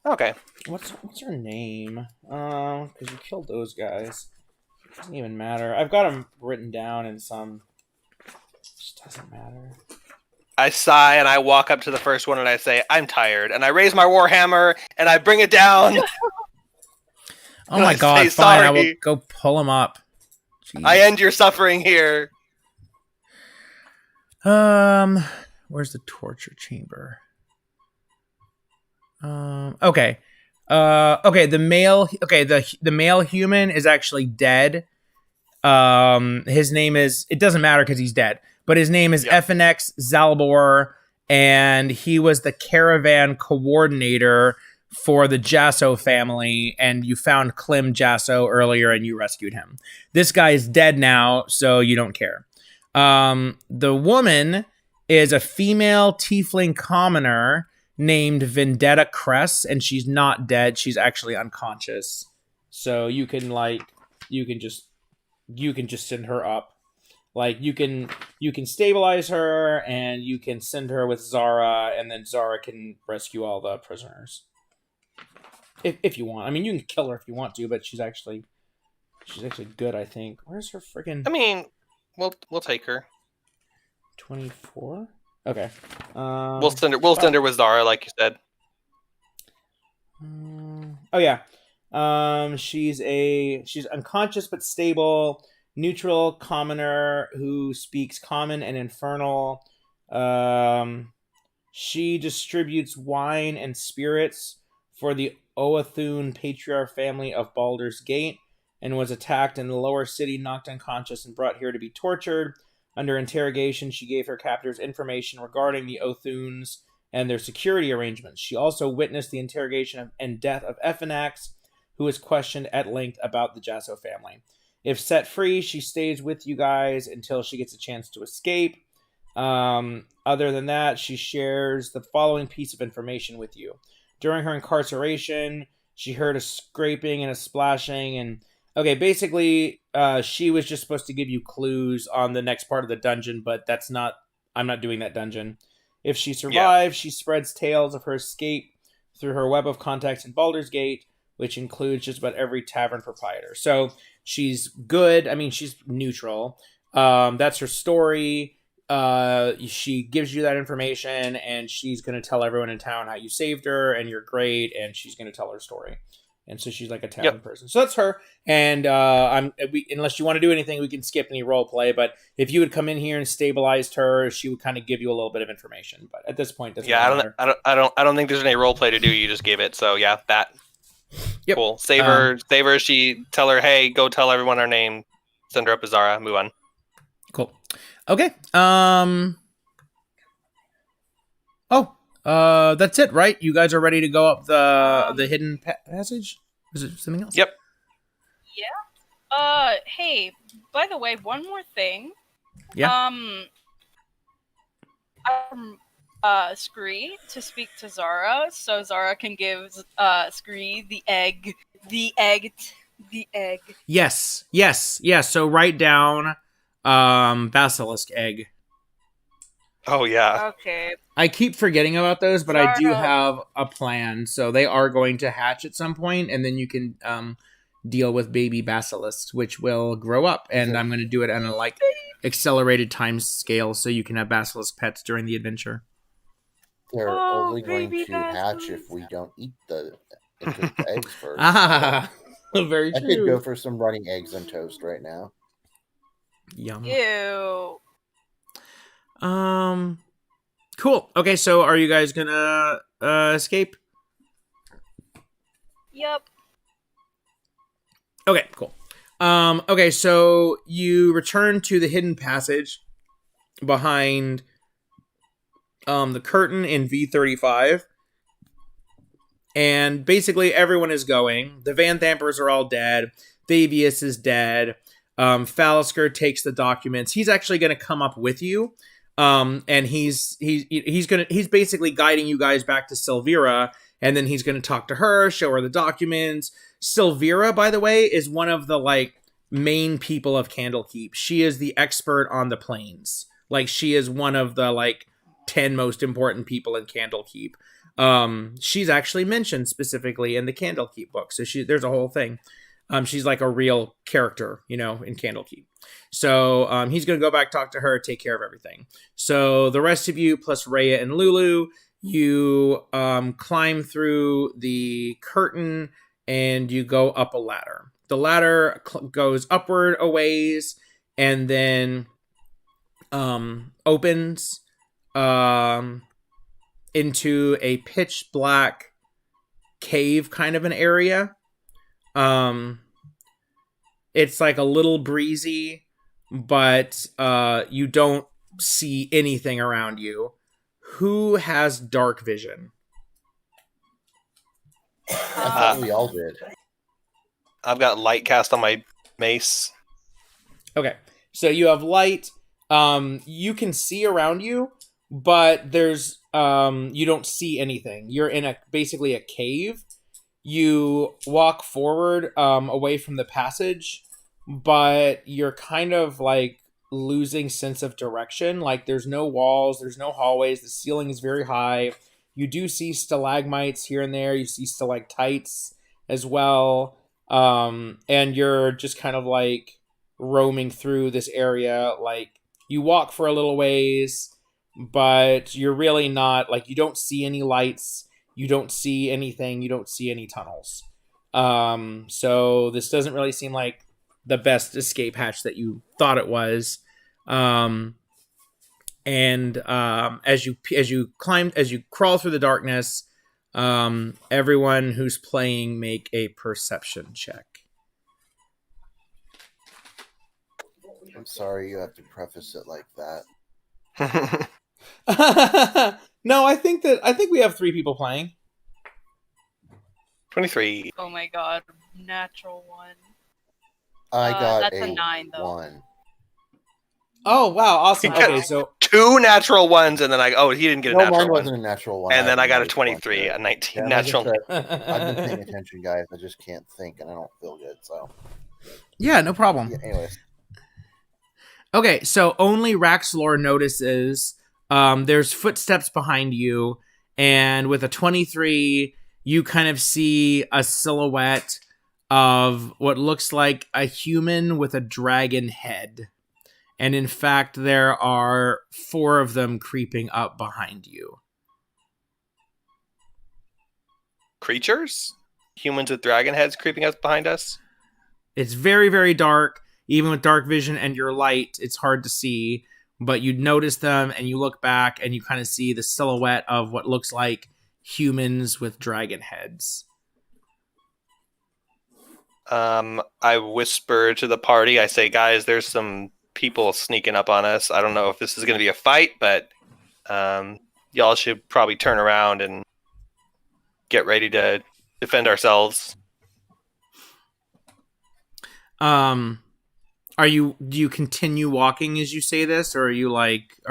[SPEAKER 3] Okay.
[SPEAKER 1] What's her name? Because you killed those guys. It doesn't even matter. I've got them written down in some. It just doesn't matter.
[SPEAKER 3] I sigh and I walk up to the first one and I say, "I'm tired," and I raise my warhammer and I bring it down.
[SPEAKER 1] Oh my god, fine, I will go pull him up. Jeez.
[SPEAKER 3] I end your suffering here.
[SPEAKER 1] Where's the torture chamber? Okay. The male human is actually dead. His name is, it doesn't matter because he's dead, but his name is FNX Zalbor, and he was the caravan coordinator for the Jasso family, and you found Clem Jasso earlier and you rescued him. This guy is dead now, so you don't care. The woman is a female tiefling commoner named Vendetta Cress, and she's not dead. She's actually unconscious. So you can just send her up. You can stabilize her, and you can send her with Zara, and then Zara can rescue all the prisoners. If you want. I mean, you can kill her if you want to, but she's actually good, I think. Where's her freaking...
[SPEAKER 3] I mean, we'll take her.
[SPEAKER 1] 24? Okay.
[SPEAKER 3] We'll send her with Zara, like you said.
[SPEAKER 1] Oh yeah. She's unconscious but stable, neutral commoner who speaks Common and Infernal. She distributes wine and spirits for the Oathun patriarch family of Baldur's Gate, and was attacked in the lower city, knocked unconscious, and brought here to be tortured. Under interrogation, she gave her captors information regarding the Othuns and their security arrangements. She also witnessed the interrogation and death of Ephanax, who was questioned at length about the Jasso family. If set free, she stays with you guys until she gets a chance to escape. Other than that, she shares the following piece of information with you. During her incarceration, she heard a scraping and a splashing, and basically, she was just supposed to give you clues on the next part of the dungeon, but I'm not doing that dungeon. If she survives, she spreads tales of her escape through her web of contacts in Baldur's Gate, which includes just about every tavern proprietor. So she's good. I mean, she's neutral. That's her story. she gives you that information, and she's going to tell everyone in town how you saved her and you're great, and she's going to tell her story. And so she's like a town person. So that's her. And unless you want to do anything, we can skip any role play. But if you would come in here and stabilized her, she would kind of give you a little bit of information. But at this point, doesn't matter.
[SPEAKER 3] I don't think there's any role play to do. You just gave it. So yeah, that.
[SPEAKER 1] Yep.
[SPEAKER 3] Cool. Save her. She tell her, hey, go tell everyone our name. Send her up to Zara. Move on.
[SPEAKER 1] Cool. Okay. That's it, right? You guys are ready to go up the hidden passage? Is it something else?
[SPEAKER 3] Yep.
[SPEAKER 2] Yeah. Hey, by the way, one more thing.
[SPEAKER 1] Yeah.
[SPEAKER 2] Scree to speak to Zara, so Zara can give Scree the egg.
[SPEAKER 1] Yes. So write down basilisk egg.
[SPEAKER 3] Oh yeah.
[SPEAKER 2] Okay.
[SPEAKER 1] I keep forgetting about those, but I do
[SPEAKER 2] Zara.
[SPEAKER 1] have a plan. So they are going to hatch at some point, and then you can deal with baby basilisks, which will grow up. And I'm going to do it on a accelerated time scale, so you can have basilisk pets during the adventure.
[SPEAKER 4] They're
[SPEAKER 2] Oh,
[SPEAKER 4] only going
[SPEAKER 2] baby
[SPEAKER 4] to hatch
[SPEAKER 2] basilisk.
[SPEAKER 4] if we don't eat the eggs first.
[SPEAKER 1] Very
[SPEAKER 4] I
[SPEAKER 1] true.
[SPEAKER 4] could go for some running eggs on toast right now.
[SPEAKER 1] Yum.
[SPEAKER 2] Ew.
[SPEAKER 1] Cool. Okay, so are you guys gonna escape?
[SPEAKER 2] Yep.
[SPEAKER 1] Okay, cool. Okay, so you return to the hidden passage behind the curtain in V35. And basically everyone is going. The Van Thampers are all dead. Fabius is dead. Fallisker takes the documents. He's actually going to come up with you. And he's basically guiding you guys back to Silvira, and then he's going to talk to her, show her the documents. Silvira, by the way, is one of the main people of Candlekeep. She is the expert on the planes. She is one of the 10 most important people in Candlekeep. She's actually mentioned specifically in the Candlekeep book. So there's a whole thing. She's like a real character, in Candlekeep. So he's going to go back, talk to her, take care of everything. So the rest of you, plus Rhea and Lulu, you climb through the curtain and you go up a ladder. The ladder goes upward a ways and then opens into a pitch black cave kind of an area. It's a little breezy, but you don't see anything around you. Who has dark vision?
[SPEAKER 4] I thought we all did.
[SPEAKER 3] I've got light cast on my mace.
[SPEAKER 1] Okay, so you have light. You can see around you, but there's you don't see anything. You're in basically a cave. You walk forward away from the passage, but you're kind of losing sense of direction. There's no walls, there's no hallways, the ceiling is very high. You do see stalagmites here and there, you see stalactites as well. And you're just kind of roaming through this area. You walk for a little ways, but you're really not, you don't see any lights. You don't see anything. You don't see any tunnels. So this doesn't really seem like the best escape hatch that you thought it was. As you crawl through the darkness, everyone who's playing make a perception check.
[SPEAKER 4] I'm sorry you have to preface it like that.
[SPEAKER 1] No, I think we have 3 people playing.
[SPEAKER 3] 23.
[SPEAKER 2] Oh my god. Natural one.
[SPEAKER 4] I got
[SPEAKER 2] that's a 9, though.
[SPEAKER 4] 1.
[SPEAKER 1] Oh wow, awesome.
[SPEAKER 3] You got
[SPEAKER 1] Okay, so
[SPEAKER 3] 2 natural ones, and then he didn't get a
[SPEAKER 4] No,
[SPEAKER 3] natural
[SPEAKER 4] mine
[SPEAKER 3] one.
[SPEAKER 4] wasn't a natural one.
[SPEAKER 3] And then I got a
[SPEAKER 4] nice
[SPEAKER 3] 23,
[SPEAKER 4] one.
[SPEAKER 3] a 19
[SPEAKER 4] Yeah,
[SPEAKER 3] natural.
[SPEAKER 4] like I said, I've been paying attention, guys. I just can't think, and I don't feel good. So
[SPEAKER 1] yeah, no problem.
[SPEAKER 4] yeah, anyways,
[SPEAKER 1] Okay, so only Raxlor notices there's footsteps behind you, and with a 23, you kind of see a silhouette of what looks like a human with a dragon head. And in fact, there are 4 of them creeping up behind you.
[SPEAKER 3] Creatures? Humans with dragon heads creeping up behind us?
[SPEAKER 1] It's very, very dark. Even with dark vision and your light, it's hard to see. But you notice them and you look back and you kind of see the silhouette of what looks like humans with dragon heads.
[SPEAKER 3] I whisper to the party. I say, guys, there's some people sneaking up on us. I don't know if this is going to be a fight, but y'all should probably turn around and get ready to defend ourselves.
[SPEAKER 1] Do you continue walking as you say this, or are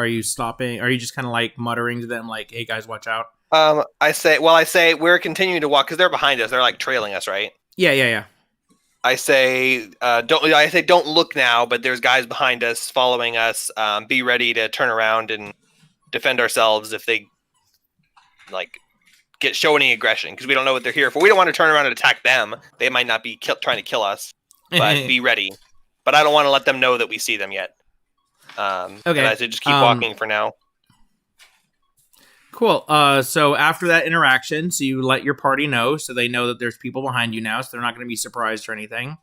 [SPEAKER 1] you stopping? Are you just kind of like muttering to them like, hey guys, watch out?
[SPEAKER 3] I say we're continuing to walk because they're behind us. They're like trailing us, right?
[SPEAKER 1] Yeah.
[SPEAKER 3] I say, don't look now, but there's guys behind us following us. Be ready to turn around and defend ourselves if they show any aggression, because we don't know what they're here for. We don't want to turn around and attack them. They might not be trying to kill us, but be ready. But I don't want to let them know that we see them yet. Okay. And I say just keep walking for now.
[SPEAKER 1] Cool. So after that interaction, so you let your party know, so they know that there's people behind you now, so they're not going to be surprised or anything.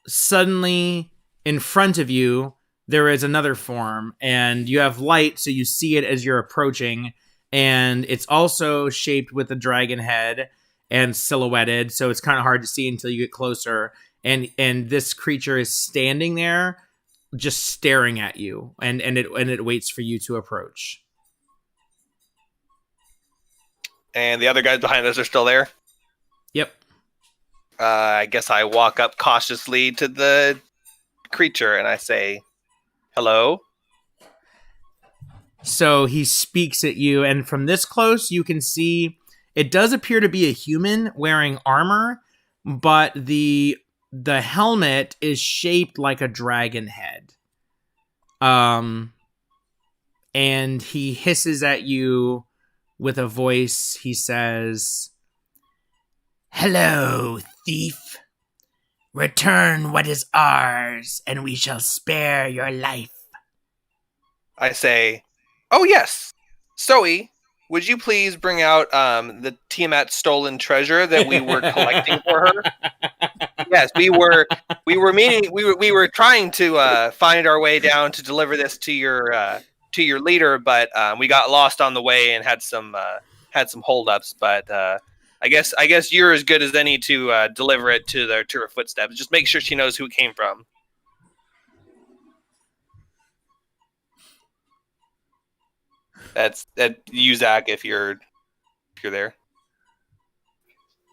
[SPEAKER 1] Suddenly, in front of you, there is another form, and you have light, so you see it as you're approaching, and it's also shaped with a dragon head and silhouetted, so it's kind of hard to see until you get closer. And this creature is standing there, just staring at you, and it waits for you to approach.
[SPEAKER 3] And the other guys behind us are still there?
[SPEAKER 1] Yep.
[SPEAKER 3] I guess I walk up cautiously to the creature and I say, hello?
[SPEAKER 1] So he speaks at you, and from this close, you can see it does appear to be a human wearing armor, but the helmet is shaped like a dragon head. And he hisses at you with a voice. He says,
[SPEAKER 5] "Hello, thief. Return what is ours, and we shall spare your life."
[SPEAKER 3] I say, oh yes, Zoe, would you please bring out the Tiamat's stolen treasure that we were collecting for her? Yes, we were trying to find our way down to deliver this to your leader, but we got lost on the way and had some holdups. But I guess you're as good as any to deliver it to her footsteps. Just make sure she knows who it came from. That's you, Zach, if you're there.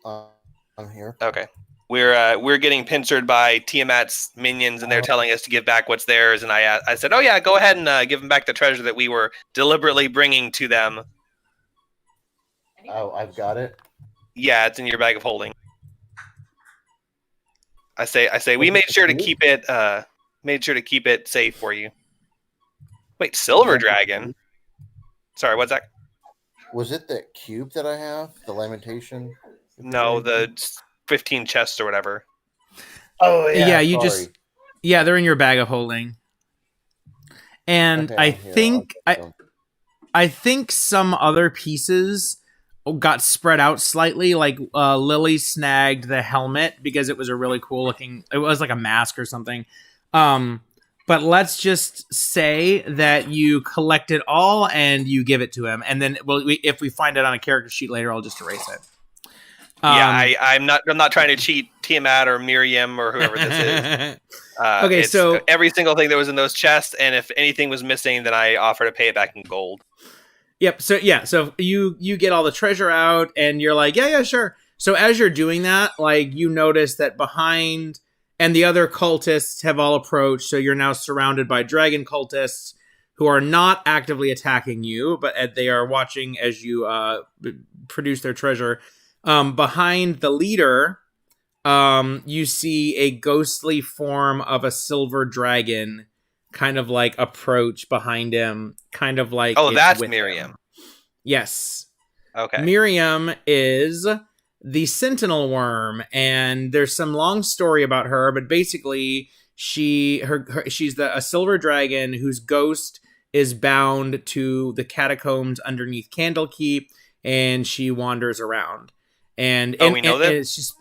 [SPEAKER 4] I'm here.
[SPEAKER 3] Okay. We're getting pincered by Tiamat's minions, and they're telling us to give back what's theirs. And I said, oh yeah, go ahead and give them back the treasure that we were deliberately bringing to them.
[SPEAKER 4] Oh, I've got it.
[SPEAKER 3] Yeah, it's in your bag of holding. I say we made sure to keep it safe for you. Wait, silver dragon? Sorry, what's that?
[SPEAKER 4] Was it that cube that I have? The lamentation?
[SPEAKER 3] No, the 15 chests or whatever.
[SPEAKER 4] Oh yeah.
[SPEAKER 1] Yeah, they're in your bag of holding. And
[SPEAKER 4] Okay,
[SPEAKER 1] I think some other pieces got spread out slightly. Like Lily snagged the helmet because it was a really cool looking. It was like a mask or something. But let's just say that you collect it all and you give it to him, and then if we find it on a character sheet later, I'll just erase it.
[SPEAKER 3] I'm not trying to cheat Tiamat or Miriam or whoever this is.
[SPEAKER 1] Okay, so
[SPEAKER 3] every single thing that was in those chests, and if anything was missing, then I offer to pay it back in gold.
[SPEAKER 1] Yep. So you get all the treasure out, and you're like, yeah, sure. So as you're doing that, like you notice that behind, and the other cultists have all approached. So you're now surrounded by dragon cultists who are not actively attacking you, but they are watching as you produce their treasure. Behind the leader, you see a ghostly form of a silver dragon kind of like approach behind him, kind of like...
[SPEAKER 3] Oh, that's Miriam.
[SPEAKER 1] Him. Yes.
[SPEAKER 3] Okay.
[SPEAKER 1] Miriam is the sentinel worm, and there's some long story about her, but basically She's a silver dragon whose ghost is bound to the catacombs underneath Candlekeep, and she wanders around. And
[SPEAKER 3] we know that.
[SPEAKER 1] and it's just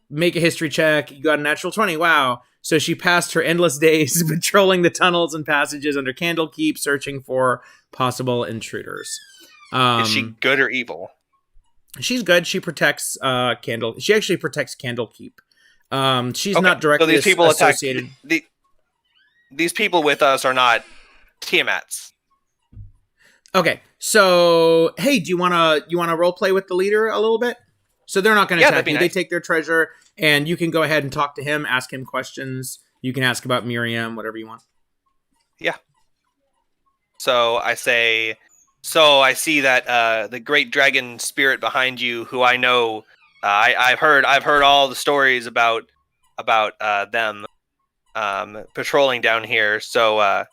[SPEAKER 1] make a history check. You got a natural 20. Wow. So she passed her endless days patrolling the tunnels and passages under Candlekeep, searching for possible intruders.
[SPEAKER 3] Is she good or evil?
[SPEAKER 1] She's good. She protects She actually protects Candlekeep. She's
[SPEAKER 3] Okay,
[SPEAKER 1] not directly
[SPEAKER 3] so these people
[SPEAKER 1] associated.
[SPEAKER 3] These people with us are not Tiamats.
[SPEAKER 1] Okay, so hey, do you wanna role play with the leader a little bit? So they're not going to
[SPEAKER 3] Yeah,
[SPEAKER 1] attack
[SPEAKER 3] that'd be
[SPEAKER 1] you.
[SPEAKER 3] nice.
[SPEAKER 1] They take their treasure, and you can go ahead and talk to him, ask him questions. You can ask about Miriam, whatever you want.
[SPEAKER 3] So I say, I see that the great dragon spirit behind you, who I know, I've heard all the stories about them patrolling down here. So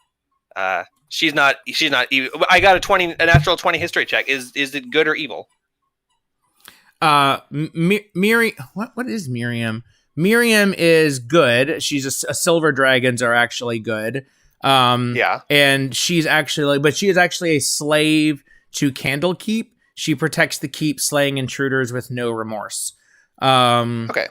[SPEAKER 3] she's not evil. I got a natural 20 history check. Is it good or evil?
[SPEAKER 1] Miriam, what is Miriam? Miriam is good. She's a silver dragons are actually good.
[SPEAKER 3] Yeah.
[SPEAKER 1] And she is actually a slave to Candlekeep. She protects the keep, slaying intruders with no remorse.
[SPEAKER 3] Okay.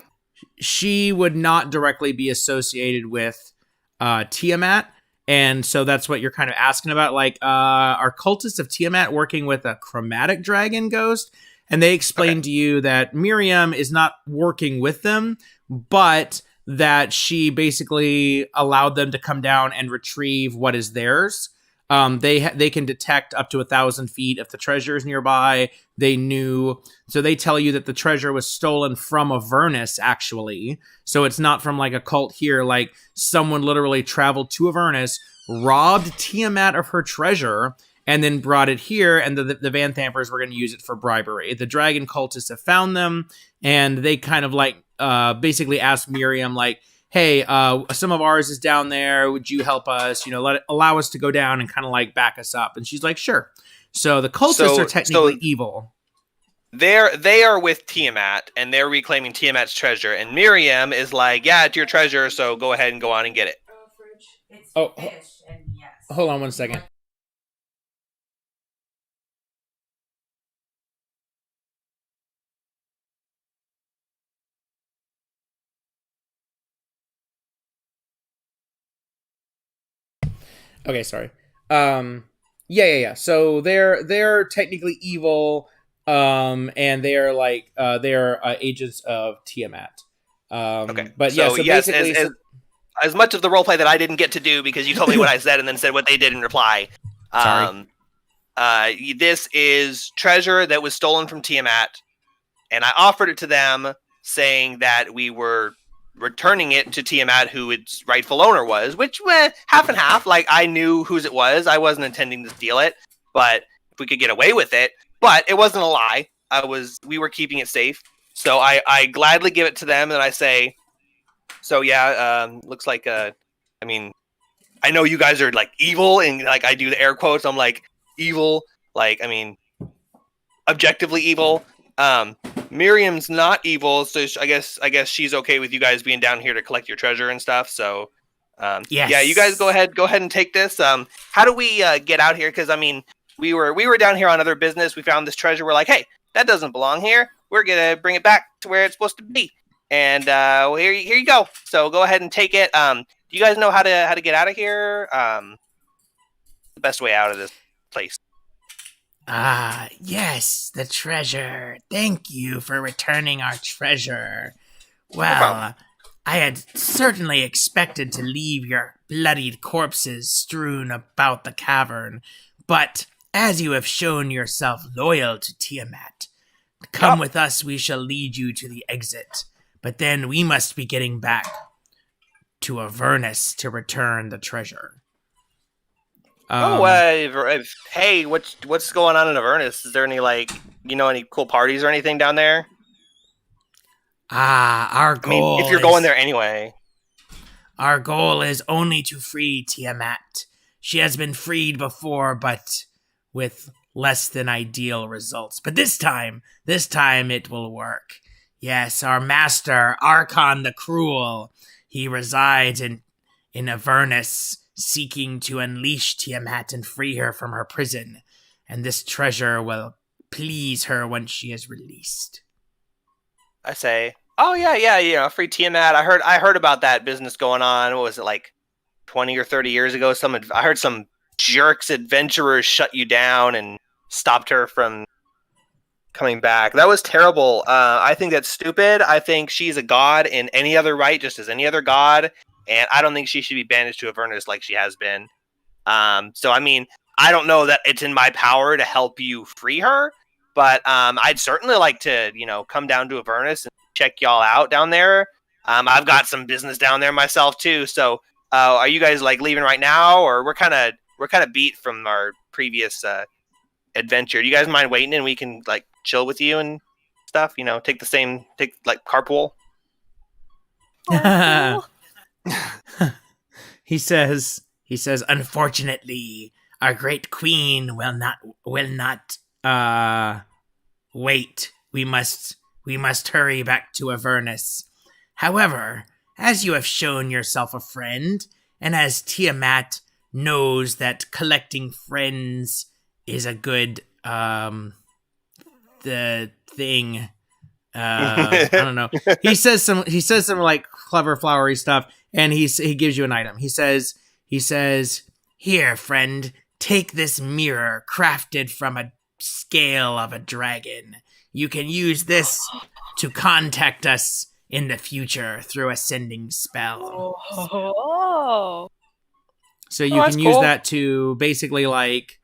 [SPEAKER 1] She would not directly be associated with Tiamat, and so that's what you're kind of asking about. Like, are cultists of Tiamat working with a chromatic dragon ghost? And they explained to you that Miriam is not working with them, but that she basically allowed them to come down and retrieve what is theirs. They can detect up to 1,000 feet if the treasure is nearby. So they tell you that the treasure was stolen from Avernus, actually. So it's not from like a cult here. Like someone literally traveled to Avernus, robbed Tiamat of her treasure, and then brought it here, and the Van Thampers were going to use it for bribery. The dragon cultists have found them, and they kind of like basically asked Miriam, like, hey, some of ours is down there. Would you help us? Allow us to go down and kind of like back us up. And she's like, sure. So the cultists are technically evil.
[SPEAKER 3] They are with Tiamat, and they're reclaiming Tiamat's treasure. And Miriam is like, yeah, it's your treasure, so go ahead and go on and get it.
[SPEAKER 1] Hold on one second. Okay, sorry. Yeah. So they're technically evil, and they're like they're agents of Tiamat.
[SPEAKER 3] Okay,
[SPEAKER 1] but
[SPEAKER 3] so,
[SPEAKER 1] yeah, so
[SPEAKER 3] yes,
[SPEAKER 1] basically,
[SPEAKER 3] as much of the roleplay that I didn't get to do because you told me what I said and then said what they did in reply.
[SPEAKER 1] Sorry.
[SPEAKER 3] This is treasure that was stolen from Tiamat, and I offered it to them, saying that we were returning it to Tiamat, who its rightful owner was, which half and half. Like, I knew whose it was. I wasn't intending to steal it, but if we could get away with it. But it wasn't a lie. We were keeping it safe. So I gladly give it to them, and I say, so yeah, looks like I mean, I know you guys are like evil, and like I do the air quotes. I'm like evil, like I mean, objectively evil. Miriam's not evil, so I guess she's okay with you guys being down here to collect your treasure and stuff. So,
[SPEAKER 1] yes.
[SPEAKER 3] Yeah, you guys go ahead and take this. How do we get out here? Because I mean, we were down here on other business. We found this treasure. We're like, hey, that doesn't belong here. We're gonna bring it back to where it's supposed to be. And well, here you go. So go ahead and take it. Do you guys know how to get out of here? The best way out of this place.
[SPEAKER 5] Ah, yes, the treasure. Thank you for returning our treasure. Well, I had certainly expected to leave your bloodied corpses strewn about the cavern, but as you have shown yourself loyal to Tiamat, come with us, we shall lead you to the exit. But then we must be getting back to Avernus to return the treasure.
[SPEAKER 3] Hey, what's going on in Avernus? Is there any any cool parties or anything down there?
[SPEAKER 5] Our goal.
[SPEAKER 3] I mean, if you're going there anyway.
[SPEAKER 5] Our goal is only to free Tiamat. She has been freed before, but with less than ideal results. But this time it will work. Yes, our master, Archon the Cruel, He resides in Avernus, seeking to unleash Tiamat and free her from her prison, and this treasure will please her once she is released.
[SPEAKER 3] I say, oh yeah, free Tiamat. I heard about that business going on. What was it, like 20 or 30 years ago? I heard some jerks adventurers shut you down and stopped her from coming back. That was terrible. I think that's stupid. I think she's a god in any other right, just as any other god, and I don't think she should be banished to Avernus like she has been. So I mean, I don't know that it's in my power to help you free her, but I'd certainly like to, come down to Avernus and check y'all out down there. I've got some business down there myself too. So, are you guys like leaving right now, or we're kind of beat from our previous adventure? Do you guys mind waiting and we can like chill with you and stuff? Take like carpool.
[SPEAKER 5] He says, unfortunately, our great queen will not wait. We must hurry back to Avernus. However, as you have shown yourself a friend, and as Tiamat knows that collecting friends is a good the thing. I don't know. He says some like clever flowery stuff, and he gives you an item. He says, "Here, friend, take this mirror crafted from a scale of a dragon. You can use this to contact us in the future through a sending spell."
[SPEAKER 2] Oh.
[SPEAKER 5] So you can use that to basically like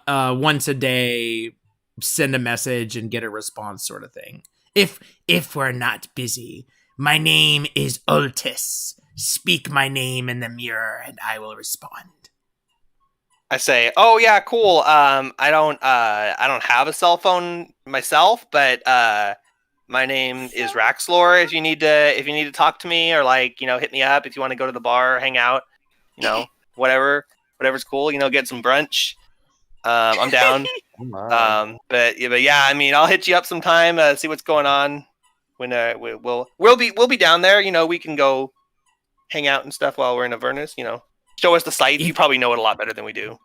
[SPEAKER 5] once a day send a message and get a response, sort of thing. If we're not busy. My name is Ultis. Speak my name in the mirror and I will respond.
[SPEAKER 3] I say, oh yeah, cool. I don't have a cell phone myself, but my name is Raxlor. If you need to talk to me, or like, hit me up if you want to go to the bar, hang out, whatever's cool, get some brunch. I'm down. But yeah, I mean, I'll hit you up sometime, see what's going on. When we'll be down there. We can go hang out and stuff while we're in Avernus. Show us the site. You probably know it a lot better than we do.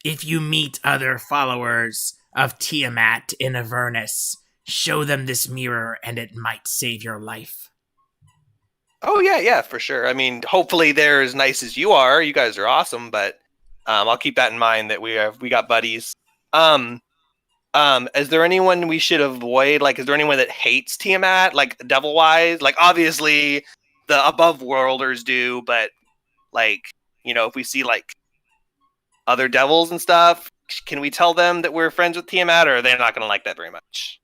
[SPEAKER 5] If you meet other followers of Tiamat in Avernus, show them this mirror and it might save your life.
[SPEAKER 3] Oh yeah, for sure. I mean, hopefully they're as nice as you are. You guys are awesome, but I'll keep that in mind that we got buddies. Is there anyone we should avoid? Like, is there anyone that hates Tiamat, like devil-wise? Like, obviously the above worlders do, but like, if we see like other devils and stuff, can we tell them that we're friends with Tiamat, or are they not going to like that very much?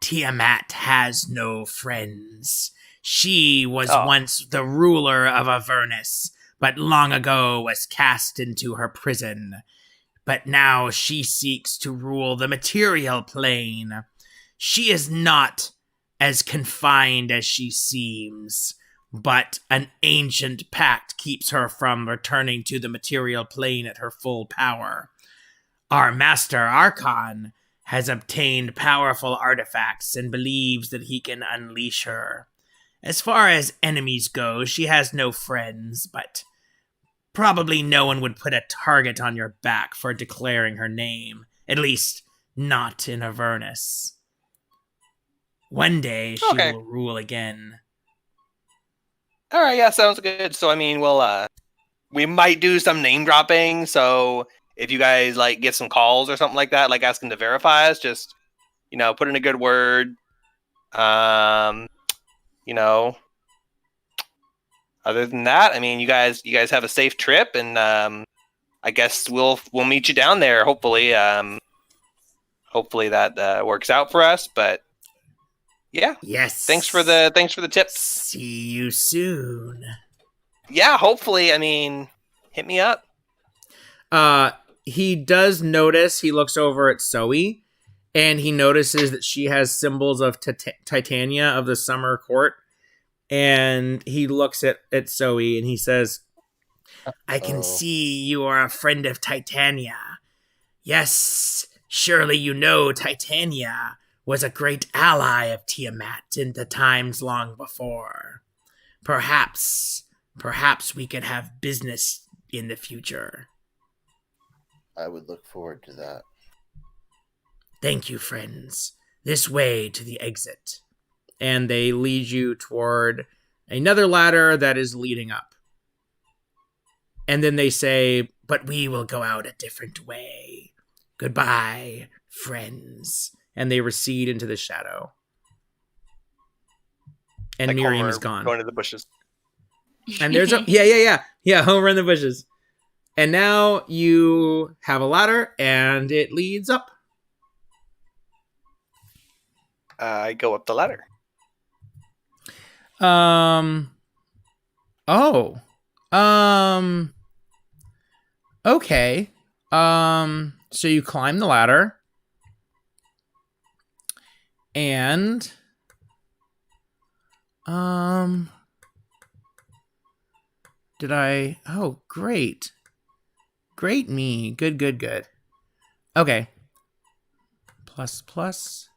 [SPEAKER 5] Tiamat has no friends. She was once the ruler of Avernus, but long ago was cast into her prison. But now she seeks to rule the material plane. She is not as confined as she seems, but an ancient pact keeps her from returning to the material plane at her full power. Our Master Archon has obtained powerful artifacts and believes that he can unleash her. As far as enemies go, she has no friends, but probably no one would put a target on your back for declaring her name. At least, not in Avernus. One day, she will rule again.
[SPEAKER 3] All right, yeah, sounds good. So, I mean, we might do some name dropping. So, if you guys like get some calls or something like that, like asking to verify us, just put in a good word. Other than that, I mean, you guys have a safe trip, and I guess we'll meet you down there. Hopefully, that works out for us. But yeah,
[SPEAKER 5] yes.
[SPEAKER 3] Thanks for the tips.
[SPEAKER 5] See you soon.
[SPEAKER 3] Yeah, hopefully. I mean, hit me up.
[SPEAKER 1] He does notice. He looks over at Zoe, and he notices that she has symbols of Titania of the Summer Court. And he looks at Zoe and he says,
[SPEAKER 5] I can see you are a friend of Titania. Yes, surely you know Titania was a great ally of Tiamat in the times long before.
[SPEAKER 1] Perhaps we can have business in the future.
[SPEAKER 4] I would look forward to that.
[SPEAKER 1] Thank you, friends. This way to the exit. And they lead you toward another ladder that is leading up. And then they say, but we will go out a different way. Goodbye, friends. And they recede into the shadow. And
[SPEAKER 3] Like
[SPEAKER 1] Miriam
[SPEAKER 3] Homer
[SPEAKER 1] is gone.
[SPEAKER 3] Going to the bushes.
[SPEAKER 1] And there's a yeah, Homer in the bushes. And now you have a ladder, and it leads up.
[SPEAKER 3] I go up the ladder.
[SPEAKER 1] Oh. Okay. So you climb the ladder. And did I? Oh, great. Great me. Good. Okay. Plus.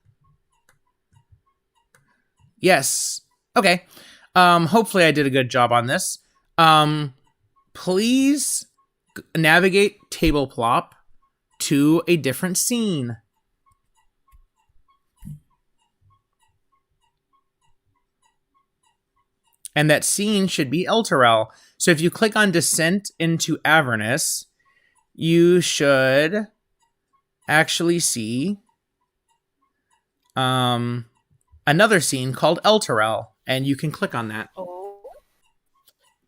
[SPEAKER 1] Yes. Okay. Hopefully I did a good job on this. Please navigate table plop to a different scene. And that scene should be Elturel. So if you click on Descent into Avernus, you should actually see another scene called Elturel, and you can click on that.
[SPEAKER 2] Oh.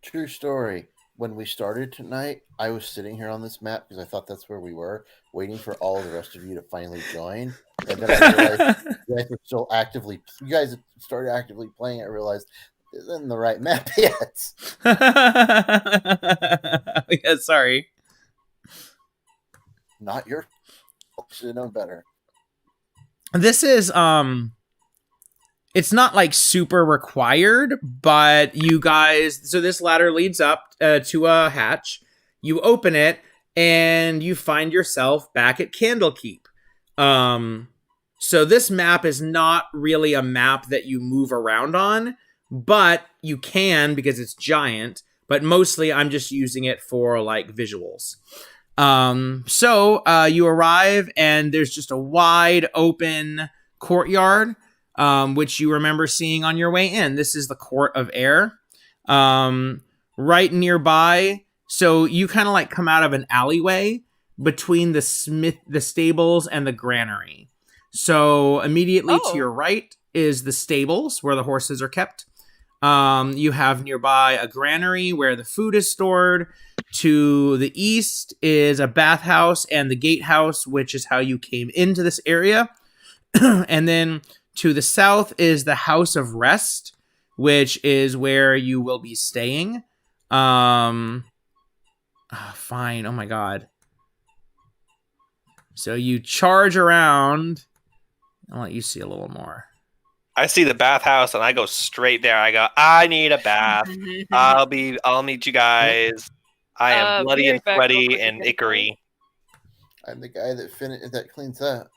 [SPEAKER 4] True story. When we started tonight, I was sitting here on this map because I thought that's where we were, waiting for all the rest of you to finally join. And then I realized you guys were still actively. You guys had started actively playing. I realized this isn't the right map yet.
[SPEAKER 1] Yeah, sorry.
[SPEAKER 4] Not your fault. Should have known better.
[SPEAKER 1] This is it's not like super required, but you guys, so this ladder leads up to a hatch. You open it and you find yourself back at Candlekeep. So this map is not really a map that you move around on, but you can because it's giant, but mostly I'm just using it for like visuals. So you arrive and there's just a wide open courtyard, which you remember seeing on your way in. This is the Court of Air. Right nearby, so you kind of like come out of an alleyway between the stables and the granary. So immediately to your right is the stables where the horses are kept. You have nearby a granary where the food is stored. To the east is a bathhouse and the gatehouse, which is how you came into this area. And then to the south is the House of Rest, which is where you will be staying. Fine. Oh my god. So you charge around. I'll let you see a little more.
[SPEAKER 3] I see the bathhouse and I go straight there. I go, I need a bath. I'll meet you guys. I am bloody and sweaty and ickery.
[SPEAKER 4] I'm the guy that cleans up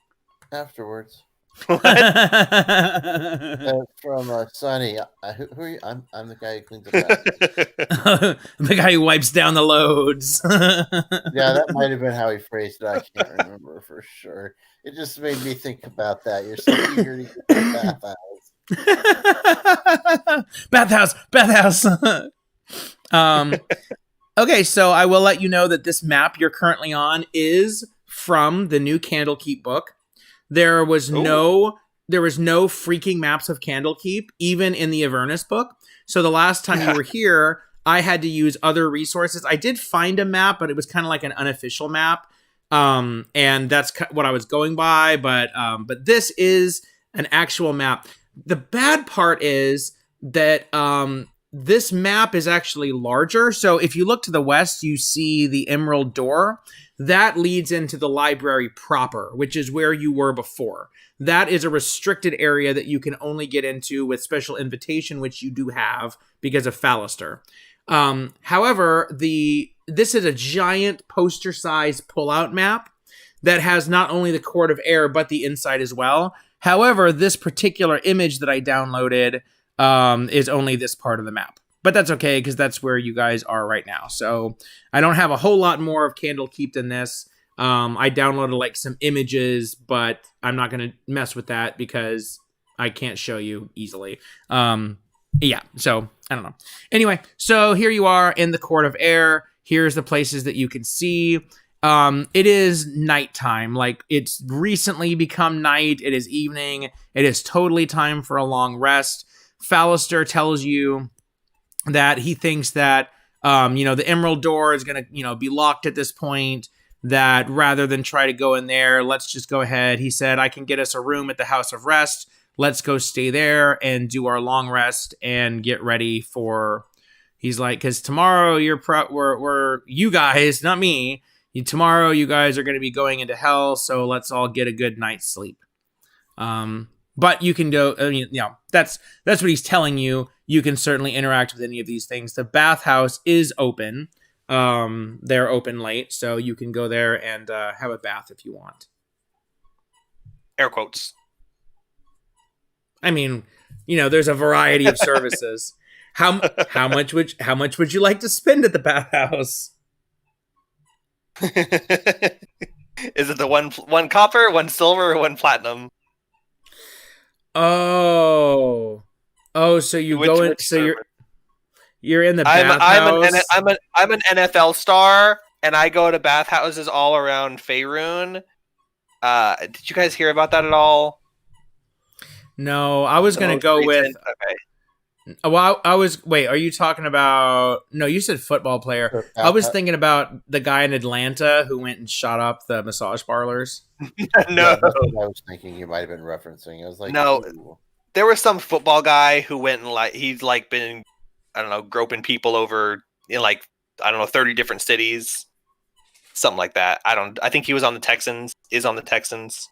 [SPEAKER 4] afterwards.
[SPEAKER 3] What?
[SPEAKER 4] From Sonny. Who are you? I'm the guy who cleans up afterwards.
[SPEAKER 1] The guy who wipes down the loads.
[SPEAKER 4] Yeah, that might have been how he phrased it. I can't remember for sure. It just made me think about that. You're so eager to get to the bathhouse.
[SPEAKER 1] Bathhouse. Okay, so I will let you know that this map you're currently on is from the new Candlekeep book. There was no freaking maps of Candlekeep, even in the Avernus book. So the last time you were here, I had to use other resources. I did find a map, but it was kind of like an unofficial map. And that's what I was going by. But this is an actual map. The bad part is that this map is actually larger. So if you look to the west, you see the Emerald Door. That leads into the library proper, which is where you were before. That is a restricted area that you can only get into with special invitation, which you do have because of Fallister. However, this is a giant poster-sized pull-out map that has not only the Court of Air, but the inside as well. However, this particular image that I downloaded is only this part of the map. But that's okay because that's where you guys are right now. So I don't have a whole lot more of Candlekeep than this. I downloaded like some images, but I'm not going to mess with that because I can't show you easily. Yeah, so I don't know. Anyway, so here you are in the Court of Air. Here's the places that you can see. It is nighttime. Like, it's recently become night. It is evening. It is totally time for a long rest. Fallister tells you that he thinks that, the Emerald Door is going to, be locked at this point, that rather than try to go in there, let's just go ahead. He said, I can get us a room at the House of Rest. Let's go stay there and do our long rest and get ready for, he's like, because tomorrow we're you guys, not me. Tomorrow you guys are going to be going into hell, so let's all get a good night's sleep. But you can go, that's what he's telling you. You can certainly interact with any of these things. The bathhouse is open. They're open late, so you can go there and have a bath if you want.
[SPEAKER 3] Air quotes.
[SPEAKER 1] I mean, there's a variety of services. How much would you like to spend at the bathhouse?
[SPEAKER 3] Is it the one copper, one silver, or one platinum?
[SPEAKER 1] Oh, so you go in. So you're in the bathhouse.
[SPEAKER 3] I'm an NFL star, and I go to bathhouses all around Faerun. Did you guys hear about that at all?
[SPEAKER 1] No, I was gonna go with.
[SPEAKER 3] Okay.
[SPEAKER 1] Well, I was. Wait, are you talking about? No, you said football player. I was thinking about the guy in Atlanta who went and shot up the massage parlors.
[SPEAKER 3] No,
[SPEAKER 4] Yeah, that's what I was thinking you might have been referencing. I was like,
[SPEAKER 3] no,
[SPEAKER 4] ooh.
[SPEAKER 3] There was some football guy who went and he's been, I don't know, groping people over in 30 different cities, something like that. I think he was on the Texans. Is on the Texans.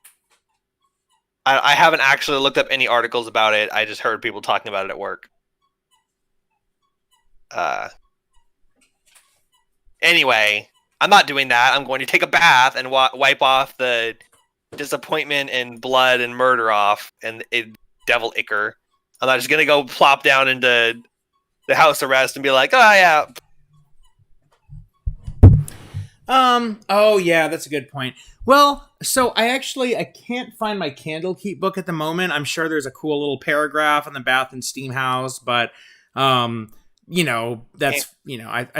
[SPEAKER 3] I haven't actually looked up any articles about it. I just heard people talking about it at work. Anyway, I'm not doing that. I'm going to take a bath and wipe off the disappointment and blood and murder off and devil ichor. I'm not just going to go plop down into the house arrest and be like, oh yeah.
[SPEAKER 1] Oh yeah, that's a good point. Well, so I can't find my Candlekeep book at the moment. I'm sure there's a cool little paragraph on the Bath and Steam House, but that's I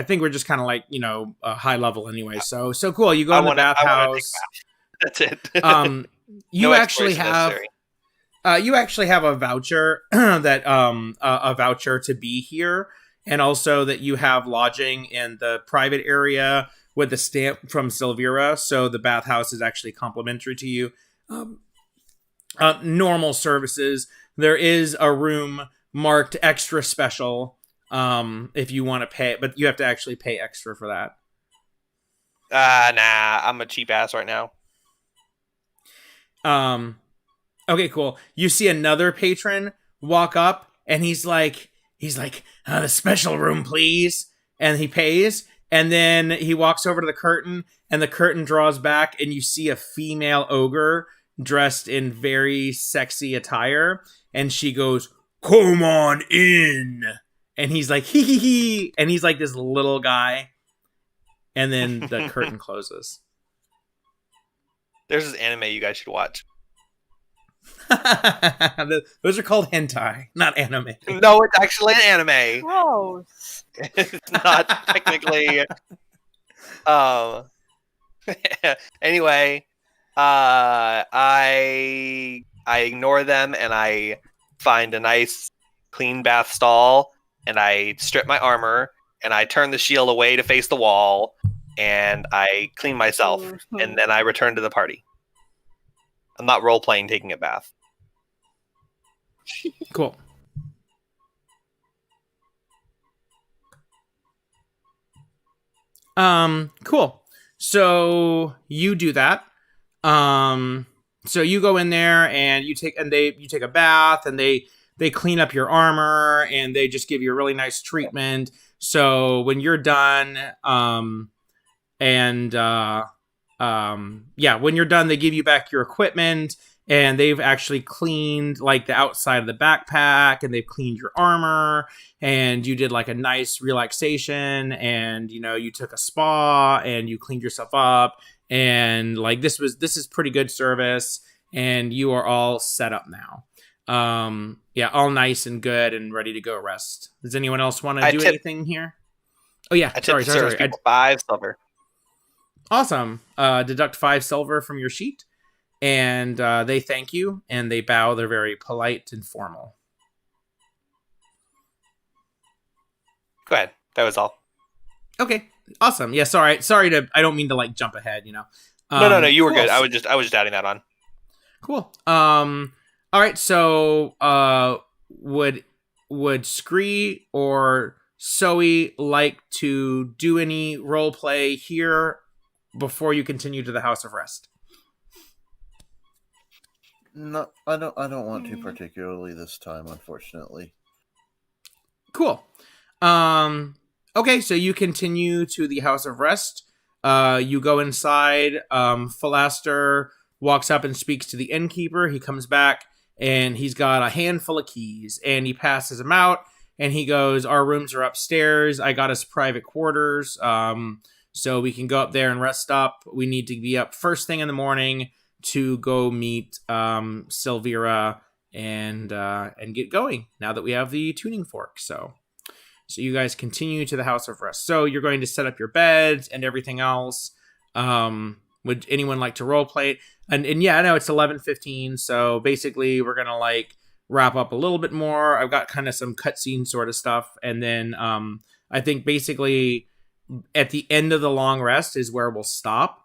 [SPEAKER 1] think we're just kind of high level anyway. So cool. You go to the bathhouse.
[SPEAKER 3] That's it.
[SPEAKER 1] You
[SPEAKER 3] No
[SPEAKER 1] actually
[SPEAKER 3] exploration
[SPEAKER 1] have
[SPEAKER 3] necessary.
[SPEAKER 1] you actually have a voucher that a voucher to be here, and also that you have lodging in the private area with the stamp from Silvira, so the bathhouse is actually complimentary to you. Normal services. There is a room marked extra special if you want to pay, but you have to actually pay extra for that.
[SPEAKER 3] Nah, I'm a cheap ass right now.
[SPEAKER 1] Okay, cool. You see another patron walk up, and he's like, the special room, please. And he pays, and then he walks over to the curtain, and the curtain draws back, and you see a female ogre dressed in very sexy attire, and she goes, "Come on in." And he's like, hee hee hee, and he's like this little guy, and then the curtain closes.
[SPEAKER 3] There's this anime you guys should watch.
[SPEAKER 1] Those are called hentai, not anime.
[SPEAKER 3] No, it's actually an anime.
[SPEAKER 2] Gross.
[SPEAKER 3] It's not technically. Anyway, I ignore them and I find a nice clean bath stall and I strip my armor and I turn the shield away to face the wall and I clean myself and then I return to the party. I'm not role playing taking a bath.
[SPEAKER 1] Cool. Cool. So you do that. So you go in there and you take a bath and they clean up your armor and they just give you a really nice treatment. So when you're done, when you're done, they give you back your equipment and they've actually cleaned like the outside of the backpack, and they've cleaned your armor, and you did like a nice relaxation, and you took a spa and you cleaned yourself up, and like this is pretty good service, and you are all set up now. Yeah, all nice and good and ready to go rest. Does anyone else want to do anything here? Oh yeah,
[SPEAKER 3] I tipped the service people 5 silver.
[SPEAKER 1] Awesome. Deduct 5 silver from your sheet, and they thank you and they bow. They're very polite and formal.
[SPEAKER 3] Go ahead. That was all.
[SPEAKER 1] Okay, awesome. Yeah, sorry I don't mean to like jump ahead.
[SPEAKER 3] No. You were
[SPEAKER 1] cool.
[SPEAKER 3] good. I was just adding that on.
[SPEAKER 1] Cool. All right. So, would Scree or Zoe like to do any role play here before you continue to the House of Rest?
[SPEAKER 4] No, I don't want to particularly this time, unfortunately.
[SPEAKER 1] Cool. Okay, so you continue to the House of Rest. You go inside. Philaster walks up and speaks to the innkeeper. He comes back and he's got a handful of keys, and he passes them out, and he goes, "Our rooms are upstairs. I got us private quarters. So we can go up there and rest up. We need to be up first thing in the morning to go meet Silvira and get going now that we have the tuning fork." So you guys continue to the House of Rest. So you're going to set up your beds and everything else. Would anyone like to role play it? And yeah, I know it's 11:15, so basically we're gonna like wrap up a little bit more. I've got kind of some cutscene sort of stuff, and then I think basically at the end of the long rest is where we'll stop.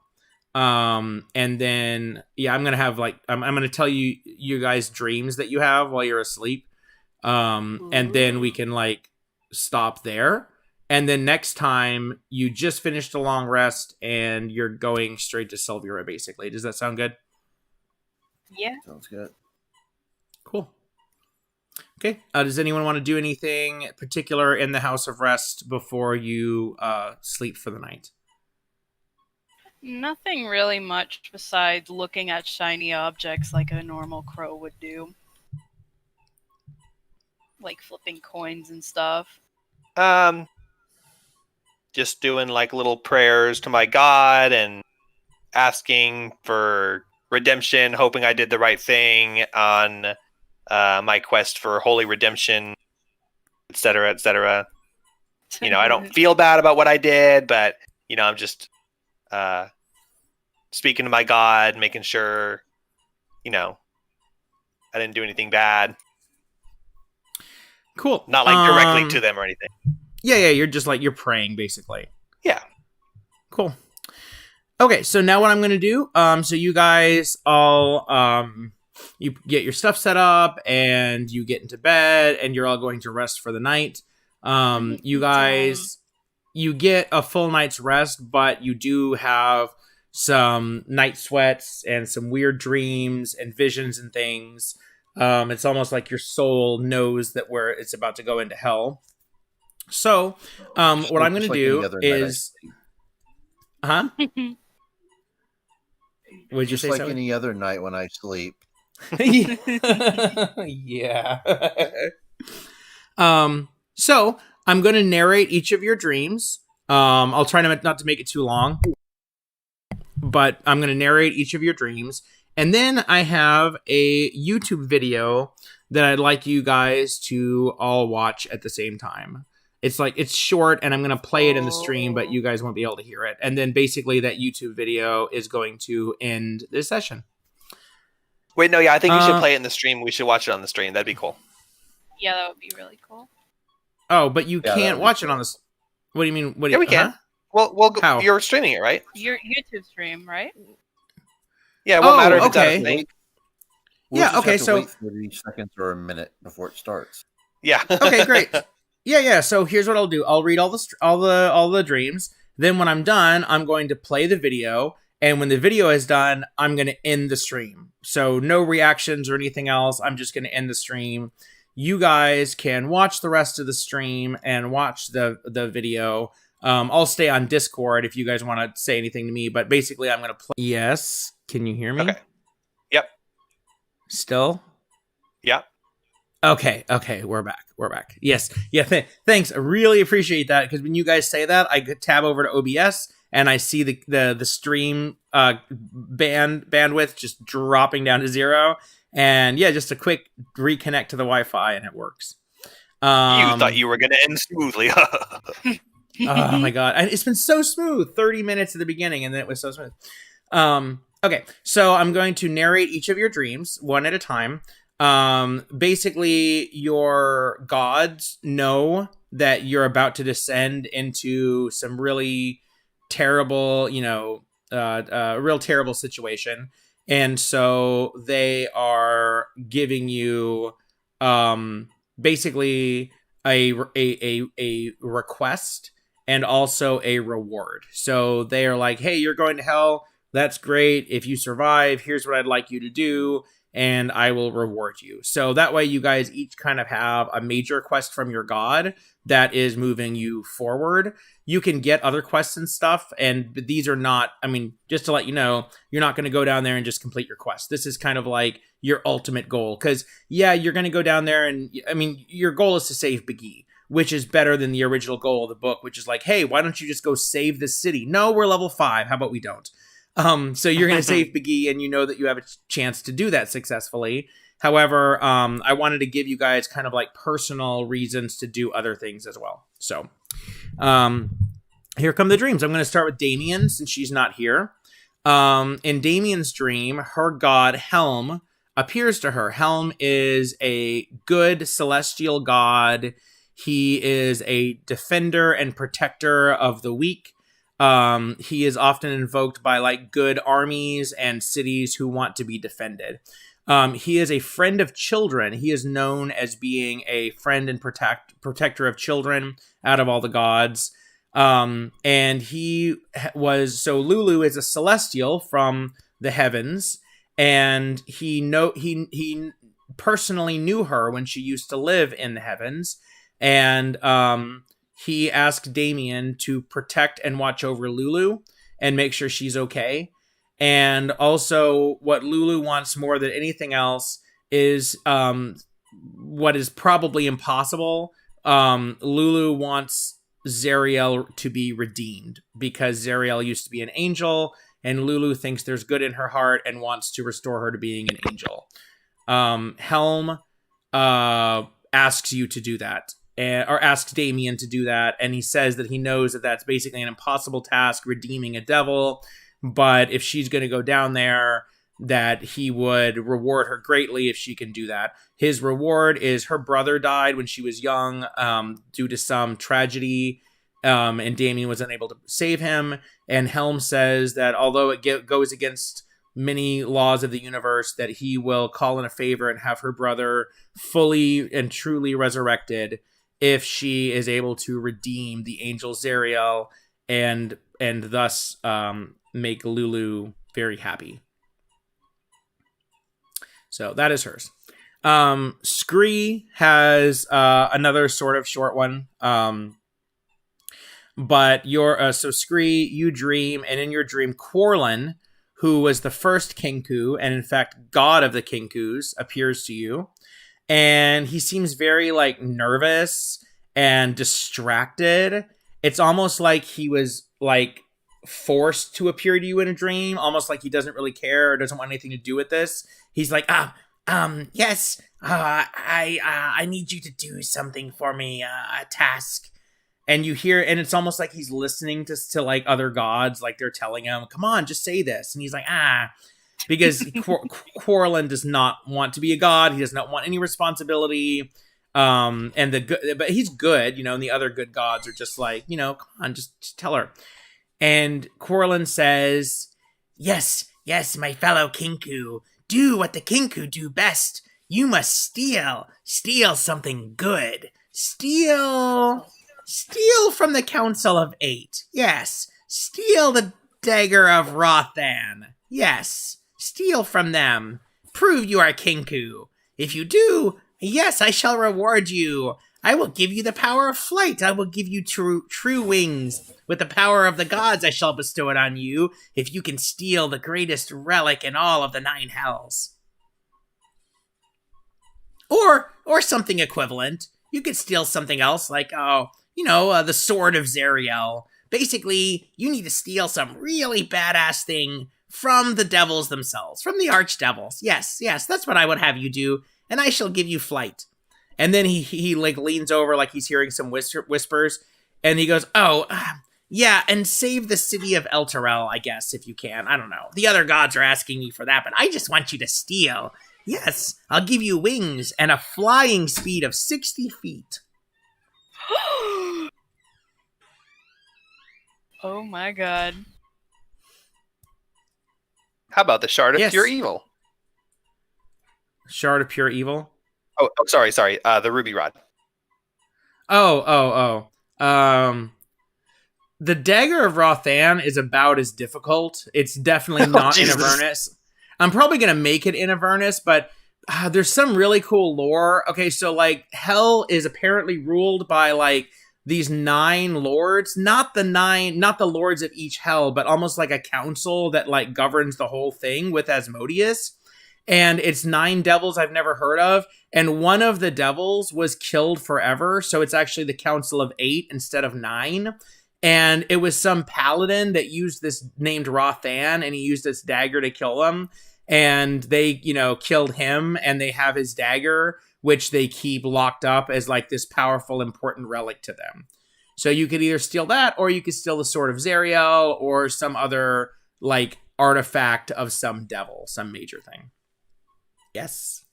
[SPEAKER 1] And then yeah, I'm gonna have like I'm gonna tell you guys dreams that you have while you're asleep, and then we can like stop there. And then next time you just finished a long rest and you're going straight to Silvira, basically. Does that sound good?
[SPEAKER 2] Yeah.
[SPEAKER 4] Sounds good.
[SPEAKER 1] Cool. Okay. Does anyone want to do anything particular in the House of Rest before you sleep for the night?
[SPEAKER 2] Nothing really much besides looking at shiny objects like a normal crow would do. Like flipping coins and stuff.
[SPEAKER 3] Just doing like little prayers to my god and asking for redemption, hoping I did the right thing on my quest for holy redemption, etc., etc. I don't feel bad about what I did, but I'm just speaking to my god, making sure I didn't do anything bad.
[SPEAKER 1] Cool.
[SPEAKER 3] Not like directly to them or anything.
[SPEAKER 1] Yeah, you're just like, you're praying, basically.
[SPEAKER 3] Yeah.
[SPEAKER 1] Cool. Okay, so now what I'm going to do, so you guys all, you get your stuff set up, and you get into bed, and you're all going to rest for the night. You guys, you get a full night's rest, but you do have some night sweats, and some weird dreams, and visions, and things. It's almost like your soul knows that it's about to go into hell. So, what I'm going to do is... Huh? Would you say
[SPEAKER 4] like any other night when I sleep.
[SPEAKER 1] Yeah. So, I'm going to narrate each of your dreams. I'll try not to make it too long. But I'm going to narrate each of your dreams. And then I have a YouTube video that I'd like you guys to all watch at the same time. It's short, and I'm going to play it in the stream, but you guys won't be able to hear it. And then basically that YouTube video is going to end this session.
[SPEAKER 3] Wait, no, yeah, I think you should play it in the stream. We should watch it on the stream. That'd be cool.
[SPEAKER 2] Yeah, that would be really cool.
[SPEAKER 1] Oh, but you can't watch it on this. What do you mean?
[SPEAKER 3] Yeah, we can. Well,
[SPEAKER 1] How?
[SPEAKER 3] You're streaming it, right?
[SPEAKER 2] Your YouTube stream, right?
[SPEAKER 3] Yeah, it won't matter if it's out
[SPEAKER 1] okay.
[SPEAKER 3] of sync.
[SPEAKER 4] We'll
[SPEAKER 1] Yeah,
[SPEAKER 4] just
[SPEAKER 1] okay,
[SPEAKER 4] have to
[SPEAKER 1] so-
[SPEAKER 4] wait 30 seconds or a minute before it starts.
[SPEAKER 3] Yeah.
[SPEAKER 1] Okay, great. Yeah. So here's what I'll do. I'll read all the dreams. Then when I'm done, I'm going to play the video. And when the video is done, I'm going to end the stream. So no reactions or anything else. I'm just going to end the stream. You guys can watch the rest of the stream and watch the video. I'll stay on Discord if you guys want to say anything to me. But basically, I'm going to play. Yes. Can you hear me?
[SPEAKER 3] Okay. Yep.
[SPEAKER 1] Still?
[SPEAKER 3] Yeah.
[SPEAKER 1] Okay, we're back. Yes, yeah. Thanks, I really appreciate that because when you guys say that, I could tab over to OBS and I see the stream bandwidth just dropping down to 0, and yeah, just a quick reconnect to the Wi-Fi and it works.
[SPEAKER 3] You thought you were going to end smoothly.
[SPEAKER 1] Oh my god, and it's been so smooth. 30 minutes at the beginning, and then it was so smooth. Okay, so I'm going to narrate each of your dreams one at a time. Basically, your gods know that you're about to descend into some really terrible, real terrible situation, and so they are giving you, basically a request and also a reward. So they are like, "Hey, you're going to hell. That's great. If you survive, here's what I'd like you to do, and I will reward you." So that way you guys each kind of have a major quest from your god that is moving you forward. You can get other quests and stuff, but these are not, I mean, just to let you know, you're not going to go down there and just complete your quest. This is kind of like your ultimate goal, because, yeah, you're going to go down there and, I mean, your goal is to save Biggie, which is better than the original goal of the book, which is like, hey, why don't you just go save this city? No, we're level 5. How about we don't? So you're going to save Biggie, and you know that you have a chance to do that successfully. However, I wanted to give you guys kind of like personal reasons to do other things as well. So here come the dreams. I'm going to start with Damien since she's not here. In Damien's dream, her god Helm appears to her. Helm is a good celestial god. He is a defender and protector of the weak. He is often invoked by like good armies and cities who want to be defended. He is a friend of children. He is known as being a friend and protector of children out of all the gods. And he was, so Lulu is a celestial from the heavens, and he personally knew her when she used to live in the heavens, and he asked Damien to protect and watch over Lulu and make sure she's okay. And also, what Lulu wants more than anything else is what is probably impossible. Lulu wants Zariel to be redeemed because Zariel used to be an angel, and Lulu thinks there's good in her heart and wants to restore her to being an angel. Helm asks you to do that. Or asks Damien to do that, and he says that he knows that that's basically an impossible task, redeeming a devil, but if she's going to go down there, that he would reward her greatly if she can do that. His reward is her brother died when she was young due to some tragedy, and Damien was unable to save him, and Helm says that although it goes against many laws of the universe, that he will call in a favor and have her brother fully and truly resurrected if she is able to redeem the angel Zariel and thus make Lulu very happy. So that is hers. Scree has another sort of short one. But so Scree, you dream, and in your dream, Quarlin, who was the first Kinku, and in fact, god of the Kinkus, appears to you. And he seems very like nervous and distracted. It's almost like he was like forced to appear to you in a dream, almost like he doesn't really care or doesn't want anything to do with this. He's like, yes, I need you to do something for me, a task. And you hear, and it's almost like he's listening to like other gods, like they're telling him, come on, just say this. And he's like, because Quarlin does not want to be a god. He does not want any responsibility. But he's good, and the other good gods are just like, come on, just tell her. And Quarlin says, yes, my fellow Kinku, do what the Kinku do best. You must steal something good. Steal from the Council of Eight. Yes, steal the dagger of Rothan. Yes, steal from them. Prove you are Kinku. If you do, yes, I shall reward you. I will give you the power of flight. I will give you true wings. With the power of the gods, I shall bestow it on you if you can steal the greatest relic in all of the 9 hells. or something equivalent. You could steal something else, like the sword of Zariel. Basically, you need to steal some really badass thing from the devils themselves, from the archdevils. Yes, that's what I would have you do, and I shall give you flight. And then he like leans over like he's hearing some whispers, and he goes, "Oh, yeah, and save the city of Elturel, I guess, if you can. I don't know. The other gods are asking me for that, but I just want you to steal. Yes, I'll give you wings and a flying speed of 60 feet."
[SPEAKER 2] Oh my god.
[SPEAKER 3] How about the shard of
[SPEAKER 1] Yes.
[SPEAKER 3] pure evil?
[SPEAKER 1] Shard of pure evil?
[SPEAKER 3] Oh, sorry. The ruby rod.
[SPEAKER 1] Oh. The Dagger of Rothan is about as difficult. It's definitely not in
[SPEAKER 3] Jesus.
[SPEAKER 1] Avernus. I'm probably going to make it in Avernus, but there's some really cool lore. Okay, so like hell is apparently ruled by like these 9 lords, not the lords of each hell, but almost like a council that like governs the whole thing with Asmodeus. And it's 9 devils I've never heard of, and one of the devils was killed forever, so it's actually the Council of 8 instead of 9. And it was some paladin that used this named Rothan, and he used this dagger to kill him. And they, killed him, and they have his dagger, which they keep locked up as like this powerful, important relic to them. So you could either steal that, or you could steal the Sword of Zariel, or some other like artifact of some devil, some major thing. Yes.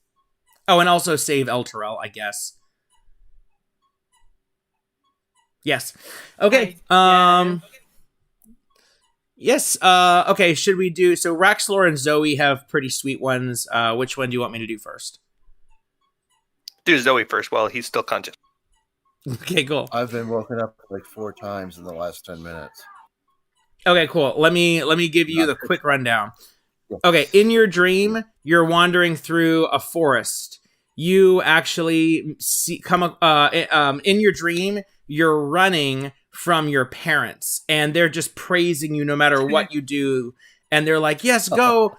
[SPEAKER 1] Oh, and also save Elturel, I guess. Yes. Okay. Yes. Okay. Should we do so? Raxlor and Zoe have pretty sweet ones. Which one do you want me to do first?
[SPEAKER 3] Do Zoe first while he's still conscious.
[SPEAKER 1] Okay. Cool.
[SPEAKER 4] I've been woken up like 4 times in the last 10 minutes.
[SPEAKER 1] Okay. Cool. Let me give you the quick rundown. Okay. In your dream, you're wandering through a forest. You actually in your dream, you're running from your parents, and they're just praising you no matter what you do. And they're like, "Yes, go,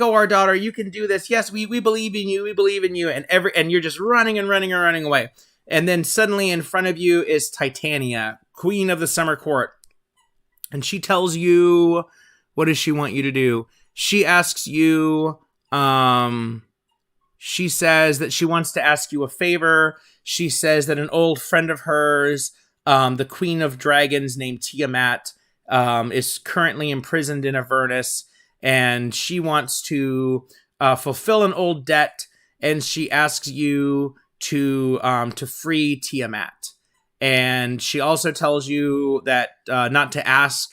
[SPEAKER 1] our daughter. You can do this. Yes, we believe in you. We believe in you." And you're just running away. And then suddenly in front of you is Titania, queen of the summer court. And she tells you, what does she want you to do? She asks you, she says that she wants to ask you a favor. She says that an old friend of hers, the queen of dragons named Tiamat, is currently imprisoned in Avernus, and she wants to fulfill an old debt, and she asks you to free Tiamat. And she also tells you that not to ask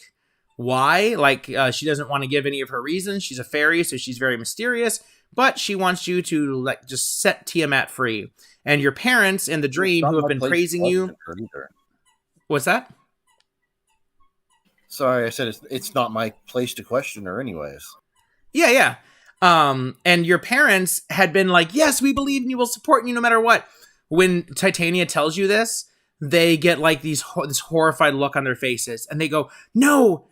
[SPEAKER 1] why, like she doesn't want to give any of her reasons. She's a fairy, so she's very mysterious, but she wants you to like just set Tiamat free. And your parents in the dream, who have been praising you. What's that?
[SPEAKER 4] Sorry, I said it's not my place to question her anyways.
[SPEAKER 1] Yeah. And your parents had been like, "Yes, we believe in you. We'll support you no matter what." When Titania tells you this, they get like this horrified look on their faces, and they go, No,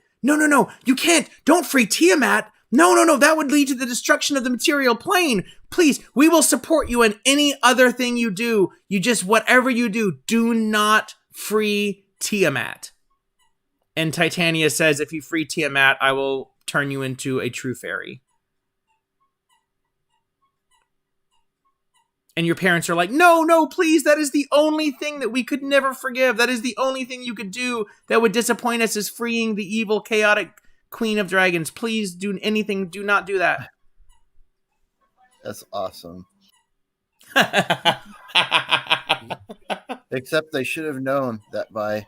[SPEAKER 1] you can't. Don't free Tiamat. No, that would lead to the destruction of the material plane. Please, we will support you in any other thing you do. You just, whatever you do not free Tiamat. And Titania says, "If you free Tiamat, I will turn you into a true fairy." And your parents are like, no, please, that is the only thing that we could never forgive. That is the only thing you could do that would disappoint us, is freeing the evil, chaotic queen of dragons. Please do anything. Do not do that.
[SPEAKER 4] That's awesome. Except they should have known that by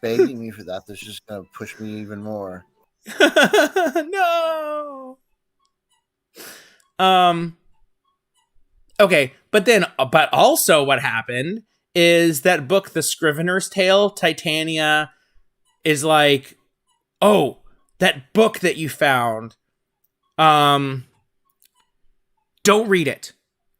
[SPEAKER 4] begging me for that, this is just going to push me even more.
[SPEAKER 1] No. Okay, but also what happened is that book, The Scrivener's Tale, Titania is like, "Oh, that book that you found, don't read it.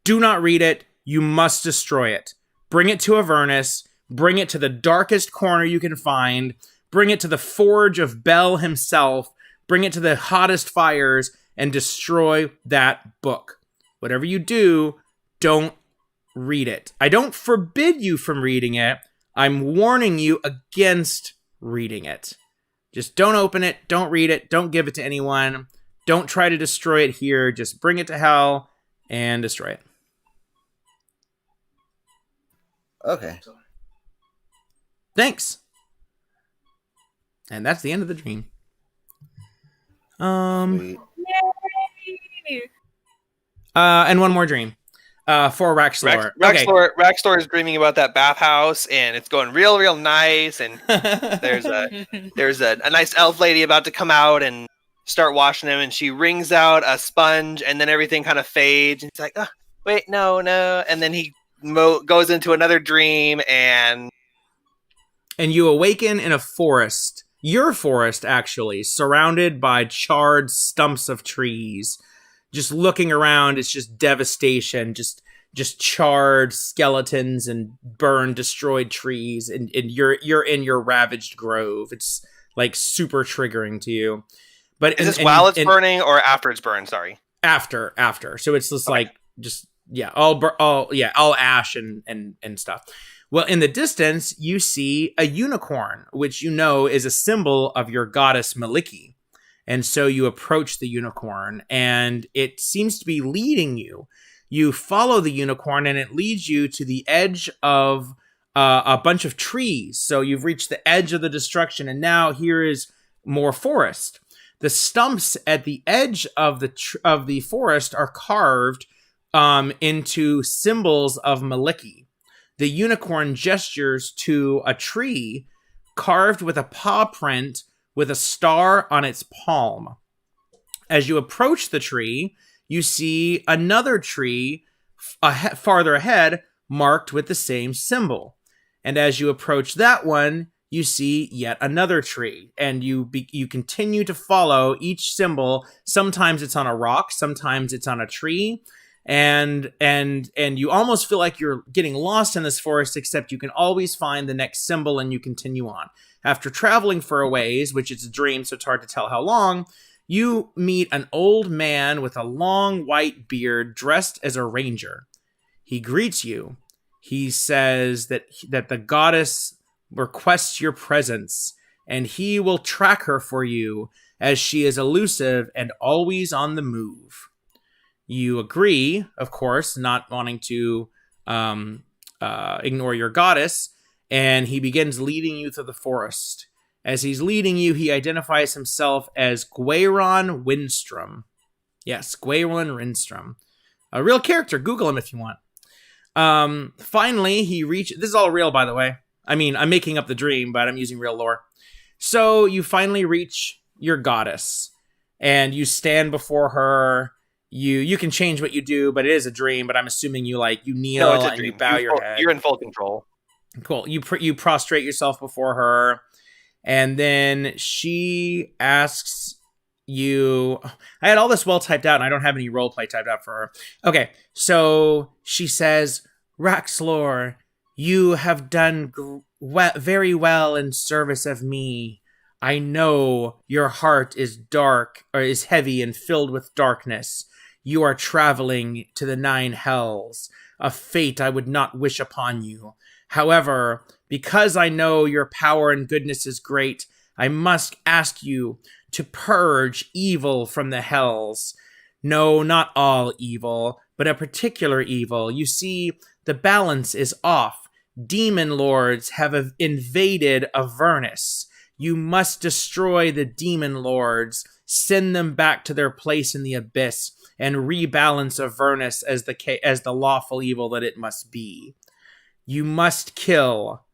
[SPEAKER 1] Do not read it. You must destroy it. Bring it to Avernus. Bring it to the darkest corner you can find. Bring it to the forge of Bel himself. Bring it to the hottest fires and destroy that book. Whatever you do, don't read it. I don't forbid you from reading it. I'm warning you against reading it. Just don't open it, don't read it, don't give it to anyone. Don't try to destroy it here. Just bring it to hell and destroy it.
[SPEAKER 4] Okay.
[SPEAKER 1] Thanks. And that's the end of the dream.
[SPEAKER 4] Sweet.
[SPEAKER 2] Yay!
[SPEAKER 1] And one more dream. For Raxlor.
[SPEAKER 3] Raxlor is dreaming about that bathhouse, and it's going real nice. And there's a nice elf lady about to come out and start washing him, and she wrings out a sponge, and then everything kind of fades. And he's like, "Oh, wait, no," and then he goes into another dream, and
[SPEAKER 1] you awaken in a forest. Your forest, actually, surrounded by charred stumps of trees. Just looking around, it's just devastation. Just charred skeletons and burned, destroyed trees, and you're in your ravaged grove. It's like super triggering to you. But
[SPEAKER 3] is this while it's burning or after it's burned? Sorry,
[SPEAKER 1] after. So it's just like all ash and stuff. Well, in the distance, you see a unicorn, which you know is a symbol of your goddess Maliki. And so you approach the unicorn, and it seems to be leading you. You follow the unicorn, and it leads you to the edge of a bunch of trees. So you've reached the edge of the destruction, and now here is more forest. The stumps at the edge of the forest are carved into symbols of Maliki. The unicorn gestures to a tree carved with a paw print with a star on its palm. As you approach the tree, you see another tree farther ahead marked with the same symbol. And as you approach that one, you see yet another tree. And you continue to follow each symbol. Sometimes it's on a rock, sometimes it's on a tree. And you almost feel like you're getting lost in this forest, except you can always find the next symbol and you continue on. After traveling for a ways, which is a dream, so it's hard to tell how long, you meet an old man with a long white beard dressed as a ranger. He greets you. He says that the goddess requests your presence, and he will track her for you, as she is elusive and always on the move. You agree, of course, not wanting to ignore your goddess, and he begins leading you through the forest. As he's leading you, he identifies himself as Gwayron Windstrom. Yes, Gwayron Windstrom. A real character. Google him if you want. Finally, he reaches... This is all real, by the way. I mean, I'm making up the dream, but I'm using real lore. So you finally reach your goddess, and you stand before her. You can change what you do, but it is a dream. But I'm assuming you kneel and you bow your head.
[SPEAKER 3] You're in full control.
[SPEAKER 1] Cool. You prostrate yourself before her, and then she asks you... I had all this well typed out, and I don't have any roleplay typed out for her. Okay, so she says, Raxlor, you have done very well in service of me. I know your heart is dark, or is heavy and filled with darkness. You are traveling to the 9 hells, a fate I would not wish upon you. However, because I know your power and goodness is great, I must ask you to purge evil from the hells. No, not all evil, but a particular evil. You see, the balance is off. Demon lords have invaded Avernus. You must destroy the demon lords, send them back to their place in the abyss, and rebalance Avernus as the lawful evil that it must be. You must kill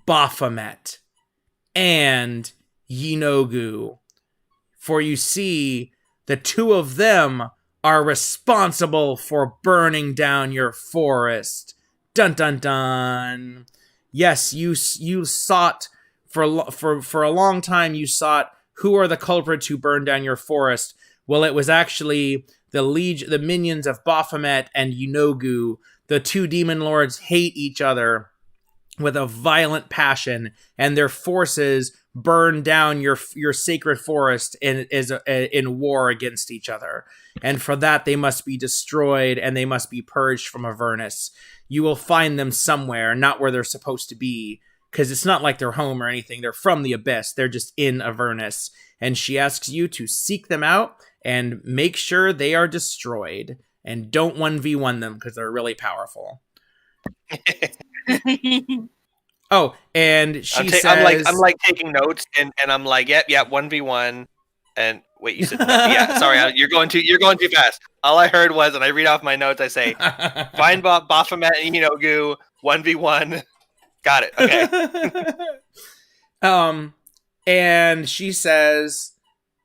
[SPEAKER 1] Baphomet and Yinogu, for you see, the two of them are responsible for burning down your forest. Dun dun dun. Yes, you sought for a long time. You sought who are the culprits who burned down your forest. Well, it was actually the minions of Baphomet and Yinogu. The two demon lords hate each other with a violent passion, and their forces burn down your sacred forest in war against each other. And for that, they must be destroyed and they must be purged from Avernus. You will find them somewhere, not where they're supposed to be, because it's not like they're home or anything. They're from the abyss. They're just in Avernus. And she asks you to seek them out and make sure they are destroyed. And don't 1v1 them because they're really powerful. Oh, and she says...
[SPEAKER 3] I'm like taking notes, and I'm like, yep, 1v1. And wait, you said no. Yeah, sorry, you're going too fast. All I heard was, and I read off my notes, I say, find Baphomet and Inogu 1v1. Got it. Okay.
[SPEAKER 1] And she says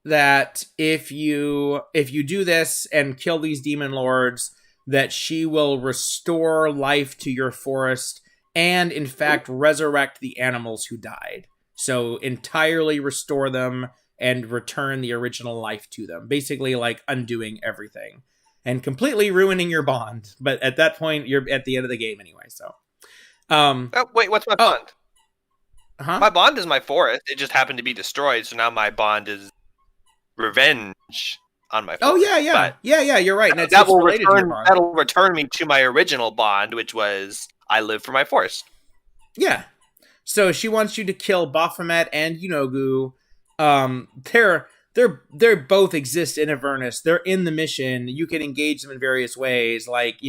[SPEAKER 1] that if you do this and kill these demon lords, that she will restore life to your forest and, in fact, resurrect the animals who died. So entirely restore them and return the original life to them. Basically, like, undoing everything. And completely ruining your bond. But at that point, you're at the end of the game anyway, so...
[SPEAKER 3] wait, what's my bond?
[SPEAKER 1] Huh?
[SPEAKER 3] My bond is my forest. It just happened to be destroyed, so now my bond is revenge on my forest.
[SPEAKER 1] Oh, yeah. Yeah, you're right. And
[SPEAKER 3] that'll return me to my original bond, which was I live for my forest.
[SPEAKER 1] Yeah. So she wants you to kill Baphomet and Yunogu. They're both exist in Avernus. They're in the mission. You can engage them in various ways. Like,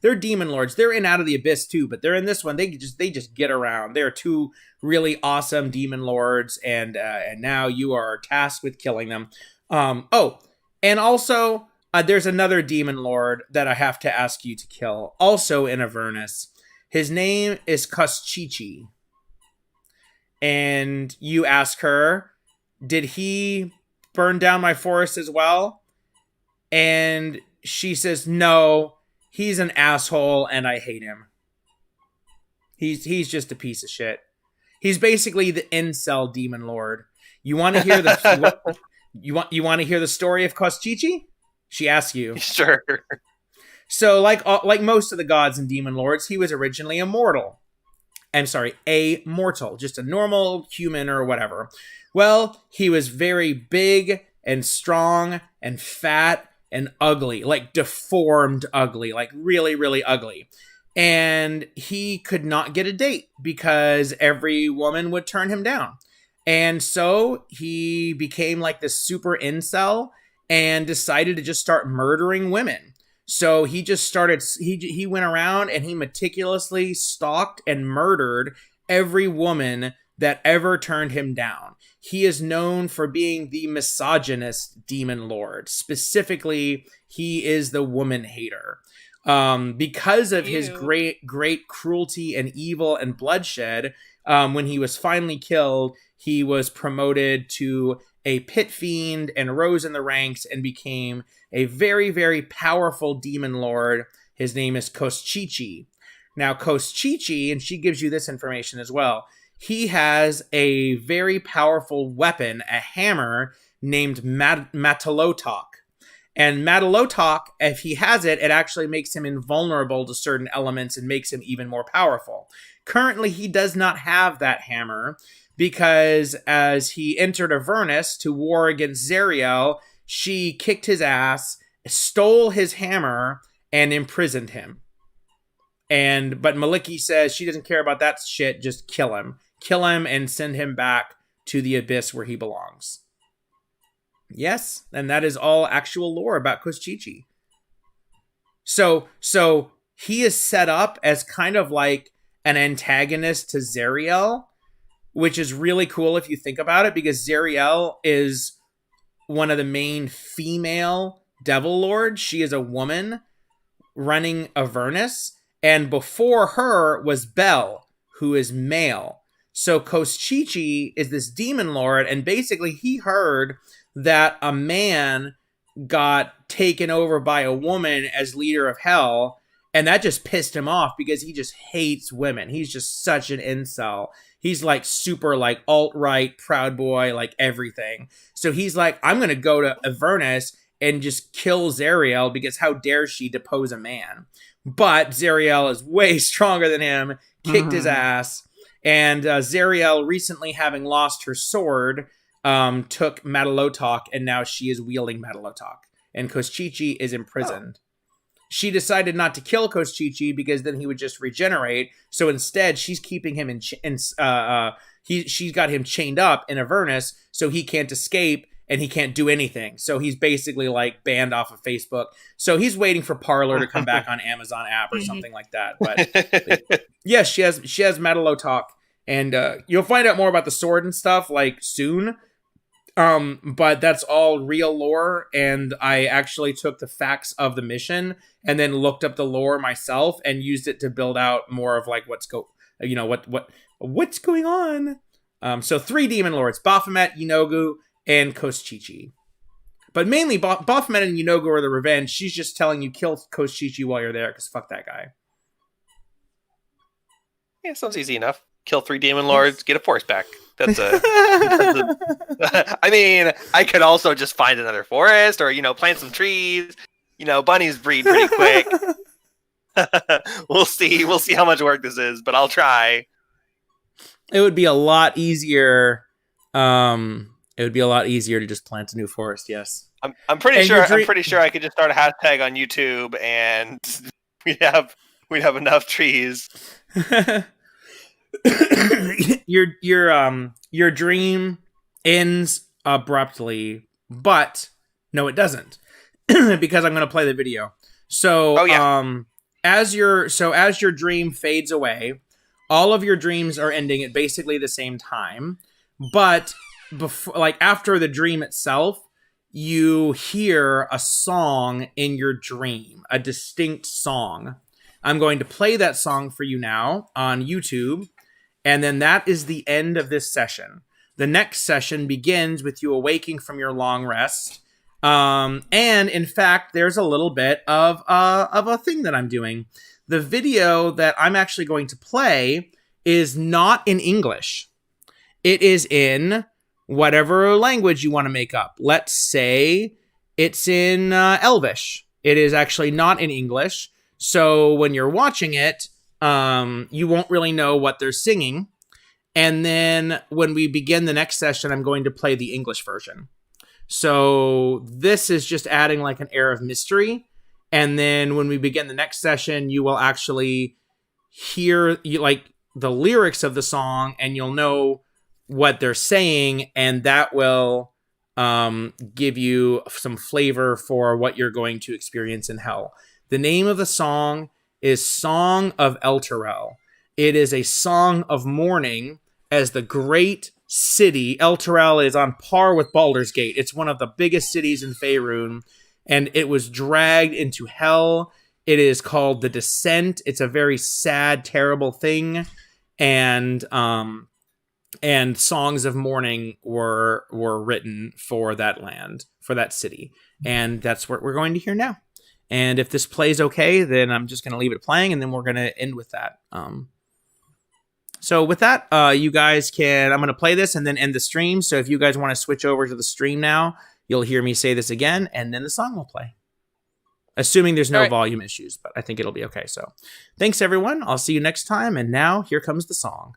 [SPEAKER 1] they're demon lords. They're in Out of the Abyss too, but they're in this one. They just get around. They're two really awesome demon lords, and now you are tasked with killing them. And also there's another demon lord that I have to ask you to kill, also in Avernus. His name is Koschichi. And you ask her, did he burn down my forest as well? And she says, no, he's an asshole and I hate him. He's just a piece of shit. He's basically the incel demon lord. You want to hear the you want to hear the story of Koschichi? She asks you.
[SPEAKER 3] Sure.
[SPEAKER 1] So like most of the gods and demon lords, he was originally a mortal, just a normal human or whatever. Well, he was very big and strong and fat and ugly, like deformed ugly, like really, really ugly. And he could not get a date because every woman would turn him down. And so he became like this super incel and decided to just start murdering women. So he just started, he went around and he meticulously stalked and murdered every woman that ever turned him down. He is known for being the misogynist demon lord. Specifically, he is the woman hater. Because of his great cruelty and evil and bloodshed, when he was finally killed, he was promoted to a pit fiend and rose in the ranks and became a very, very powerful demon lord. His name is Koschichi. Now, Koschichi, and she gives you this information as well, he has a very powerful weapon, a hammer, named Matalotok. And Matalotok, if he has it, it actually makes him invulnerable to certain elements and makes him even more powerful. Currently, he does not have that hammer because as he entered Avernus to war against Zariel, she kicked his ass, stole his hammer, and imprisoned him. But Maliki says she doesn't care about that shit, just kill him. Kill him and send him back to the abyss where he belongs. Yes, and that is all actual lore about Koschichi. So he is set up as kind of like an antagonist to Zariel, which is really cool if you think about it, because Zariel is one of the main female devil lords. She is a woman running Avernus, and before her was Bel, who is male. So Koschichi is this demon lord, and basically he heard that a man got taken over by a woman as leader of hell, and that just pissed him off because he just hates women. He's just such an incel. He's like super like alt-right, Proud Boy, like everything. So he's like, I'm going to go to Avernus and just kill Zariel because how dare she depose a man. But Zariel is way stronger than him, kicked his ass, And Zariel, recently having lost her sword, took Matalotok, and now she is wielding Matalotok. And Koschiki is imprisoned. She decided not to kill Koschiki because then he would just regenerate. So instead, she's keeping him she's got him chained up in Avernus, so he can't escape and he can't do anything. So he's basically like banned off of Facebook. So he's waiting for Parlor to come back on Amazon app or something like that. But yeah, she has Matalotok, and you'll find out more about the sword and stuff like soon. But that's all real lore, and I actually took the facts of the mission and then looked up the lore myself and used it to build out more of like what's going on. So 3 demon lords: Baphomet, Yeenoghu, and Koschiki. But mainly Baphomet and Yeenoghu are the revenge. She's just telling you kill Koschiki while you're there because fuck that guy.
[SPEAKER 3] Yeah, sounds easy enough. Kill 3 demon lords, get a forest back. That's I mean, I could also just find another forest or, plant some trees. Bunnies breed pretty quick. We'll see how much work this is, but I'll try.
[SPEAKER 1] It would be a lot easier. To just plant a new forest. Yes.
[SPEAKER 3] I'm pretty sure I could just start a hashtag on YouTube and we'd have enough trees. Your dream ends abruptly, but no, it doesn't, because I'm going to play the video. So, as your dream fades away, all of your dreams are ending at basically the same time. But after the dream itself, you hear a song in your dream, a distinct song. I'm going to play that song for you now on YouTube. And then that is the end of this session. The next session begins with you awaking from your long rest. And in fact, there's a little bit of a thing that I'm doing. The video that I'm actually going to play is not in English. It is in whatever language you want to make up. Let's say it's in Elvish. It is actually not in English. So when you're watching it, you won't really know what they're singing. And then when we begin the next session, I'm going to play the English version. So this is just adding like an air of mystery. And then when we begin the next session, you will actually hear the lyrics of the song and you'll know what they're saying. And that will give you some flavor for what you're going to experience in hell. The name of the song is Song of Elturel. It is a song of mourning as the great city. Elturel is on par with Baldur's Gate. It's one of the biggest cities in Faerun, and it was dragged into hell. It is called The Descent. It's a very sad, terrible thing, and songs of mourning were written for that land, for that city, and that's what we're going to hear now. And if this plays okay, then I'm just going to leave it playing, and then we're going to end with that. So with that, you guys I'm going to play this and then end the stream. So if you guys want to switch over to the stream now, you'll hear me say this again, and then the song will play. Assuming there's no volume issues, but I think it'll be okay. So thanks, everyone. I'll see you next time. And now here comes the song.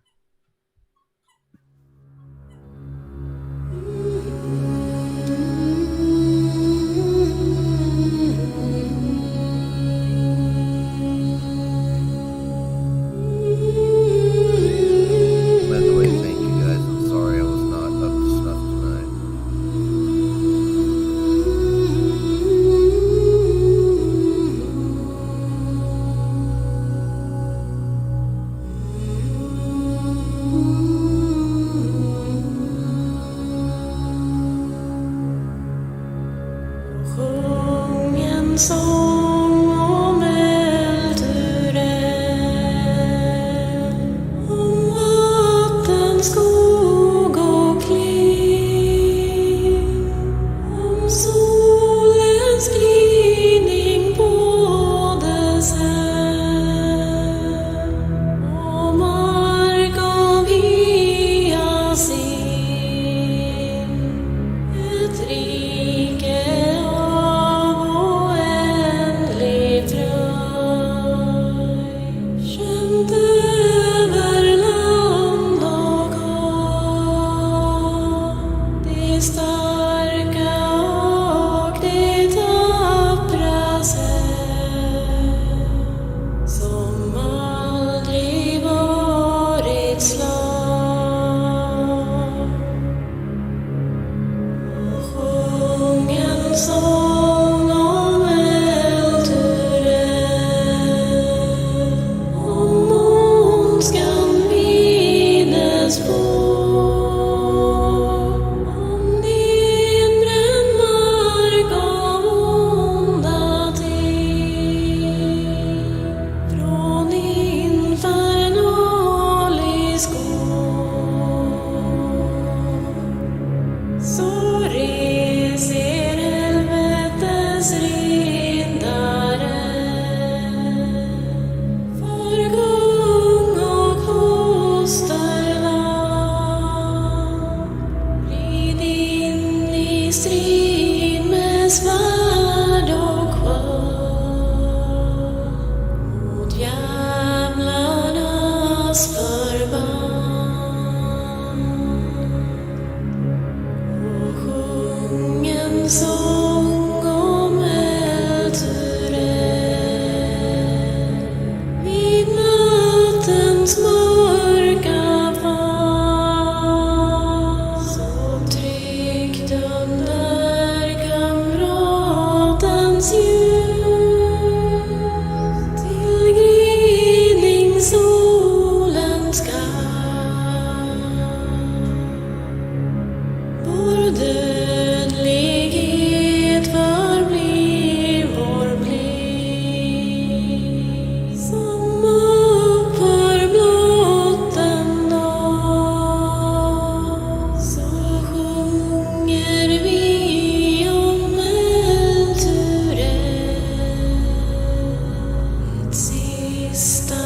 [SPEAKER 5] stone.